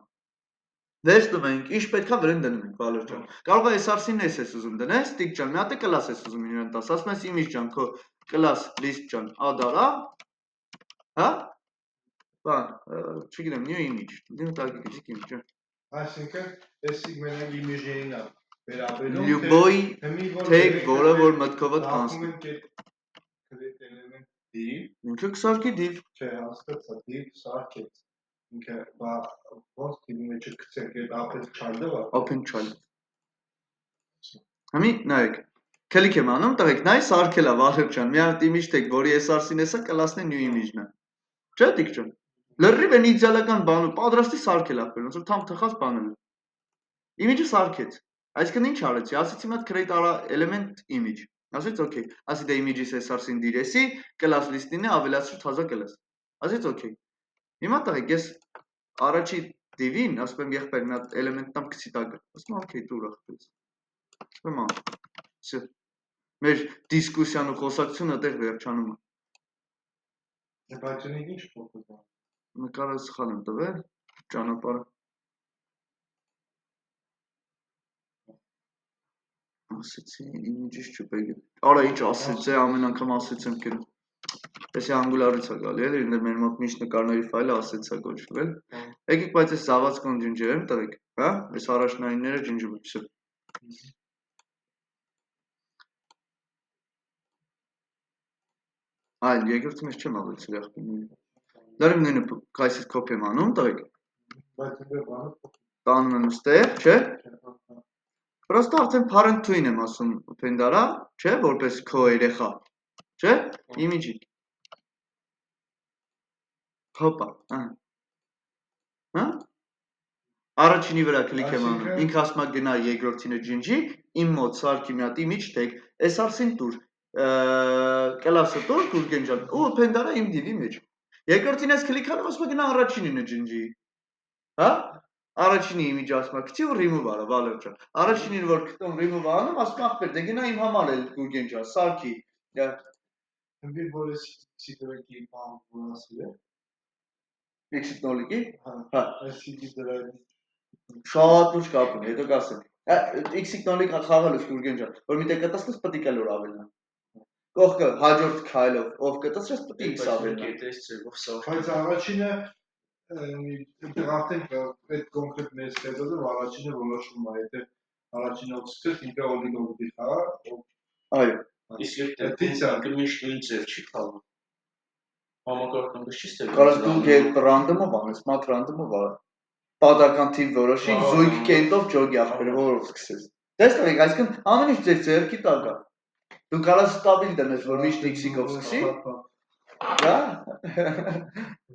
Վերցնում ենք, ինչ պետքա վրան դնում ենք, Վալեր ջան։ Կարող է SRC-ն ես ուզում դնես, տիկ ջան, մի հատ է class ես ուզում իրեն տաս, ասում ես image ջան, քո class list ջան, ադարա, հա? Բան, չգիտեմ, new image, դու տակ գիտես image։
Այսինքն, էսի մենակ image-ին է վերաբերում։
Լյուբոյ tag, որը որ մտքովդ կանցնի։
Create element div,
Ինքը կսարքի div։
չէ, հասկացա, div սարքեց։ Ինքը ոնց div-ի մեջ գցենք այդ append child-ը։
Append child։ Համի նայեք։ Click եմ անում, տղեկ, նայ սարքել է Վալեր ջան, մի հատ image tag, որի SRC-ն էսա կլասն է new image-ն է։ Չէ՞ տիկ ջան։ Լրիվ են իդեալական բանը, պատրաստի սարքել ապրել, ոնց որ թամ թխած բանել։ Image-ը սարքեց։ Այսինքն ինչ արեցի, ասեցի մատ create element image։ Ասեց okay, ասի դա image-ից SRC-ին դիրեսի, class list-ին է ավելացրու թազա class։ Ասեց okay։ Հիմա տղեկ, ես առաջի div-ին, ասում եմ եղբայր մի հատ element-ն գցի տակը։ Ասում եմ okay, դու ուրախ ես։ Ասում եմ Всё։ Մեր դիսկուսիան ու խոսակցությունը այդտեղ վերջանում է։
Բայց ունի ինչ փոխվում։
Նկարը սխալ եմ տվել, ճանապարհը։ Ասեցի, image-ից չպեգ։ Արա ինչ ասեցի, ամեն անգամ ասեցեմ կերում։ Էսի անգուլարից է գալի, էլի, մեր մոտ միշտ նկարների ֆայլը ասեցա գոչվել։ Եկեք, բայց այս զավացքոն ջնջեմ, տղեկ, հա? Այս առաջնայինները ջնջում եմ, всё։ Այլ երկրորդի մեջ չեմ ավելի սրեղ պինի։ Լարիվ նույնը կայսից կոպի եմ անում, տղեկ։
Բայց դե բանը
Տանում եմ ստեղ, չէ։ Պրոստը արդեն parent-ին եմ ասում պենդարա, չէ, որպես քո երեխա, չէ, իմիջի։ Հոպա, հա։ Առաջինի վրա կլիկ եմ անում, ինք ասում է գնա երկրորդինը ջնջի, իմ մոտ սարքի մի հատ իմիջ տեգ, այս արսին տուր, կլասը տուր, կուրգենջան, ու պենդարա իմ դիվի մեջ։ Երկրորդին ես կլիկ անում, ասում է գնա առաջինինը ջնջի, հա։ Առաջինի իմիջ ասում է գցի ու remove արա, վալերջա։ Առաջինին որ գտնում remove անում, ասում ախպեր, դե գնա իմ համար էլ կուրգենջա, սարքի։
Ընդ որ էս սիտորեկի բան վնասել է։
Exit նոլիկի։
Հա, այս CD դրա
Շատ ուշ կապ ունի, հետո կասեմ։ Exit նոլիկ խաղալուց կուրգենջա, որ մի տեղ կտասնես պետք է լոր ավելնա։ Կողքը հաջորդ քայլով ով կտասես պետք է X ավելնա։
Բայց առաջինը արդեն այդ կոնկրետ մեր ստեղծողը առաջինը որոշում է, եթե առաջինը սկսես ինքը օլիգոպոլի խաղա,
այո,
իսկ եթե միշտ նույն ձև չի խաղում։ Համակարգը չի ստեղծում։
Կարաս դու այդ ռանդոմով անես, մատ ռանդոմով ա։ Պատական թիվ որոշի, զույգ կենտով ջոգի ախպերը որով սկսես։ Տեսնեք, այսինքն ամեն ինչ ձեր ձեռքի տակ է։ Դու կարաս ստաբիլ դնես, որ միշտ X-ով սկսի։ Դա։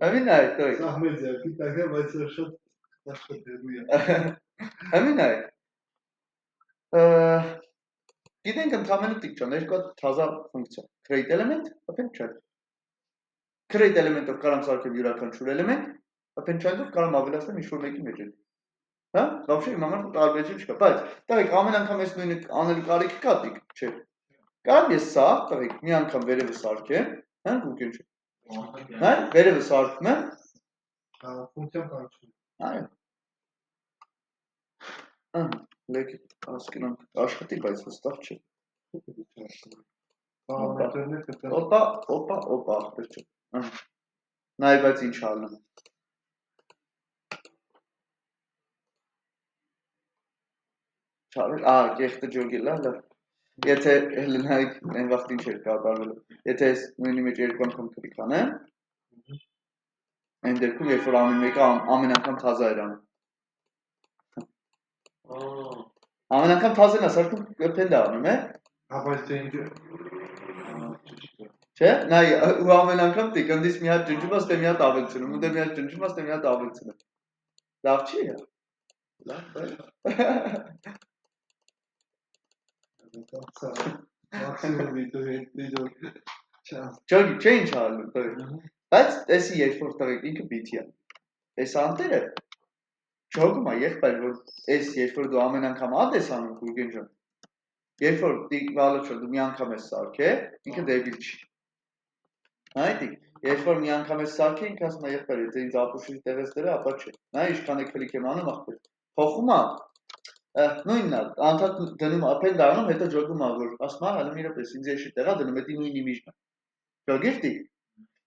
Ամեն այ, դու։
Սա մեր ձեռքի տակ է, բայց շատ աշխատելու է։
Ամեն այ։ Գիտենք ընդհանրապես տիպ երկու թազա ֆունկցիա։ Create element, open child։ Create element-ով կարամ սարքեմ յուրաքանչյուր էլեմենտ, open child-ով կարամ ավելացնեմ ինչ-որ մեկի մեջ։ Հա? Вообще իմ համար տարբերություն չկա, բայց տղեկ ամեն անգամ ես նույնը անելու կարիք կա տիկ, չէ։ Կարամ ես սա, տղեկ, մի անգամ վերևը սարքեմ, հա, գուգեն չէ։ Հա, վերևը սարքում եմ։
Ֆունկցիան կանչում։
Այո։ Լեկ ասկնանք աշխատի, բայց վստահ չէ։
Պարամետրներ կտա։
Օպա, ախպեր չէ։ Նայ, բայց ինչ ալնում։ Կեղտը ջոգել է, լավ։ Եթե լնայք այն վաղտ ինչ էր կատարվելու։ Եթե ես նույնի մեջ երկու անգամ կլիկ անեմ, այն դեպքում երբ որ ամեն մեկը ամեն անգամ թազա էր անում։ Ամեն անգամ թազեն է սարքում պենդ է անում, է։
Հա, բայց դե ինքը
Չէ, նայ ու ամեն անգամ տիկ ընդից մի հատ ջնջում աստ է մի հատ ավելցնում, ու դե մի հատ ջնջում աստ է մի հատ ավելցնում։ Լավ չի է։
Մաքսիմում վիդեո
Ջոգի, չէ ինչ ալնում, տղեկ։ Բայց տեսի երբ որ տղեկ ինքը բիթի է։ Այս անտերը ջոգում է եղբայր, որ այս երբ որ դու ամեն անգամ ադ ես անում գուրգեն ջան։ Երբ որ տիկ վալոչը դու մի անգամ ես սարքել, ինքը դեբիլ չի։ Հայտիկ, երբ որ մի անգամ ես սարքել, ինքը ասում է եղբայր, եթե ինձ ապուշի տեղես դրա, ապա չէ։ Նա ինչքան է քլիկ եմ անում, ախպեր։ Փոխում է նույնն է, անդադ դնում append անում, հետո ջոգում է, որ ասում է, հələ մի րոպե, ինձ էշի տեղա դնում, դա նույն իմիջն է։ Ջոգիր տիկ։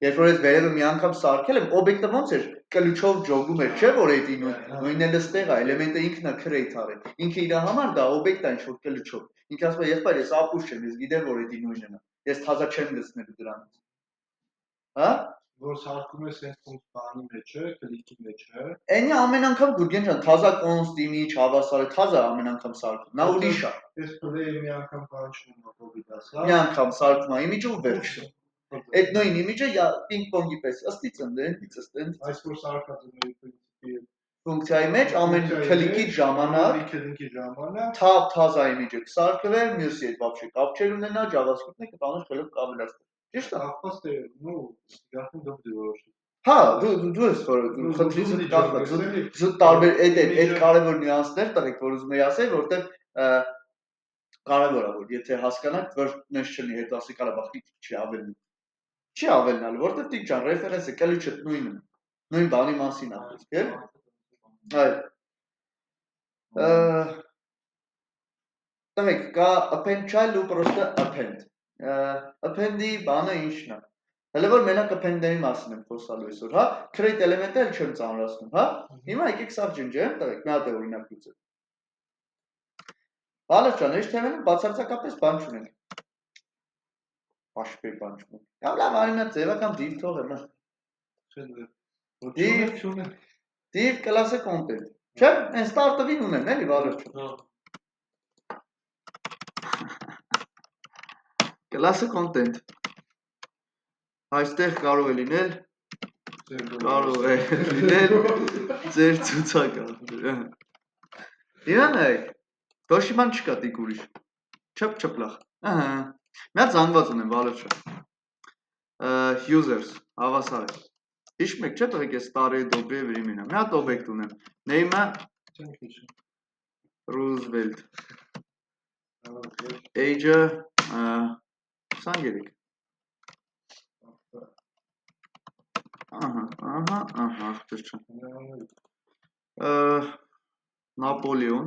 Երբ որ ես վերևը մի անգամ սարքել եմ, օբյեկտը ոնց էր, կլուչով ջոգում էր, չէ՞ որ էդի նույնն էլ ստեղ է, էլեմենտը ինքն է create արել։ Ինքը իր համար դա օբյեկտ է ինչ-որ կլուչով։ Ինքը ասում է, եղբայր, ես ապուշ չեմ, ես գիտեմ, որ էդի նույնն է։ Ես թազա չեմ լցնելու դրանից։ Հա?
որ սարքում ես այս բանի մեջ է, կլիկի մեջ է։
Այնի ամեն անգամ գուրգեն ջան, թազա կոնստ իմիջ, հավասար է, թազա ամեն անգամ սարքում։ Նա ուրիշ է։
Այս play-ը մի անգամ կանչում է կոպիտասա։
Մի անգամ սարքում է իմիջը ու վերջ։ Այդ նույն իմիջը պինգ-պոնգի պես ըստի ծնդեն, ըստեն։
Այս որ սարքած է մեր պրինցիպի
ֆունկցիայի մեջ ամեն քլիկի ժամանակ թազա իմիջը կսարքվեր, մյուսի հետ вообще կապ չեր ունենա, JavaScript-ն է կտանող խելոք կավելացնել։ Ճիշտ է։
Ապաս դե, նո, գարքն դու որոշի։
Հա, դու ես որ խնդրից կախված, զուտ տարբեր այդ կարևոր նյուանսներ տղեկ, որ ուզում եի ասել, որտեղ կարևոր է որ եթե հասկանաք, որ նես չլինի հետո ասի Ղարաբաղի չի ավելնի։ Չի ավելնալու, որտեղ տիպ ջան, ռեֆերենսը կլուչը նույնն է։ Նույն բանի մասին է խոսքը։ Այո։ Տղեկ, կա append child ու просто append։ Append-ի բանը ինչն է։ Հələ որ մենակ append-ների մասին եմ խոսալու այսօր, հա։ Create element-ը էլ չեմ ծանրացնում, հա։ Հիմա եկեք սա ջնջեմ, տղեկ, մի հատ է օրինակ լուծել։ Բալես ջան, այս թեման բացարձակապես բան չունենք։ Հաշվի բանջում։ Կամ լավ արինա ձևական div թողեմ։ Div class-ը content։ Չէ՞, այն start-ին ունեն, էլի վարորդը։ Class-ը content։ Այստեղ կարող է լինել ձեր ցուցակը։ Իրանայք, ոչ իման չկա տիկ ուրիշ։ Չփ լախ։ Ահա։ Մի հատ զանգված ունեմ վարորդը։ Users, հավասար է։ Հիշում եք, չէ՞ տղեկ ես старые добрые времена։ Մի հատ օբյեկտ ունեմ։ Name-ը Roosevelt։ Age-ը 23։ Ահա, ճիշտ։ Napoleon։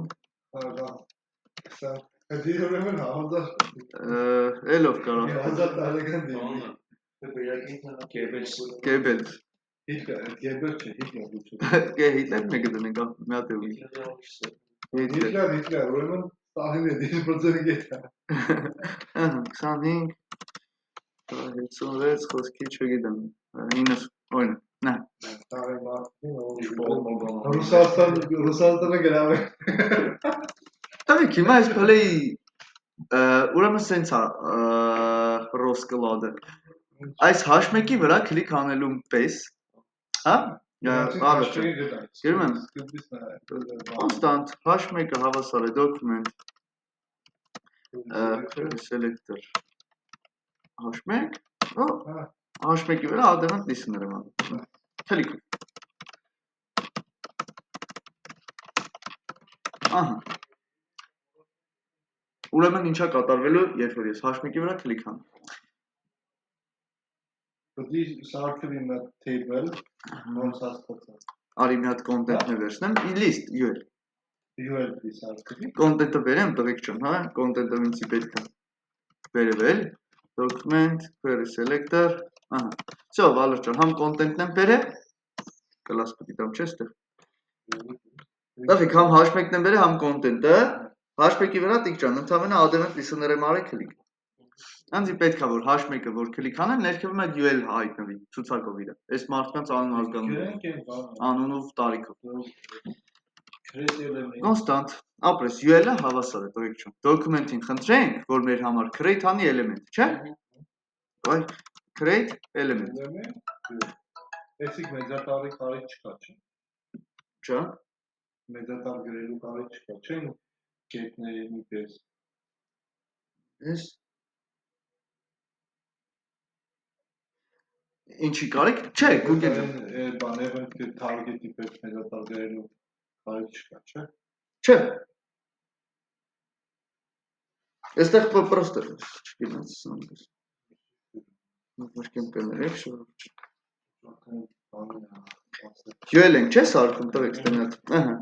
Elov կարող։ Goebbels։ Hitler մեկը դնենք, մի հատ է ունի։
Hitler, ուրեմն Stalin է դիպրոցը գետա։
25 56 խոսքի չգիտեմ 9 օրինակ նա Ռուսաստանը գրավ է Տավիք հիմա այս փլեի ուրեմն սենց է ռոսկլադը այս H1-ի վրա քլիկ անելու պես հա Գերում եմ constant H1-ը հավասար է document selector H1 H1-ի վրա adamant listener եմ անում քլիկ ահա ուրեմն ինչա կատարվելու երբ որ ես H1-ի վրա քլիկ անեմ
Դի սարքել իմ table ոնց հասկացա
Արի մի հատ content-ը վերցնեմ list UL
սարքել
content-ը վերեմ տղեկ ջան հա content-ը ինձ պետք է վերել document query selector ահա всё վալր ջան համ content-ն եմ վերել class պետք է դամ չէ ստեղ Տղեկ համ H1-ն եմ վերել համ content-ը H1-ի վրա տիկ ջան ընդհանրապես adamant listener եմ արել քլիկ Անձի պետք է որ H1-ը որ քլիկ անեմ ներքևում այդ UL հայտնվի ցուցակով իր այս մարդկանց անուն ազգանունով անունով տարիքով Constant ապրես UL-ը հավասար է տղեկ ջան document-ին խնդրենք որ մեր համար create անի element չէ Այ create element
Էսիկ մեծատարի կարիք չկա չէ
Չէ
մեծատար գրելու կարիք չկա չէ կետների մի պես
Ես Ինչի կարիք չէ Google
բաներն target-ի պես մեծատար գրելու կարիք չկա չէ
Չէ Այստեղ պրոստը չգիտեմ Մաշկեմ կներեք UL ենք չէ սարքում տղեկ ստենյակ ահա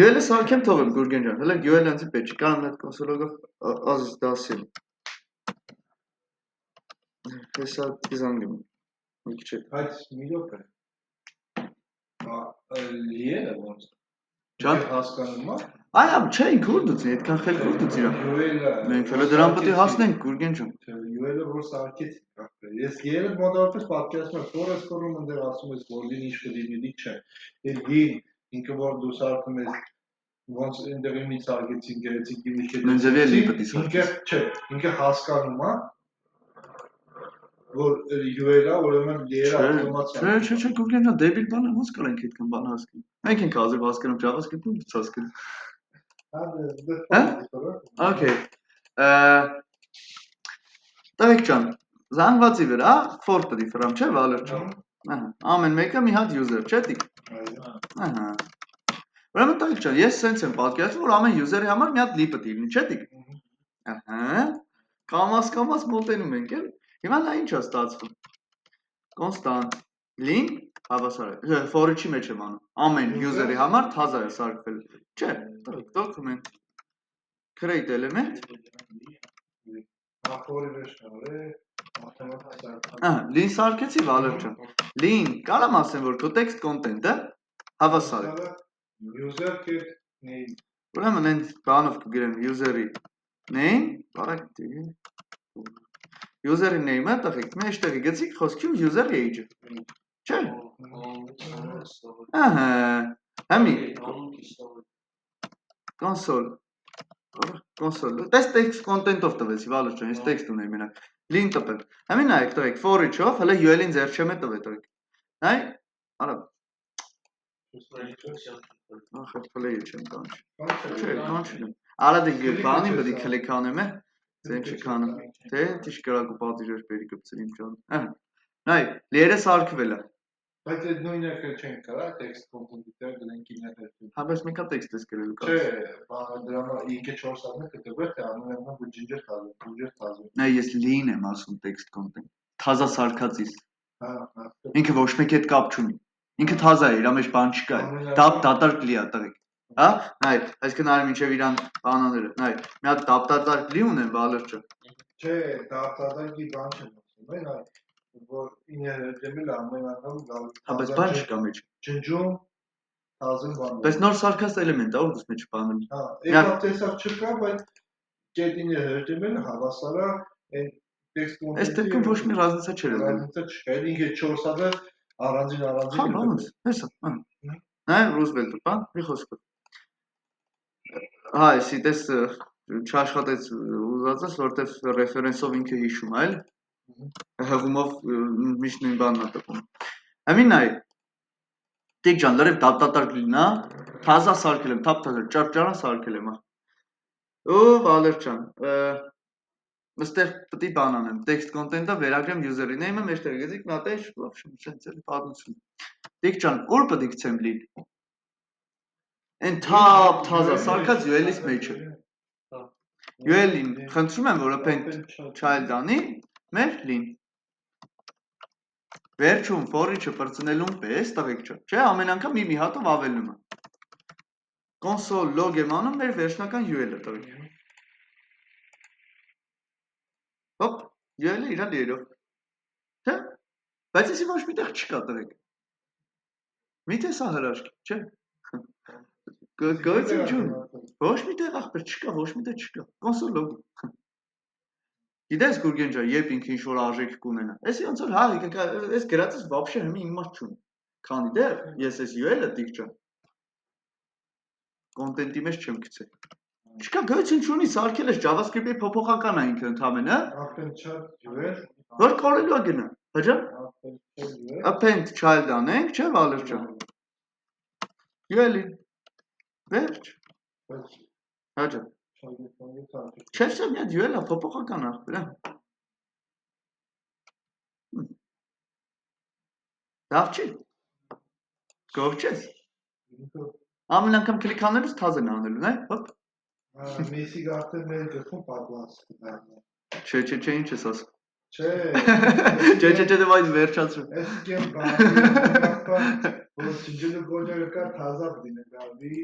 UL-ը սարքեմ թողեմ Գուրգեն ջան հələ UL-ը ինձ պետք չի կարամ այդ կոնսոլով ազիզ դասեմ Հեսա դիզանգեմ մի քիչ
Այդ մի րոպե լիերը ոնց
Ջան
հասկանում ա
Այա չէ ինքը որ դուց այդքան խել որ դուց իրա Մենք հələ դրան պետք է հասնենք Գուրգեն ջան
UL-ը որ սարքեց Ես երբ մոտավորապես պատկերացնում եմ Forest Core-ում ընդեր ասում ես որ դին ինչ կդինի չէ Այդ դին ինքը որ դու սարքում ես ոնց ընդերիմից սարքեցին գերեցիկ դինի
Նենձևի էլի պետք է սարքես
Չէ ինքը հասկանում ա որ UL-ը ուրեմն լիերը ավտոմատիա
Չէ Գուրգեն ջան դեբիլ բան է ոնց կարենք այդքան բան հասկանալ Մենք ենք ազև հասկանում JavaScript-ում դուք հասկանում Okay Տղեկ ջան Զանգվածի վրա for-ը դիֆրամ չէ վալեր ջան Ամեն մեկը մի հատ user չէ տիկ Ահա Ուրեմն տղեկ ջան ես սենց եմ պատկերացնում որ ամեն user-ի համար մի հատ lib-ը դիլնի չէ տիկ Ահա Կամաս մոտենում ենք էլ Հիմա նա ինչ է ստացվում Constant link հավասար է for-ի մեջ եմ անում ամեն user-ի համար թազա է սարքվել Չէ տղեկ document create element Լին սարքեցի վալեր ջան Լին կարամ ասեմ որ քո text content-ը հավասար է
User get name
Ուրեմն այն բանով կգրեմ user-ի name user name-ը տղեկ, մեջտեղի գցիկ խոսքի user age-ը, չէ, ահա, համի, console, տես text content-ով տվեցի, վալուր ճան, ես text ունեի մենակ, link տպել, համի նայեք տղեկ, for each-ով, հլը UL-ին ձեր չեմ է տվե տղեկ, նայ, արա, ախր play-ը չեմ կանչ, չէ, կանչին եմ, արա դի բանի բդի կլիք անեմ է, ձեն չկանեմ, թե տիշ կրակու պատիժեր բերի կպցրիմ ճան, նայ, լերը սարկվել է,
բայց այդ նույնը չեն կարա text content-ի տեղ դրանք իներհերթում։
Հաբես մեկա text ես գրելու կա։
Չէ, դրամա 5-4 ամեն կտվեր, թե ամենամա բջինջեր խազում, բջինջեր խազում։
Նայ ես լին եմ ասում text content, թազա սարկածիս,
Հա,
ինքը ոչ մեկ հետ կապ չունի, ինքը թազա է, իրա մեջ բան չկա, դատարկ լի է տղեկ, հա, նայ, այսքան արի մինչև իրան բանաները, նայ, մի հատ դատարկ լի ունեմ վալրջը։
Չէ, դատարակի բան չեմ ասում, այն այ, որ իներհերթում ամեն անգամ գալ։
Հաբես բան չկա մեջ։
Ջնջում, թազում բանում։
Պես նոր սարկած էլեմենտ է, որ դուս մեջ բանում։
Հա, եկավ տեսակ չկա, բայց կետինը հերթում հավասարա այն text content-ի։
Այս դեպքում ոչ մի ռազմիցա չէր ելնում։
Ռազմիցա չկա, ինքը 4 հազար առանձին
Հա, բանոց, հեսա, նայ Ռուզվելտը, բան, մի խոսքը։ Հա, էսի տես չաշխատեց ուզածս, որտեվ ռեֆերենսով ինքը հիշում այլ, հղումով միշտ նույն բանն է տպում։ Ամին նայ, տիկ ջան, լրև դապտատարկ լինա, թազա սարկել եմ, թապ-թազա, ճարճարա սարկել եմ, ու վալեր ճան, մստեղ պտի բան անեմ, text content-ը վերագրեմ user name-ը, մեջտեղ գեցիք, մի հատ է, շնցել պատմություն։ Տիկ ջան, ուր պտի գցեմ լին։ Են թապ թազա սարկած UL-ից մեջը։ UL-ին խնդրում եմ, որ append child անի, մեր լին։ Վերջում for-իչը պրծնելուն պես, տղեկ չա, չէ, ամեն անգամ մի հատով ավելնում է։ Console log եմ անում մեր վերջնական UL-ը տղեկ։ Հոպ, UL-ը իրա լերով։ Թե, բայց եսի ոչ մի տեղ չկա տղեկ։ Միթե սա հրաշք, չէ։ Գոյություն չուն, ոչ մի տեղ աղբեր չկա, ոչ մի տեղ չկա, console log։ Գիտես Գուրգեն ջան, երբ ինքը ինչ-որ արժեք կունենա, էսի ոնց որ հա, այս գրածս վաբշե հիմի իմաստ չունի։ Քանի դեռ ես այս UL-ը տիկ ջան կոնտենտի մեջ չեմ գցել։ Չկա գոյություն չունի, սարքել ես JavaScript-ի փոփոխական է ինքը ընդամենը,
append child UL,
որ կորելու է գնա, հաջա։ Append child անենք, չէ, վալեր ջան։ UL-ին։ Վերջ։ Հաջա։ Չէ, մի հատ UL-ը փոփոխական աղբեր է։ Լավ չի։ Գով չես։ Ամեն անգամ կլիկ անելուց թազ են անելու, նայ, հոպ։
Մեսի արդեն մեր գլխում պատված կդառնա։
Չէ, ինչ ես ասում։
Չէ,
Չէ, դե վայ վերջացրու։
Այս կեմ բանի, որ չջնջելու գոջարը կա թազա բդինը գալի,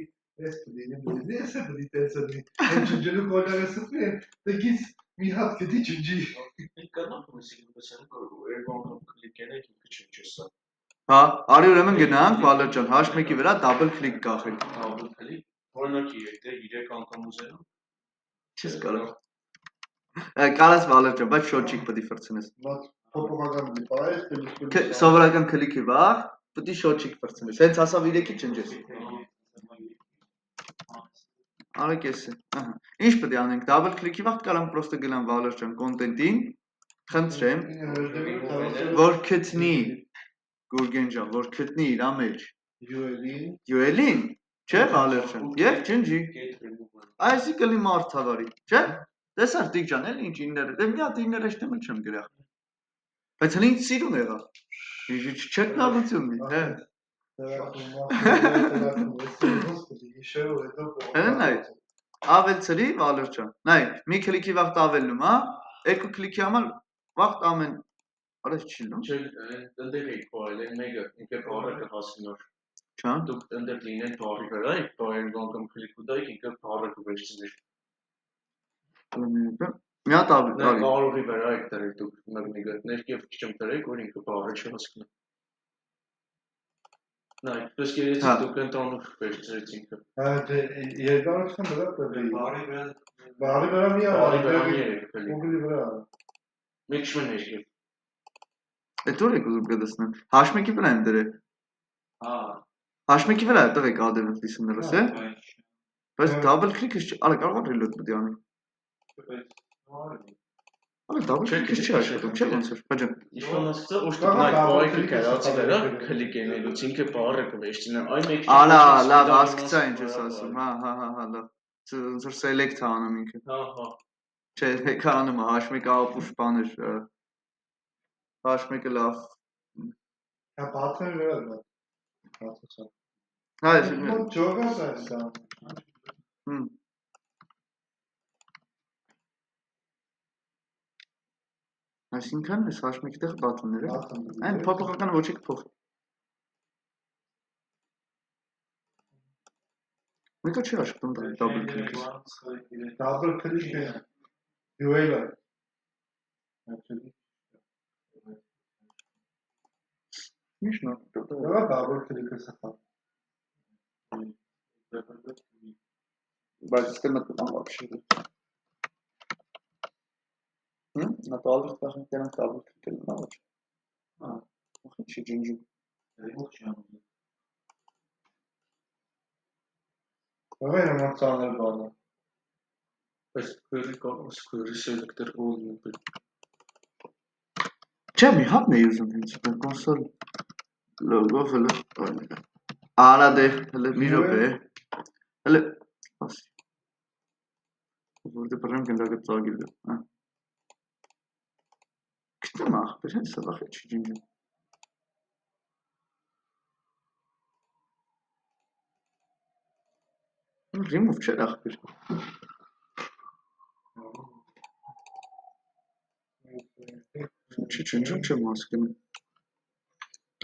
այս բդինը, ես է բդի տեսնի, չջնջելու գոջարը սպի, դեգից մի հատ կդի չջնջի։
Մենք կանանք մեսի գլսանք, որ երբան կլիկ ենեք ինքը չնչեսա։
Հա, արի ուրեմն գնանք, Վալեր ջան, H1-ի վրա double click կախենք։
Double click, օրինակի եթե 3 անգամ ուզենա։
Չես կարող։ Կարաս Վալեր ջան, բայց շոտ չիկ պետք է ֆրցնես։
Բայց փոփոխական դի պարես,
Սովորական քլիքի վաղ, պետք է շոտ չիկ ֆրցնես։ Հենց հասավ 3-ի չնջես։ Արեք էսը, ահա։ Ինչ պետք է անենք, double click-ի վաղ կարամ պրոստը գնամ Վալեր ջան կոնտենտին, խնդրեմ, որ գտնի Գուրգեն ջան, որ գտնի իրա մեջ UL-ին, չէ Վալեր ջան, եւ ջնջի։ Այսի կլի մարդ թավարի, չէ։ Տեսար տիկ ջան, էլ ինչ ինները, դե մի հատ ինները չեմ չեմ գրա։ Բայց հենց սիրուն եղա։ Չետնալություն մի, հե։ Նայ, ավելցրի Վալեր ջան։ Նայ, մի քլիքի վաղ ավելնում, հա։ Երկու քլիքի համար վաղ ամեն Արես չի լո։
Չէ, ընդ եք փոյել, այն մեկը ինքը բառը կհասնոր։
Չէ։
Դուք ընդ լինեն բառի վրա, բառը անգամ քլիկ ուտայք, ինքը բառը կվերցնի։
Մի հատ ավելի։
Բառի վրա եք դրեք դուք մեկը գտնեք եւ քիչ դրեք, որ ինքը բառը չհասնի։ Նայ, պես գերեցիկ դուք ընտանուք վերցրեցինք։
Երկարություն դրա պետք է։ Բարի վրա մի
Բարի վրա մի երեք փելի։
ուղղի վրա։
Մեկ շմեն երկել։
Այդ որ եք ուզում կդեսնեմ։ Հաշմեկի վրա եմ դրել։
Հա,
Հաշմեկի վրա է տղեկ ադևը լիսներս է։ Բայց double click-ը արա կարող է reload պետք է անի։ Արա double click-ը չի աշխատում, չէ՞ ոնց է։ Բաժան։
Իշքան ասկցա, ոչ թե նայ, բարի քլիկ արածի վրա, քլիկ ենելուց ինքը բարը կվեշտինը։ Այն մեկ։
Ալա, լավ, հասկացա ինչ ես ասում։ Հա, լավ։ Ոնց որ select անում ինքը։
Հա։
Չէ, էկրանում է, հաշմեկը ապուշ բան է։ Հաշմեկը լավ։
Հա, բացել վրա դա։ Բացացա։
Հա, ես։
Ջոգաս է սա։
Այսինքն այս հաշմեկի տեղ բաթոնները։ Այն փոփոխականը ոչ եք փոխ։ Մեկը չի աշխատում double click-ը։
Double click-ը UL-ը։
Միշտ
Դա double click-ը սա։
Բայց ստե մտնում вообще։ На туалет должен терять double click-ը նա ոչ։ Չի ջնջում։
Ո՞ր է մտածել բանը։
Պես քրի կողմս քրի սելեկտոր all-ը։
Չէ, մի հատ է ուզում հենց կոնսոլ լոգոը Արա դե հələ մի րոպե։ Հələ ասի։ Որտե բռնեմ կնդակը ծագիլ։ Հա։ Գտնում ախպեր հենց սա չի ջնջում։ Remove չէ ախպեր։ Չի ջնջում չեմ հասկանում։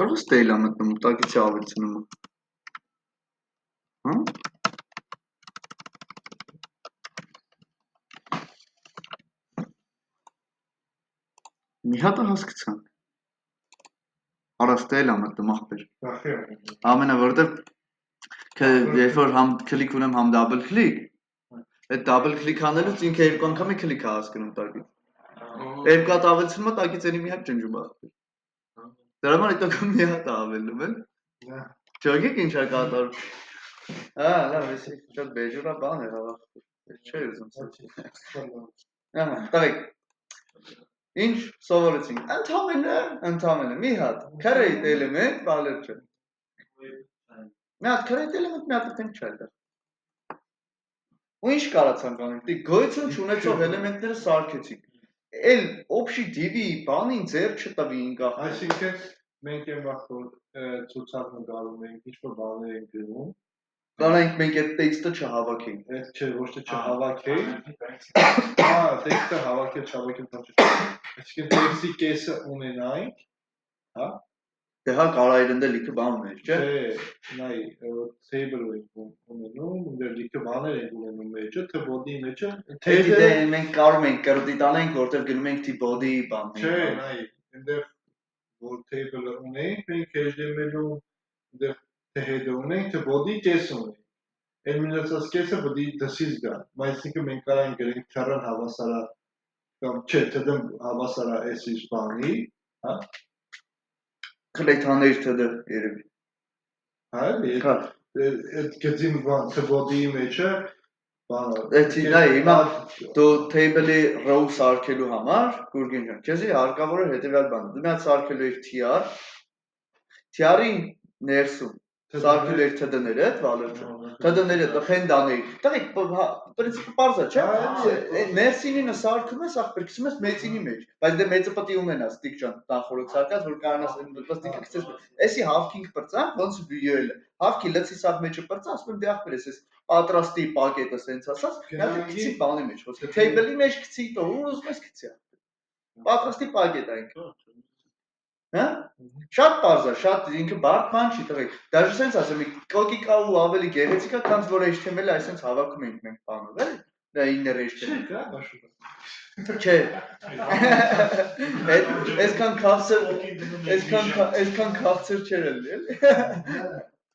Կարող է ստեյլ ամտնում, տակից է ավելցնում։ Հա։ Մի հատ հասկացան։ Արա ստեյլ ամտնում ախպեր։ Ամենը որտեվ երբ որ համ click ունեմ, համ double click, այդ double click անելուց ինքը երկու անգամ է click-ը հասկանում տակից։ Երկու հատ ավելցնում է տակից էլի մի հատ ջնջում ախպեր։ Դրա համար այդ անգամ մի հատ ավելնում են։ Ճոգեք ինչ է կատարում։ Հա, լավ, էսի շատ բեժուրա բան է հավաքել։ Չէ ուզում։ Ահա, տղեկ։ Ինչ սովորեցինք։ Ընդհանրապես մի հատ create element բալեր չէ։ Մի հատ create element մի հատ դենք չէ դա։ Ու ինչ կարացանք անենք։ Դի գոյություն չունեցող էլեմենտները սարքեցինք։ Էլ общий div-ի բանին ձեր չտվի ինքա։
Այսինքն մենք եմ վախոր ցուցակը գալու ենք, ինչ-որ բաներ ենք գրում։
Կանենք մենք այդ տեքստը չհավաքենք։
Այդ չէ, ոչ թե չհավաքենք։ Հա, տեքստը հավաքել, չհավաքել բան չէ։ Այսինքն տեքստի կեսը ունենայինք, հա։
Դե հա կարա իրենդ լիքը բան ուներ, չէ։
Չէ, նայ, table ենք ունենում, ուներ լիքը բաներ ենք ունենում մեջը, թե body-ի մեջը,
Դե մենք կարող ենք կրդիտ անենք, որտեղ գնում ենք t body բան։
Չէ, նայ, այնտեղ որ table-ը ունենք, մենք HTML-ում այնտեղ թե header ունենք, թե body կես ունենք։ Այն մնացած կեսը պետք է դասից գա, այսինքն մենք կարող ենք գրենք թռան հավասարա կամ չէ, թե հավասարա s-ից բանի, հա։
Քլեթաներ թե երևի։
Հա, այդ գծին բան, թե body-ի մեջը բանը։
Էդի նայ, հիմա դու table-ի row սարքելու համար, Գուրգեն ջան, քեզի հարկավոր է հետևյալ բանը։ Դու մի հատ սարքելու ես tr, tr-ի ներսում սարքել էր TD-ները, վալորը։ TD-ները տխենդաների։ Տղեկ, պրինցիպը պարզ է, չէ։ Ներսինինը սարքում ես, ախպեր, գցում ես մեծինի մեջ, բայց դե մեծը պետք է ունենաս, Տիկ ջան, տանխորոք սարքած, որ կարողանաս պլաստիկը գցես։ Էսի հավքինք պրծան, ոնց VUL-ը։ Հավքի լցի սաղ մեջը պրծան, ասում եմ դե ախպեր ես, պատրաստի պակետը սենց ասած, նա գցի բանի մեջ, ոսկե table-ի մեջ գցի, տո ուր ուզում ես գցի։ Պատրաստի պակետ այնք։ Հա? Շատ պարզ է, շատ ինքը բարդ բան չի տղեկ։ Դաժե սենց ասեմ, կոկիկա ու ավելի գեղեցիկ է, քան որ HTML-ը այսպես հավաքում ենք մենք բանը, էլի։ Դա inner HTML։
Չէ, դա բաշուկ է։
Չէ։ Այսքան քաղցր չէր էլի։